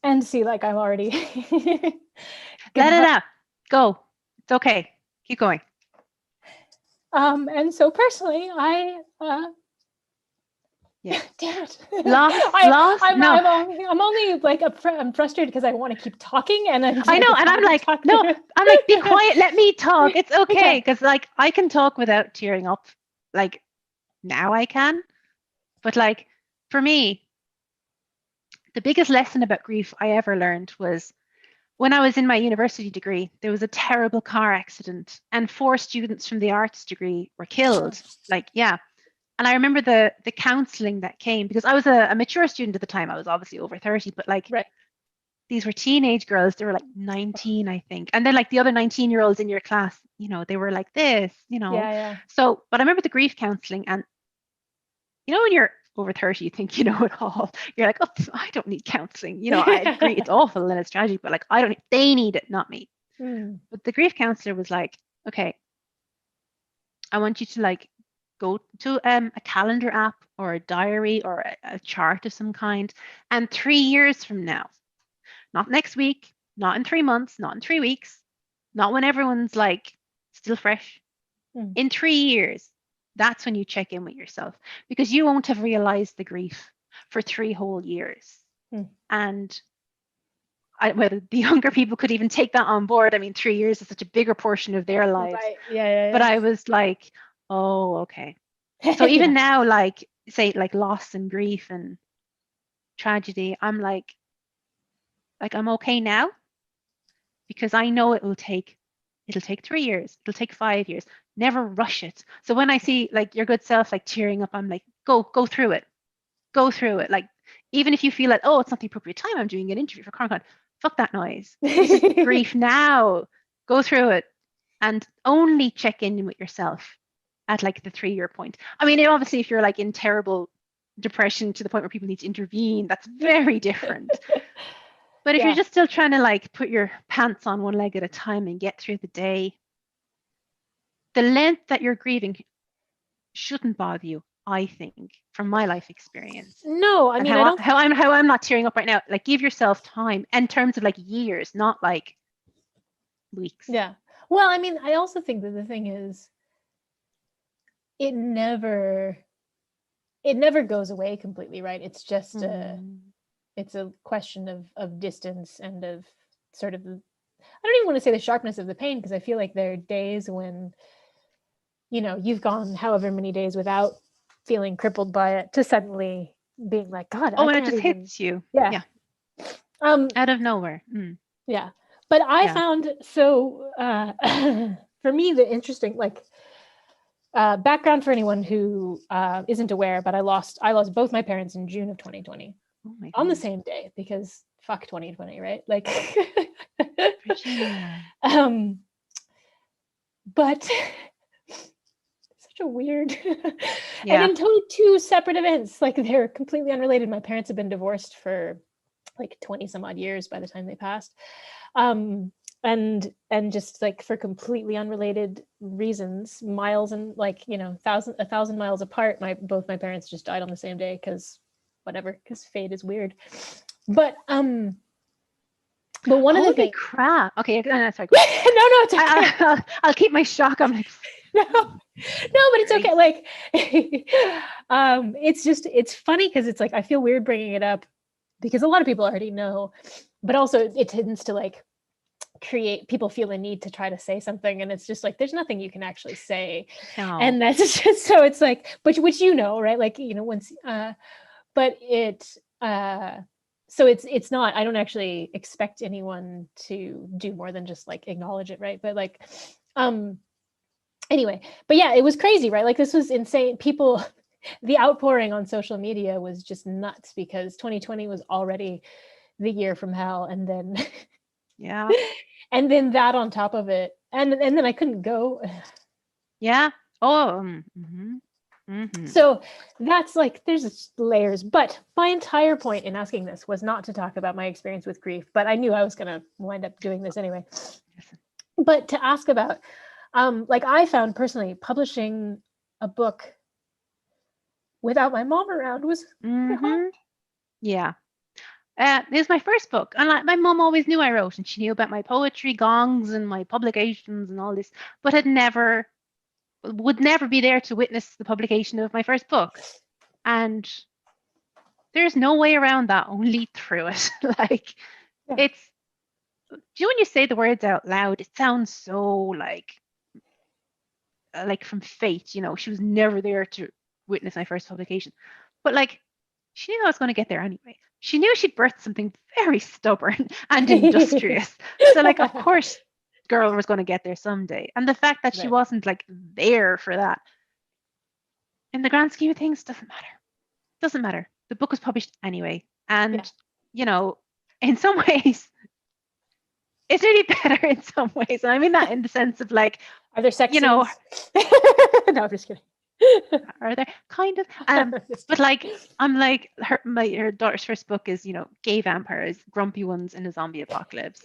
And see, like, I'm already let it out. Go. It's okay. Keep going. And so personally, yeah. Damn it. Lost? I'm only like, I'm frustrated because I want to keep talking, and I know, and I'm like, no, I'm like, be quiet, let me talk. It's okay, because like I can talk without tearing up. Like now I can, but like for me, the biggest lesson about grief I ever learned was when I was in my university degree. There was a terrible car accident, and 4 students from the arts degree were killed. Like, yeah. And I remember the counseling that came, because I was a mature student at the time. I was obviously over 30, but like, these were teenage girls. They were like 19, I think. And then like the other 19-year-olds in your class, they were like this, Yeah. So, but I remember the grief counseling, and when you're over 30, you think you know it all. You're like, oh, I don't need counseling. I agree, it's awful and it's tragic, but like, they need it, not me. But the grief counselor was like, okay, I want you to like go to a calendar app or a diary or a chart of some kind, and 3 years from now, not next week, not in 3 months, not in 3 weeks, not when everyone's like still fresh, in 3 years, that's when you check in with yourself, because you won't have realized the grief for 3 whole years. And whether the younger people could even take that on board. I mean, 3 years is such a bigger portion of their lives. Right. Yeah. But I was like, oh, okay. So even now, like, say, like loss and grief and tragedy, I'm like I'm okay now, because I know it'll take 3 years, it'll take 5 years. Never rush it. So when I see like your good self like tearing up, I'm like, go through it. Like, even if you feel like, oh, it's not the appropriate time, I'm doing an interview for QuaranCon, fuck that noise. This is grief now. Go through it, and only check in with yourself at like the 3-year point. I mean, obviously, if you're like in terrible depression to the point where people need to intervene, that's very different. But if you're just still trying to like put your pants on one leg at a time and get through the day, the length that you're grieving shouldn't bother you, I think, from my life experience. No, I mean, how I'm not tearing up right now. Like, give yourself time in terms of like years, not like weeks. Yeah. Well, I mean, I also think that the thing is, it never it never goes away completely, right? It's just it's a question of distance and of sort of, I don't even want to say the sharpness of the pain, because I feel like there are days when, you know, you've gone however many days without feeling crippled by it, to suddenly being like, God, I and can't it just even. hits you. Yeah. Out of nowhere. Yeah. But I found, so for me, the interesting, like, background for anyone who isn't aware, but I lost both my parents in June of 2020 on the same day, because fuck 2020, right? Like, Virginia. But such a weird, Yeah. and in totally two separate events. Like, they're completely unrelated. My parents have been divorced for like 20 some odd years by the time they passed. And just like for completely unrelated reasons, miles and like, you know, 1,000 miles apart, both my parents just died on the same day, because whatever, because fate is weird. But one of the things. Crap. Okay, no, sorry. No, it's okay. I'll keep my shock. I'm like, no, but it's okay. Like, it's funny, because it's like, I feel weird bringing it up, because a lot of people already know, but also it tends to like create, people feel the need to try to say something, and it's just like, there's nothing you can actually say. No. And that's just, so it's like, which you know, right? Like, you know, once but it so it's not, I don't actually expect anyone to do more than just like acknowledge it, right? But like anyway, but yeah, it was crazy, right? Like, this was insane. People, the outpouring on social media was just nuts, because 2020 was already the year from hell, and then yeah, and then that on top of it, and then I couldn't go. Yeah. Oh. So that's like, there's layers, but my entire point in asking this was not to talk about my experience with grief, but I knew I was going to wind up doing this anyway. But to ask about, like, I found personally publishing a book without my mom around was hard. Yeah. It was my first book, and like, my mom always knew I wrote, and she knew about my poetry gongs and my publications and all this, but would never be there to witness the publication of my first book. And there's no way around that, only through it. Like, it's, do you know when you say the words out loud, it sounds so like from fate, you know, she was never there to witness my first publication. But like, she knew I was going to get there anyway. She knew she'd birthed something very stubborn and industrious. So like, of course, girl was going to get there someday. And the fact that she wasn't like there for that, in the grand scheme of things, doesn't matter. The book was published anyway. And, you know, in some ways, it's really better in some ways. And I mean that in the sense of like, are there sex scenes? No, I'm just kidding. Are there? Kind of. But like, I'm like, her daughter's first book is, you know, gay vampires, grumpy ones in a zombie apocalypse.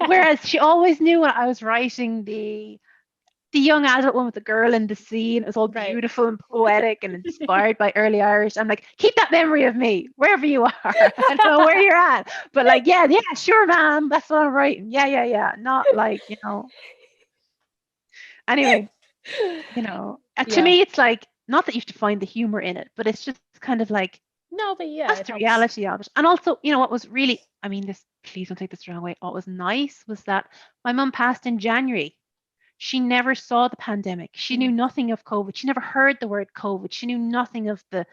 Whereas she always knew when I was writing the young adult one with the girl in the sea, and it was all beautiful and poetic and inspired by early Irish. I'm like, keep that memory of me wherever you are. I don't know where you're at, but like, yeah, sure, ma'am, that's what I'm writing. Yeah. Not like, you know. Anyway, you know, to me, it's like, not that you have to find the humor in it, but it's just kind of like, no, but yeah, that's the reality of it. And also, you know, what was really, I mean, this, please don't take this the wrong way, what was nice was that my mum passed in January. She never saw the pandemic. She knew nothing of COVID. She never heard the word COVID. She knew nothing of the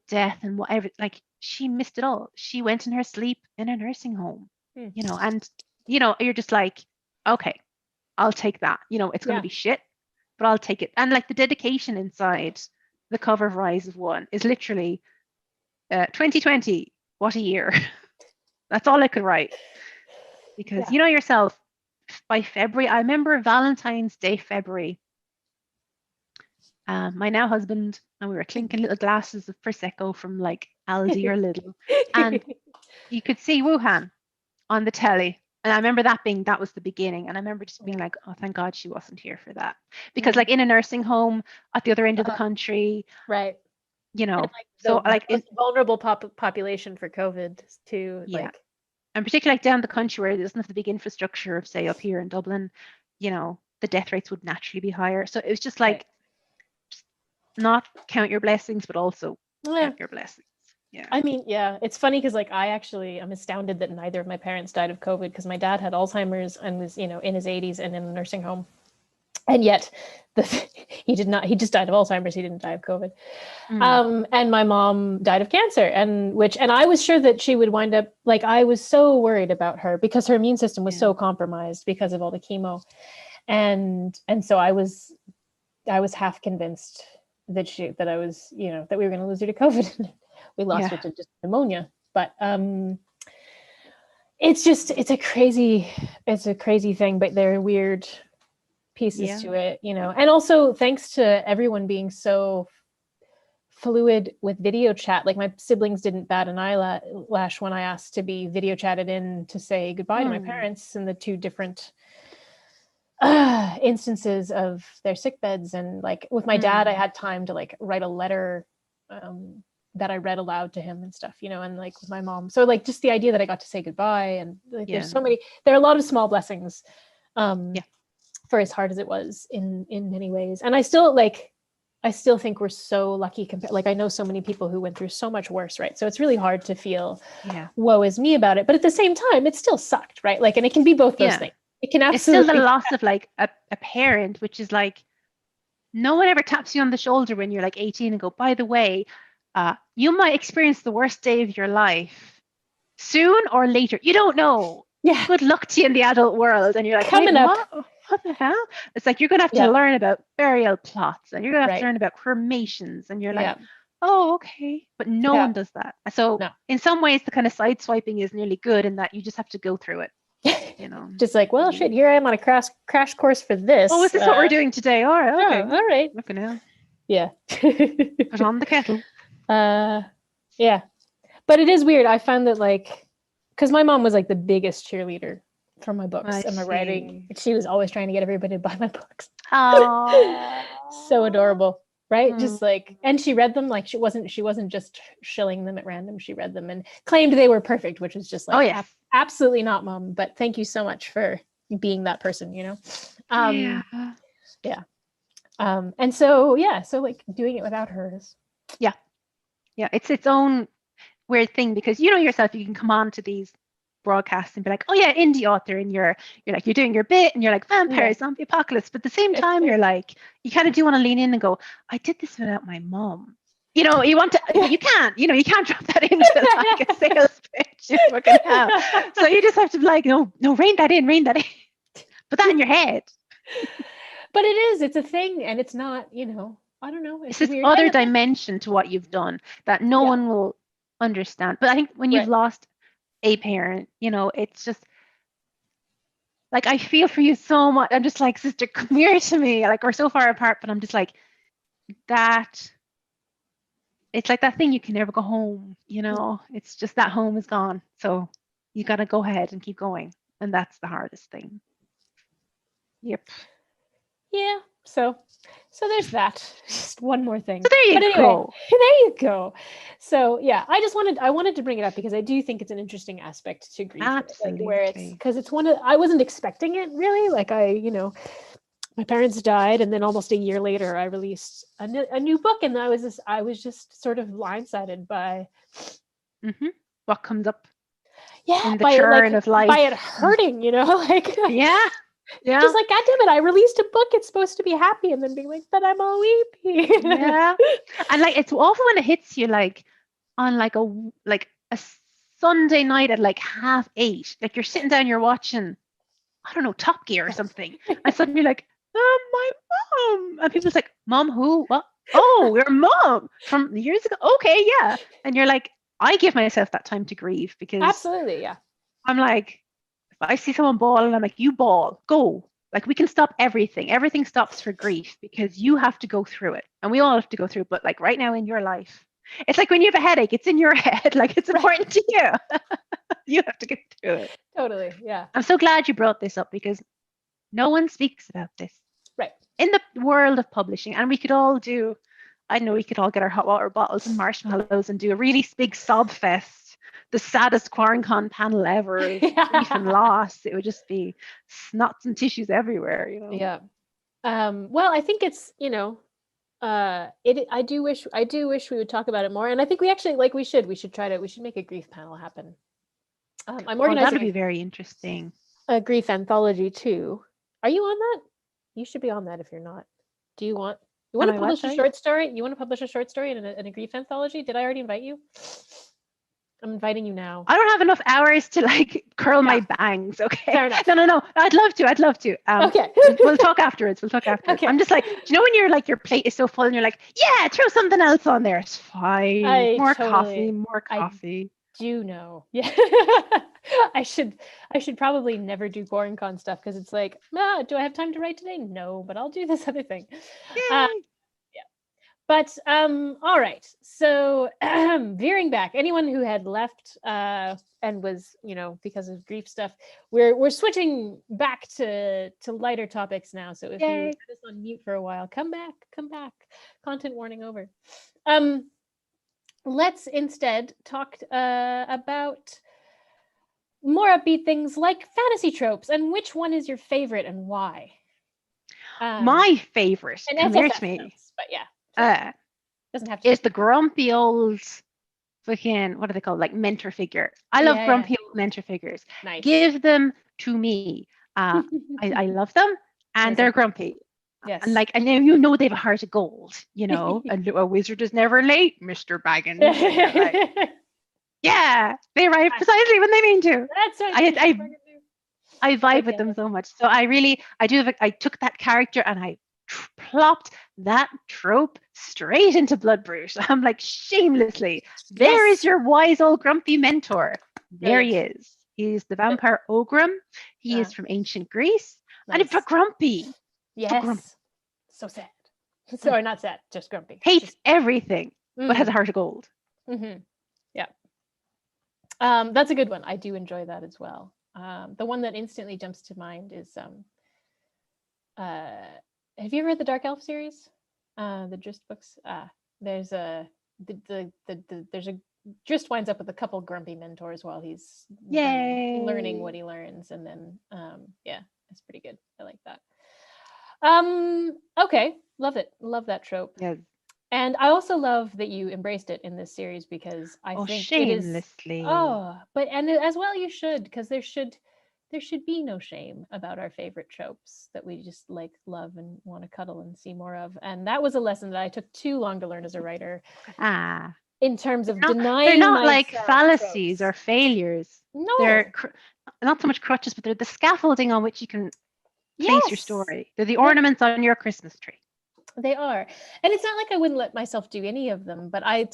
death and whatever. Like, she missed it all. She went in her sleep in a nursing home, you know, and, you know, you're just like, okay, I'll take that. You know, it's going to be shit, but I'll take it. And like, the dedication inside the cover of Rise of One is literally 2020, what a year. That's all I could write. Because you know yourself, by February, I remember Valentine's Day, February, my now husband and we were clinking little glasses of Prosecco from like Aldi or Lidl, and you could see Wuhan on the telly. And I remember that was the beginning. And I remember just being like, oh, thank God she wasn't here for that. Because like, in a nursing home at the other end of the country. Right. You know, like so like it's vulnerable population for COVID too. Yeah. Like, and particularly like down the country where it doesn't have the big infrastructure of, say, up here in Dublin, you know, the death rates would naturally be higher. So it was just like, just not count your blessings, but also Yeah. Your blessings. Yeah. I mean, yeah, it's funny because like I'm astounded that neither of my parents died of COVID because my dad had Alzheimer's and was, in his 80s and in a nursing home. And yet he just died of Alzheimer's. He didn't die of COVID. And my mom died of cancer, and I was sure that she would wind up, like, I was so worried about her because her immune system was so compromised because of all the chemo. And so I was half convinced that I was, that we were going to lose her to COVID. We lost her to just pneumonia. But it's a crazy thing, but there are weird pieces to it, and also thanks to everyone being so fluid with video chat. Like my siblings didn't bat an eyelash when I asked to be video chatted in to say goodbye to my parents in the two different instances of their sick beds. And like with my dad, I had time to like write a letter that I read aloud to him and stuff, and like with my mom. So like just the idea that I got to say goodbye, and like there are a lot of small blessings for as hard as it was in many ways. And I still think we're so lucky like I know so many people who went through so much worse, right? So it's really hard to feel woe is me about it, but at the same time it still sucked, right? Like, and it can be both those things. It can absolutely, it's still the loss of like a parent, which is like no one ever taps you on the shoulder when you're like 18 and go, by the way, you might experience the worst day of your life soon or later. You don't know. Yeah. Good luck to you in the adult world. And you're like, coming up. What the hell? It's like you're going to have to learn about burial plots, and you're going to have to learn about cremations, and you're like, oh, okay. But no one does that. So in some ways, the kind of side swiping is nearly good in that you just have to go through it. Just like, well, shit, here I am on a crash course for this. Oh, is this what we're doing today? All right, okay. All right. Looking out. Yeah. Put on the kettle. Yeah. But it is weird. I found that like, because my mom was like the biggest cheerleader for my books and my writing. She was always trying to get everybody to buy my books. Oh. So adorable. Right? Just like, and she read them, like she wasn't just shilling them at random. She read them and claimed they were perfect, which is just like, absolutely not, Mom. But thank you so much for being that person, And so, so like doing it without her is. Yeah. It's its own weird thing because yourself, you can come on to these broadcasts and be like, oh yeah, indie author, and you're doing your bit and you're like vampires, zombie apocalypse, but at the same time you're like, you kind of do want to lean in and go, I did this without my mom. You want to, you can't, you can't drop that into like a sales pitch. You fucking hell. So you just have to be like, no, rein that in. Put that in your head. But it's a thing, and it's not, I don't know. It's this other dimension to what you've done that no one will understand. But I think when you've lost a parent, it's just like, I feel for you so much. I'm just like, sister, come here to me. Like, we're so far apart, but I'm just like, that, it's like that thing you can never go home, it's just that home is gone. So you got to go ahead and keep going. And that's the hardest thing. Yep. Yeah. So there's that. Just one more thing. So there you go. There you go. So yeah, I wanted to bring it up because I do think it's an interesting aspect to grief. Absolutely. Like, where it's because it's I wasn't expecting it really. Like my parents died, and then almost a year later, I released a new book, and I was just sort of blindsided by what comes up. Yeah, in the churn of life, by it hurting. Like Yeah. Just like, God damn it, I released a book. It's supposed to be happy. And then being like, but I'm all weepy. Yeah. And like, it's awful when it hits you like on like a Sunday night at like 8:30. Like you're sitting down, you're watching, I don't know, Top Gear or something. And suddenly like, my mom. And people's like, Mom, who? What? Oh, your mom from years ago. Okay, yeah. And you're like, I give myself that time to grieve because absolutely, yeah. I'm like, I see someone bawl and I'm like, you bawl, go. Like, we can stop everything. Everything stops for grief because you have to go through it. And we all have to go through it. But like right now in your life, it's like when you have a headache, it's in your head. Like, it's important to you. You have to get through it. Totally. Yeah. I'm so glad you brought this up because no one speaks about this. Right. In the world of publishing. And we could all do, I know we could all get our hot water bottles and marshmallows and do a really big sob fest. The saddest QuaranCon panel ever, grief and loss. It would just be snots and tissues everywhere, Yeah. Well, I think it's, I do wish we would talk about it more. And I think we actually we should make a grief panel happen. I'm Oh, organizing that'll be very interesting. a grief anthology too. Are you on that? You should be on that if you're not. Do you want to publish a short story? You want to publish a short story in a grief anthology? Did I already invite you? I'm inviting you now. I don't have enough hours to like curl my bangs. Okay. Fair enough. No. I'd love to. Okay. we'll talk afterwards. Okay. I'm just like, do you know when you're like, your plate is so full and you're like, yeah, throw something else on there. It's fine. More coffee. I do know. Yeah. I should probably never do QuaranCon stuff because it's like, do I have time to write today? No, but I'll do this other thing. Yeah. But all right. So veering back, anyone who had left and was, because of grief stuff, we're switching back to lighter topics now. So if you had us on mute for a while, come back. Content warning over. Let's instead talk about more upbeat things like fantasy tropes. And which one is your favorite and why? My favorite, come here to me. But yeah. Doesn't have to is the grumpy old fucking, what are they called, like mentor figure. I love grumpy old mentor figures. Nice. Give them to me. I love them, and they're grumpy. Yes. And like, and then they have a heart of gold, and a wizard is never late, Mr. Baggins. They arrive precisely when they mean to. That's what I vibe with them so much. So I took that character and I plopped that trope straight into Bloodbrute. I'm like, shamelessly, there is your wise old grumpy mentor. There he is. He's the vampire Ogrim. He is from ancient Greece. And it's grumpy. Yes. Grumpy. So sad. Sorry, not sad, just grumpy. Hates everything, but has a heart of gold. Mm-hmm. Yeah. That's a good one. I do enjoy that as well. The one that instantly jumps to mind is have you ever read the Dark Elf series? The Drizzt books? There's a Drizzt winds up with a couple grumpy mentors while he's learning what he learns, and then it's pretty good. I like that. Okay, love it. Love that trope. Yeah. And I also love that you embraced it in this series because I think shamelessly. It is. And as well you should, because there should be no shame about our favorite tropes that we just love and want to cuddle and see more of. And that was a lesson that I took too long to learn as a writer. In terms of denying they're not like fallacies tropes. Or failures. No, they're not so much crutches, but they're the scaffolding on which you can place your story. They're the ornaments on your Christmas tree. They are. And it's not like I wouldn't let myself do any of them, but I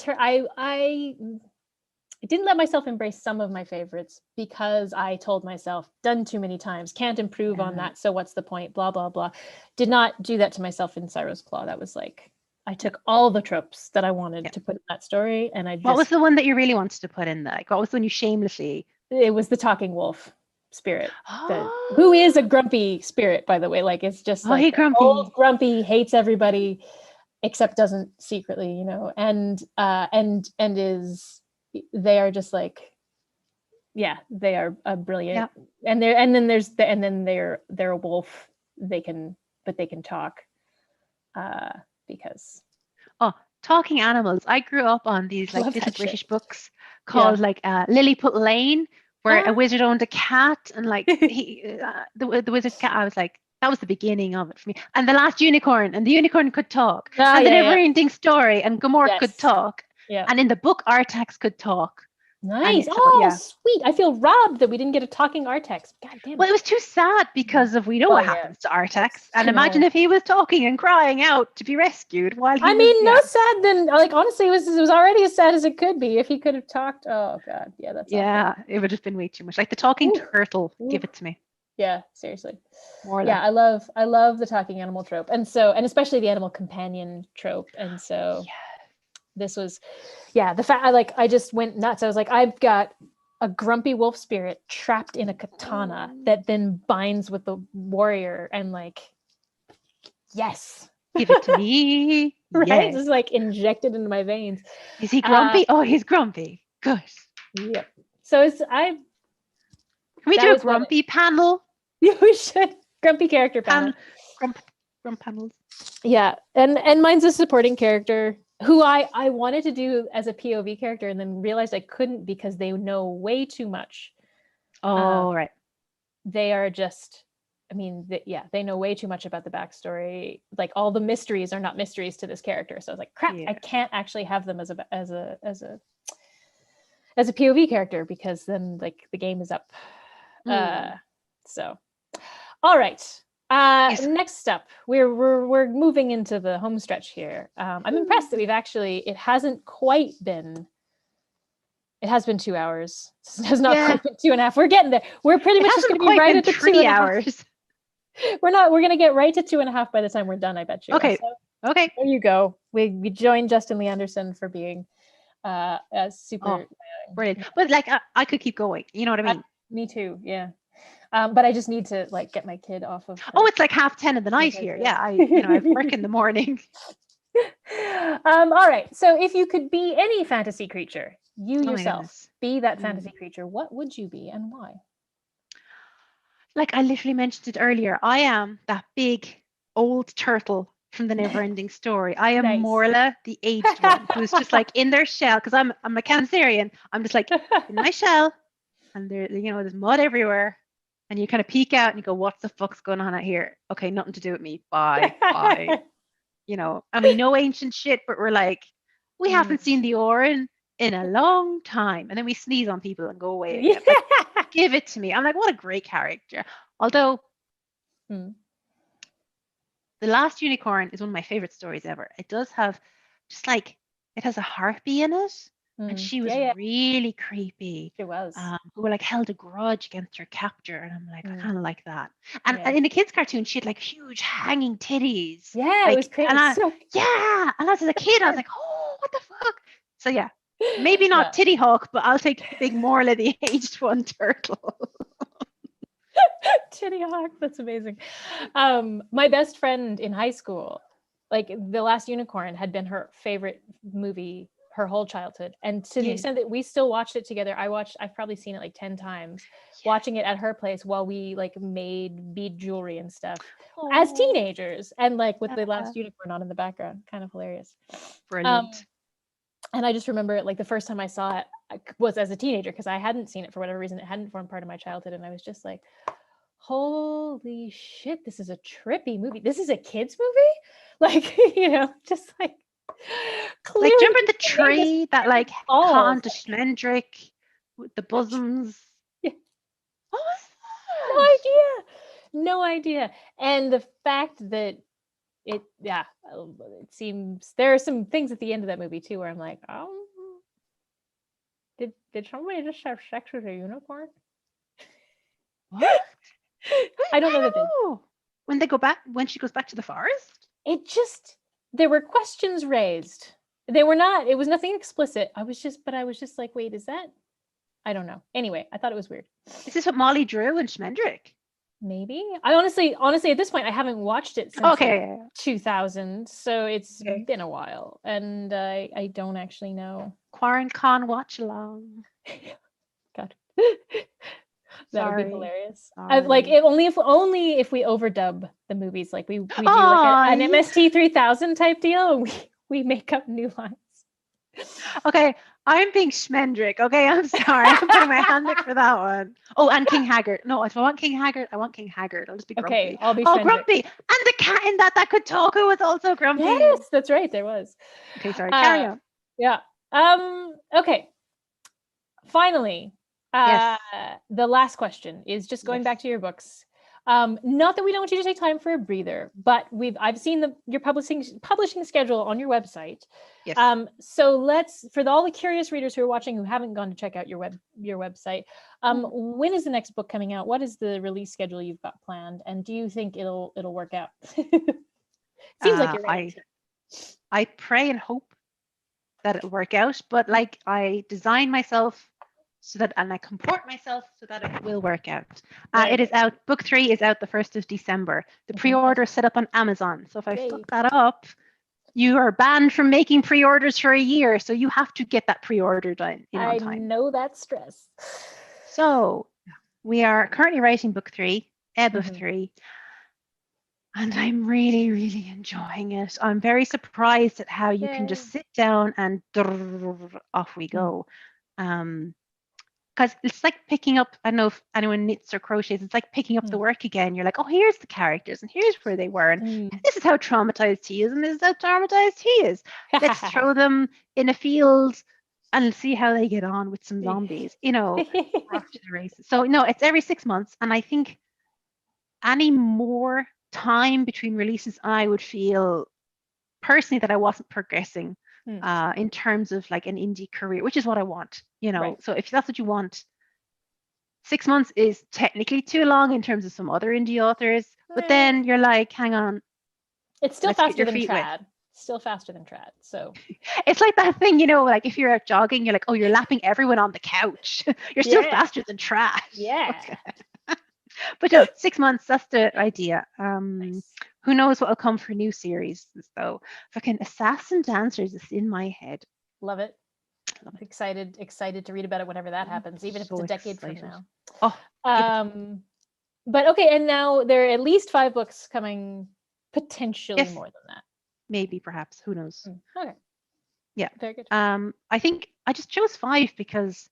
didn't let myself embrace some of my favorites because I told myself, done too many times, can't improve on that, so what's the point, blah, blah, blah. Did not do that to myself in Cyro's Claw. That was like, I took all the tropes that I wanted to put in that story, and I just... What was the one that you really wanted to put in there? What was the one you shamelessly... It was the talking wolf spirit, who is a grumpy spirit, by the way. Like, it's just like grumpy. Old grumpy, hates everybody, except doesn't secretly, and is... They are just like, they are brilliant. And they're a wolf. They can talk because talking animals. I grew up on these like little British books called like Lilliput Lane, where a wizard owned a cat, and like the wizard's cat. I was like, that was the beginning of it for me. And The Last Unicorn, and the unicorn could talk. And the Never-Ending Story, and Gamork could talk. Yeah. And in the book, Artax could talk. Nice. Sweet. I feel robbed that we didn't get a talking Artax. God damn it. Well, it was too sad because of we know what happens to Artax. And imagine if he was talking and crying out to be rescued while he no sad then, like, honestly, it was already as sad as it could be if he could have talked. Oh God. Yeah, that's awful. It would have been way too much. Like the talking turtle. Give it to me. Yeah, seriously. I love the talking animal trope. And especially the animal companion trope. And so this was, the fact I just went nuts. I was like, I've got a grumpy wolf spirit trapped in a katana that then binds with the warrior, and like, yes, give it to me. Right, yes. Just like injected into my veins. Is he grumpy? He's grumpy. Good. Yep. So can we do a grumpy panel? Yeah, we should. Grumpy character panel. Grump panels. Yeah, and mine's a supporting character who I wanted to do as a POV character and then realized I couldn't because they know way too much. Oh, right. They are just, I mean, they know way too much about the backstory. Like all the mysteries are not mysteries to this character. So I was like, crap, Yeah. I can't actually have them as a POV character because then like the game is up. So, all right. Yes. Next up, we're moving into the home stretch here. I'm impressed that we've actually, it has been 2 hours. It has not quite been 2.5. We're getting there. We're pretty much just going to be right at the 3 hours. We're going to get right to 2.5 by the time we're done, I bet you. Okay. So, okay. There you go. We joined Justin Lee Anderson for being super brilliant. But like I could keep going. You know what I mean? Me too. Yeah. But I just need to like get my kid off of. It's like 10:30 in the night here. Yeah, I work in the morning. All right. So if you could be any fantasy creature, you yourself be that fantasy creature, what would you be and why? Like I literally mentioned it earlier, I am that big old turtle from the Neverending Story. I am Morla, the aged one, who's just like in their shell because I'm a Cancerian. I'm just like in my shell, and there's mud everywhere. And you kind of peek out and you go, what the fuck's going on out here? Okay, nothing to do with me. Bye. Bye. And we know ancient shit, but we're like, we haven't seen the Orin in a long time. And then we sneeze on people and go away again. Like, give it to me. I'm like, what a great character. Although, The Last Unicorn is one of my favorite stories ever. It does have just like, it has a harpy in it. And she was really creepy. She was. Who like held a grudge against her captor. And I'm like, I kind of like that. And in the kids' cartoon, she had like huge hanging titties. Yeah, like, it was crazy. And as a kid, I was like, oh, what the fuck? So yeah, maybe not Titty Hawk, but I'll take Big Morla, the aged one turtle. Titty Hawk, that's amazing. My best friend in high school, like The Last Unicorn had been her favorite movie her whole childhood, and to the extent that we still watched it together. I've probably seen it like 10 times, watching it at her place while we like made bead jewelry and stuff as teenagers, and like with The Last Unicorn on in the background. Kind of hilarious. Brilliant. And I just remember it like the first time I saw it was as a teenager because I hadn't seen it for whatever reason. It hadn't formed part of my childhood, and I was just like, holy shit, this is a trippy movie. This is a kids movie? Like, just like clearly, like, do you remember the tree that like caught to Schmendrick with the bosoms? Yeah. What was that? No idea. And the fact that it seems there are some things at the end of that movie too where I'm like, oh, did somebody just have sex with a unicorn? What? I don't know. When she goes back to the forest? There were questions raised. It was nothing explicit. I was just like, wait, is that? I don't know. Anyway, I thought it was weird. Is this what Molly drew and Schmendrick? Maybe. I honestly at this point I haven't watched it since 2000, so it's been a while, and I don't actually know. QuaranCon watch along. God. That would be hilarious. Like only if we overdub the movies, like we do like an MST 3000 type deal, and we make up new lines. Okay, I'm being Schmendrick. Okay, I'm sorry. I'm putting my hand up for that one. Oh, and King Haggard. No, if I want King Haggard, I want King Haggard. I'll just be grumpy. Okay, I'll be Schmendrick. Grumpy. And the cat in that could talk who was also grumpy. Yes, that's right. There was. Okay, sorry. Carry on. Yeah. Okay. Finally, the last question is just going back to your books. Not that we don't want you to take time for a breather, but I've seen your publishing schedule on your website. Yes. So for all the curious readers who are watching who haven't gone to check out your website, when is the next book coming out? What is the release schedule you've got planned? And do you think it'll work out? Seems like you're right. I pray and hope that it'll work out, but like I design myself and I comport myself so that it will work out. It is out. Book 3 is out the 1st of December. The pre-order is set up on Amazon. So if I fuck that up, you are banned from making pre-orders for a year. So you have to get that pre-order done on time. I know that stress. So we are currently writing book 3, Ebb of 3. And I'm really, really enjoying it. I'm very surprised at how you can just sit down and off we go. Because it's like picking up, I don't know if anyone knits or crochets, it's like picking up the work again. You're like, oh, here's the characters and here's where they were. And this is how traumatized he is and this is how traumatized he is. Let's throw them in a field and see how they get on with some zombies, you know, off to the races. So no, it's every 6 months. And I think any more time between releases, I would feel personally that I wasn't progressing in terms of like an indie career, which is what I want, you know. Right. So if that's what you want, 6 months is technically too long in terms of some other indie authors, but then you're like, hang on, it's still faster than trad. Still faster than trad. So it's like that thing, you know, like if you're out jogging, you're like, oh, you're lapping everyone on the couch. You're still faster than trad. Yeah. But no, 6 months, that's the idea. Who knows what will come for new series, though. Fucking Assassin Dancers is in my head. Love it. I'm excited to read about it whenever that happens, even if it's a decade from now. But okay, and now there are at least 5 books coming, potentially more than that. Maybe, perhaps. Who knows? Okay. Yeah. Very good. I think I just chose 5 because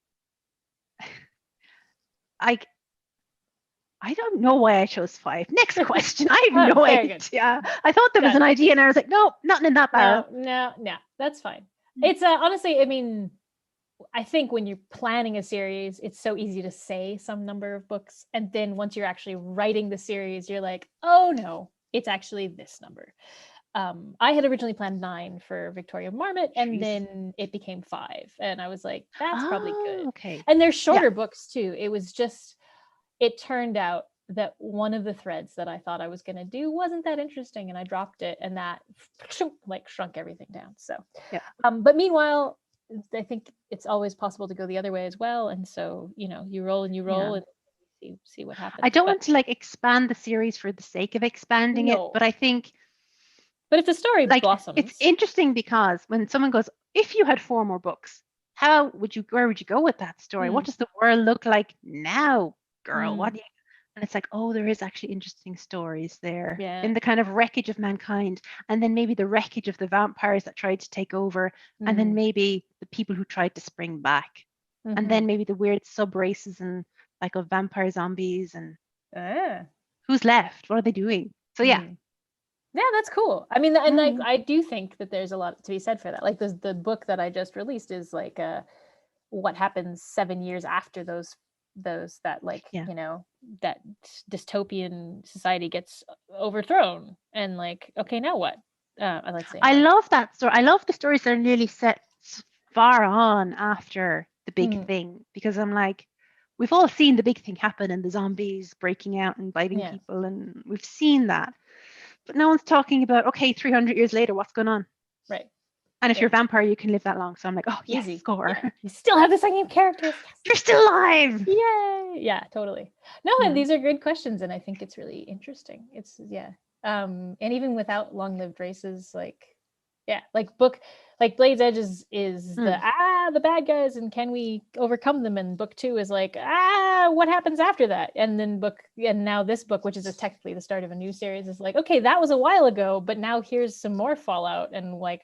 I don't know why I chose 5. Next question. I have no idea. I thought there was an idea and I was like, no, nothing in that barrel. No, that's fine. It's honestly, I mean, I think when you're planning a series, it's so easy to say some number of books. And then once you're actually writing the series, you're like, oh no, it's actually this number. I had originally planned 9 for Victoria Marmot, and then it became 5. And I was like, that's probably good. Okay. And they're shorter books too. It was just, it turned out that one of the threads that I thought I was going to do wasn't that interesting, and I dropped it, and that like shrunk everything down. So, but meanwhile, I think it's always possible to go the other way as well. And so, you know, you roll and see what happens. I don't want to like expand the series for the sake of expanding it, but I think. But if the story blossoms, it's interesting because when someone goes, if you had 4 more books, where would you go with that story? What does the world look like now, girl? What do you? And it's like, oh, there is actually interesting stories there in the kind of wreckage of mankind, and then maybe the wreckage of the vampires that tried to take over, and then maybe the people who tried to spring back, and then maybe the weird sub races and like of vampire zombies and who's left? What are they doing? So yeah, that's cool. I mean, and like I do think that there's a lot to be said for that. Like the book that I just released is like what happens 7 years after those that like you know, that dystopian society gets overthrown, and like, okay, now what? I love that story. I love the stories that are nearly set far on after the big thing, because I'm like, we've all seen the big thing happen and the zombies breaking out and biting people, and we've seen that, but no one's talking about, okay, 300 years later, what's going on? Right. And if you're a vampire, you can live that long. So I'm like, oh, yes, easy score. Yeah. You still have the same characters. You're still alive. Yay. Yeah, totally. No, and these are good questions, and I think it's really interesting. It's and even without long-lived races, like book like Blade's Edge is the bad guys, and can we overcome them? And book 2 is like, what happens after that? And then now this book, which is technically the start of a new series, is like, okay, that was a while ago, but now here's some more fallout, and like,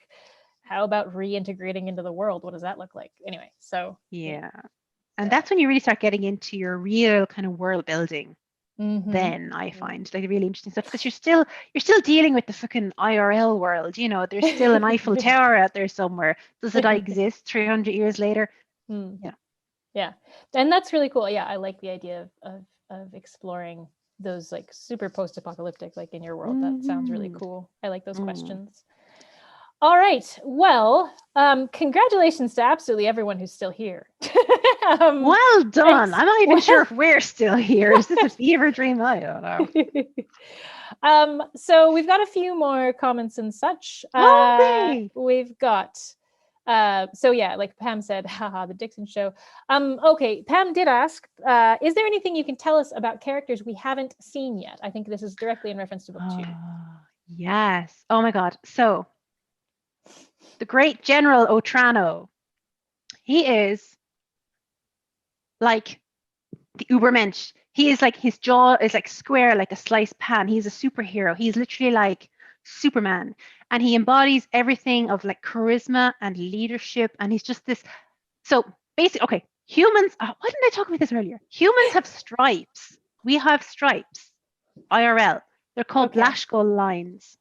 how about reintegrating into the world? What does that look like? Anyway, so and that's when you really start getting into your real kind of world building. Then I find like really interesting stuff, because you're still dealing with the fucking IRL world, you know. There's still an Eiffel Tower out there somewhere. Does it exist 300 years later? Yeah, and that's really cool. I like the idea of exploring those like super post-apocalyptic, like in your world. That sounds really cool. I like those questions. All right. Well, congratulations to absolutely everyone who's still here. Well done. I'm not even sure if we're still here. Is this a fever dream? I don't know. So we've got a few more comments and such. We've got, like Pam said, haha, the Dixon show. Okay, Pam did ask, is there anything you can tell us about characters we haven't seen yet? I think this is directly in reference to book 2. Yes. Oh my God. So the great General Otrano, he is like the Ubermensch. He is like, his jaw is like square, like a sliced pan. He's a superhero. He's literally like Superman, and he embodies everything of like charisma and leadership, and he's just this. So basically, okay, humans. Why didn't I talk about this earlier? Humans have stripes. We have stripes. IRL. They're called Blaschko lines.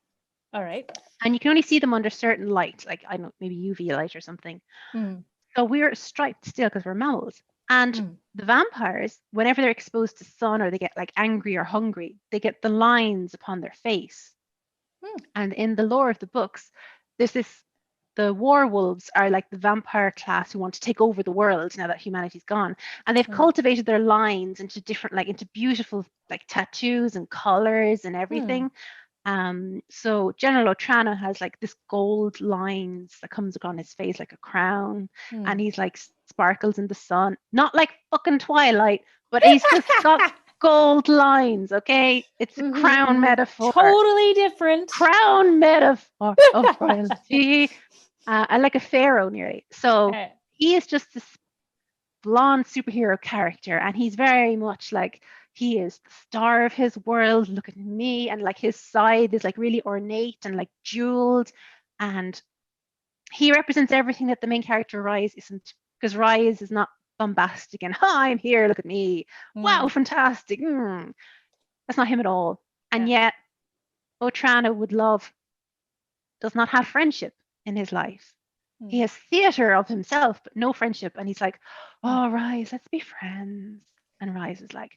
All right. And you can only see them under certain light, like I don't know, maybe UV light or something. So we're striped still because we're mammals. And the vampires, whenever they're exposed to sun or they get like angry or hungry, they get the lines upon their face. And in the lore of the books, there's this, the werewolves are like the vampire class who want to take over the world now that humanity's gone. And they've cultivated their lines into different, like into beautiful like tattoos and colors and everything. So General Otrana has like this gold lines that comes across his face like a crown, and he's like sparkles in the sun, not like fucking Twilight, but he's just got gold lines. Okay, it's a crown metaphor, totally different crown metaphor of royalty. I like a pharaoh nearly. So he is just this blonde superhero character, and he's very much like, he is the star of his world. Look at me. And like his side is like really ornate and like jeweled. And he represents everything that the main character Rise isn't, because Rise is not bombastic and, I'm here, look at me. Wow, fantastic. That's not him at all. And yet Otrana does not have friendship in his life. He has theater of himself, but no friendship. And he's like, oh, Rise, let's be friends. And Rise is like,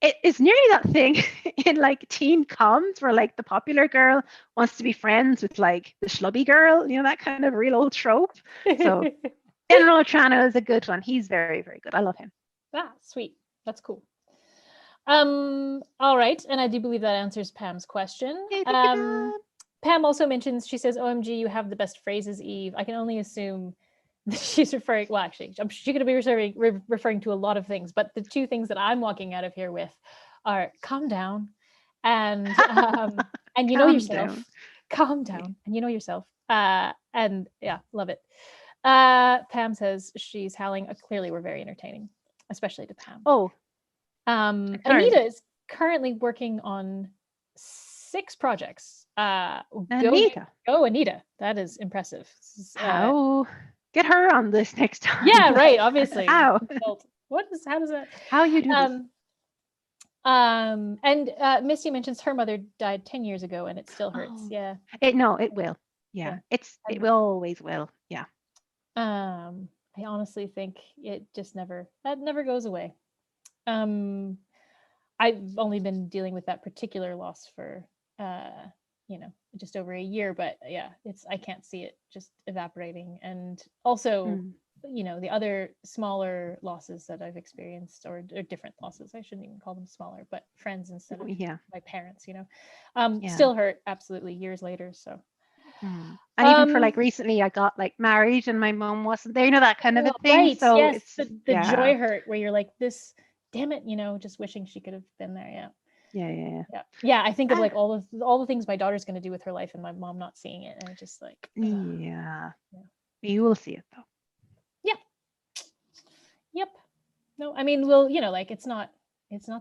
it's nearly that thing in like teen coms where like the popular girl wants to be friends with like the schlubby girl, you know, that kind of real old trope. So General Otrana is a good one. He's very, very good. I love him. Sweet. That's cool. All right. And I do believe that answers Pam's question. Pam also mentions, she says, OMG, you have the best phrases, Eve. I can only assume that she's referring, well, actually, she could be referring to a lot of things, but the two things that I'm walking out of here with are calm down and you know yourself. Calm down and you know yourself. And yeah, love it. Pam says she's howling. Clearly, we're very entertaining, especially to Pam. Anita is currently working on 6 projects. Anita. Anita. That is impressive. How? Get her on this next time. Yeah, right. Obviously. How? How does that? How you do this? And Misty mentions her mother died 10 years ago and it still hurts. Yeah. It will. Yeah. It will always will. Yeah. I honestly think it just never goes away. I've only been dealing with that particular loss for just over a year, but yeah, I can't see it just evaporating. And also the other smaller losses that I've experienced, or different losses, I shouldn't even call them smaller, but friends instead of my parents, still hurt absolutely years later. So and even for like recently I got like married and my mom wasn't there, that kind of a thing. Right. So yes, it's the joy hurt where you're like, this, damn it, just wishing she could have been there. Yeah. I think of like all the things my daughter's going to do with her life and my mom not seeing it, and it's just like you will see it though. Yep. No, I mean, well, it's not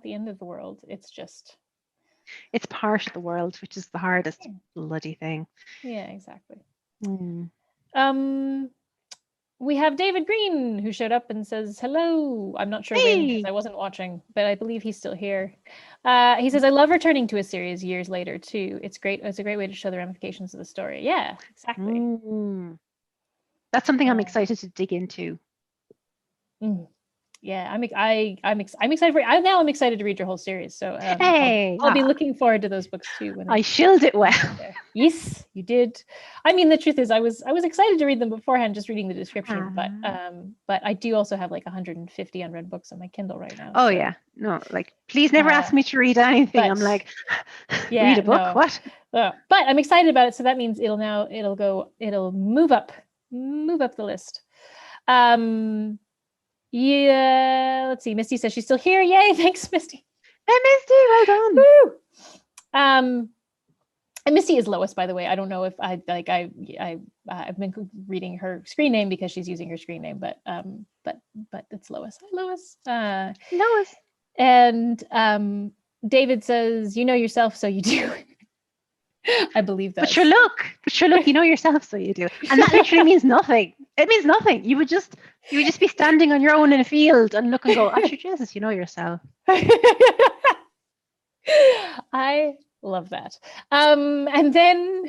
the end of the world. It's part of the world, which is the hardest bloody thing. Yeah, exactly. We have David Green, who showed up and says hello. I'm not sure when, because I wasn't watching, but I believe he's still here. He says, I love returning to a series years later too. It's great. It's a great way to show the ramifications of the story. Yeah, exactly. That's something I'm excited to dig into. Yeah, I'm excited for it. I'm excited to read your whole series. So I'll be looking forward to those books too. When I shilled it well. Yes, you did. I mean, the truth is, I was excited to read them beforehand, just reading the description. But I do also have like 150 unread books on my Kindle right now. Oh yeah, no, like please never ask me to read anything. I'm like, read a book. No. What? But I'm excited about it. So that means it'll move up the list. Yeah, let's see. Misty says she's still here. Yay! Thanks, Misty. Hey, Misty, well done. Woo! And Misty is Lois, by the way. I don't know if I've been reading her screen name because she's using her screen name, but it's Lois. Hi, Lois. Lois. And David says, you know yourself, so you do. I believe that. But sure, look, you know yourself, so you do. And that literally means nothing. It means nothing. You would just be standing on your own in a field and look and go, oh, sure, Jesus, you know yourself. I love that. And then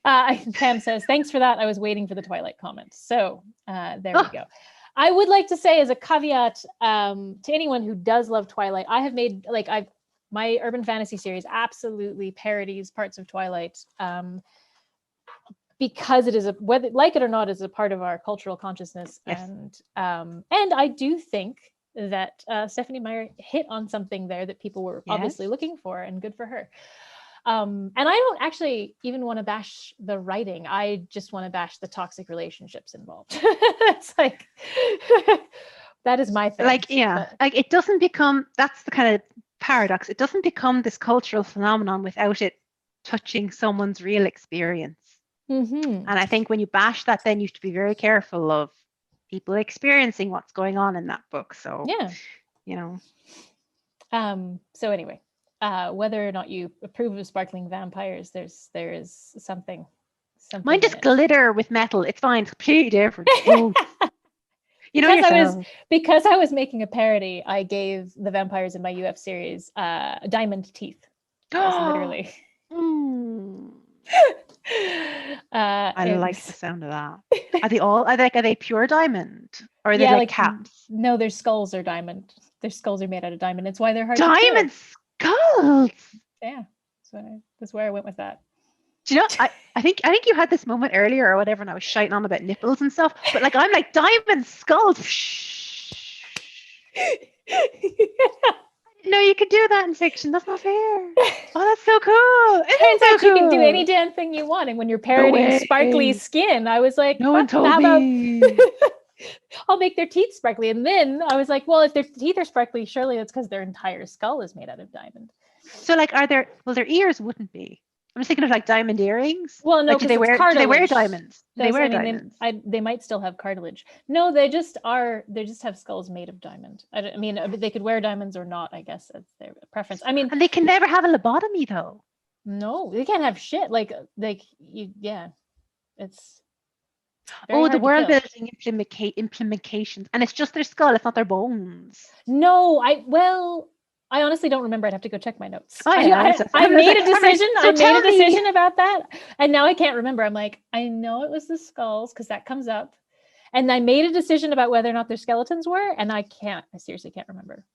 Pam says, thanks for that. I was waiting for the Twilight comment. So there we go. I would like to say as a caveat to anyone who does love Twilight, I have made my urban fantasy series absolutely parodies parts of Twilight because it is whether like it or not is a part of our cultural consciousness. Yes. And I do think that Stephanie Meyer hit on something there that people were obviously looking for, and good for her. And I don't actually even want to bash the writing. I just want to bash the toxic relationships involved. It's like, that is my thing. Like, it doesn't become, that's the kind of paradox. It doesn't become this cultural phenomenon without it touching someone's real experience. Mm-hmm. And I think when you bash that, then you have to be very careful of people experiencing what's going on in that book. So, So anyway, whether or not you approve of sparkling vampires, there is something. Mine just glitter with metal. It's fine. It's completely different. Because I was making a parody, I gave the vampires in my UF series diamond teeth. Literally. I like the sound of that. Are they pure diamond, or are they like caps? No, their skulls are diamond. Their skulls are made out of diamond. It's why they're hard diamond to kill. Skulls. Yeah, that's where I went with that. Do you know? I think you had this moment earlier or whatever, and I was shouting on about nipples and stuff. But like, I'm like, diamond skulls. No, you could do that in fiction. That's not fair. Oh, that's so cool. Turns out you can do any damn thing you want. And when you're parodying sparkly skin, I was like, no one told me. I'll make their teeth sparkly. And then I was like, well, if their teeth are sparkly, surely it's because their entire skull is made out of diamond. So like, their ears wouldn't be. I'm just thinking of like diamond earrings. Well, no, do they wear diamonds? They wear diamonds. They might still have cartilage. No, they just have skulls made of diamond. I mean, they could wear diamonds or not, I guess that's their preference. I mean, and they can never have a lobotomy though. No, they can't have shit. It's the world building implications, and it's just their skull. It's not their bones. No, I honestly don't remember. I'd have to go check my notes. I made a decision about that, and now I can't remember. I'm like, I know it was the skulls because that comes up, and I made a decision about whether or not their skeletons were, and I seriously can't remember.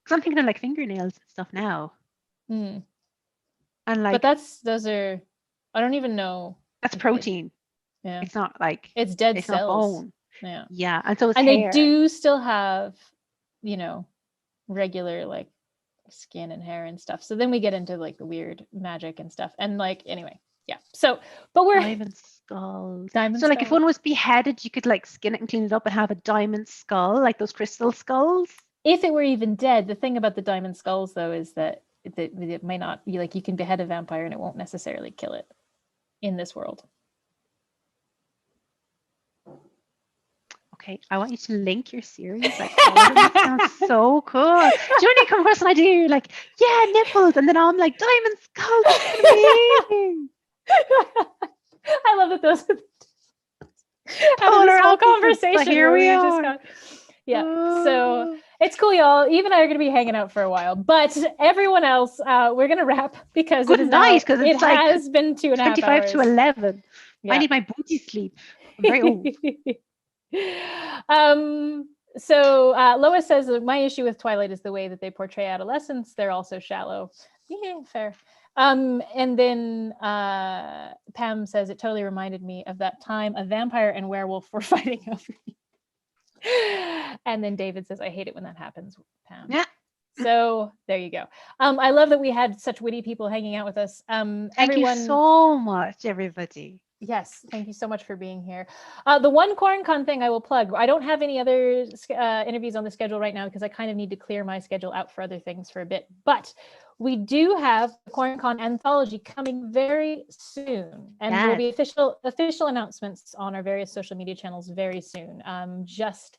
Because I'm thinking of like fingernails and stuff now. And like, but those are, I don't even know. That's protein. Yeah, it's not like it's dead it's cells. Not bone. Yeah, and so it's and hair. They do still have, regular like skin and hair and stuff. So then we get into like the weird magic and stuff. And like, anyway, yeah. So, but we're diamond skulls. Like if one was beheaded, you could like skin it and clean it up and have a diamond skull, like those crystal skulls. If it were even dead, the thing about the diamond skulls though is that it might not be like you can behead a vampire and it won't necessarily kill it in this world. Okay, I want you to link your series. Like, that sounds so cool. Do you when you come across an idea, you're like, yeah, nipples, and then I'm like, diamond skulls. Amazing. I love that those after this whole conversation. Here we are. So it's cool, y'all. Eve and I are going to be hanging out for a while, but everyone else, we're going to wrap because it has been 2.5 hours. 25 to 11. Yeah. I need my booty sleep. I'm very old. So Lois says that my issue with Twilight is the way that they portray adolescence. They're also shallow. Yeah, fair. And then Pam says it totally reminded me of that time a vampire and werewolf were fighting over me. And then David says, I hate it when that happens, Pam. Yeah. So there you go. I love that we had such witty people hanging out with us. Thank you so much, everybody. Yes, thank you so much for being here. The one QuaranCon thing I will plug, I don't have any other interviews on the schedule right now because I kind of need to clear my schedule out for other things for a bit. But We do have the QuaranCon anthology coming very soon, and there will be official announcements on our various social media channels very soon. Just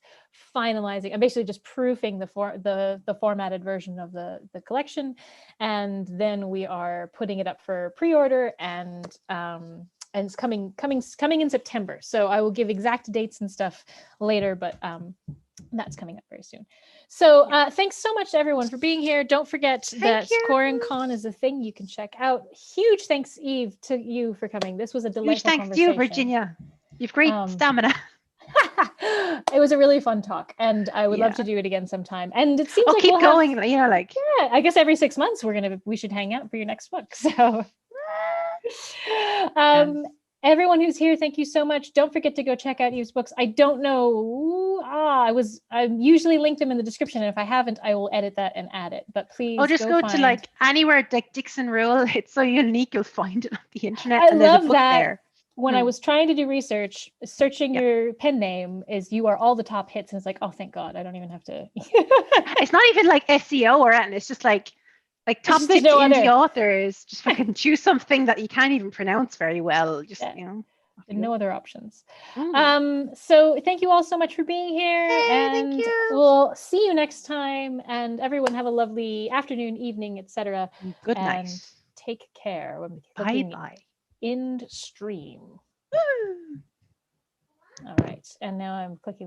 finalizing, I'm basically just proofing the formatted version of the collection, and then we are putting it up for pre-order, and it's coming in September. So I will give exact dates and stuff later, but that's coming up very soon. So thanks so much to everyone for being here. Don't forget that QuaranCon is a thing you can check out. Huge thanks, Eve, to you for coming. This was a delightful conversation. Huge thanks to you, Virginia. You've great stamina. It was a really fun talk, and I would love to do it again sometime. And it seems like keep going. I guess every 6 months we should hang out for your next book. So everyone who's here, thank you so much. Don't forget to go check out Eve's books. I don't know. I usually linked them in the description, and if I haven't, I will edit that and add it. But please just go to like anywhere like Dixon Reuel. It's so unique, you'll find it on the internet. I and there's love a book that. There. When I was trying to do research, searching your pen name you are all the top hits, and it's like, oh, thank God, I don't even have to. It's not even like SEO or anything. It's just like top 50 indie authors. Just fucking choose something that you can't even pronounce very well. Just no other options. So thank you all so much for being here, and we'll see you next time. And everyone have a lovely afternoon, evening, etc. Good night. And take care. Bye. End stream. All right, and now I'm clicking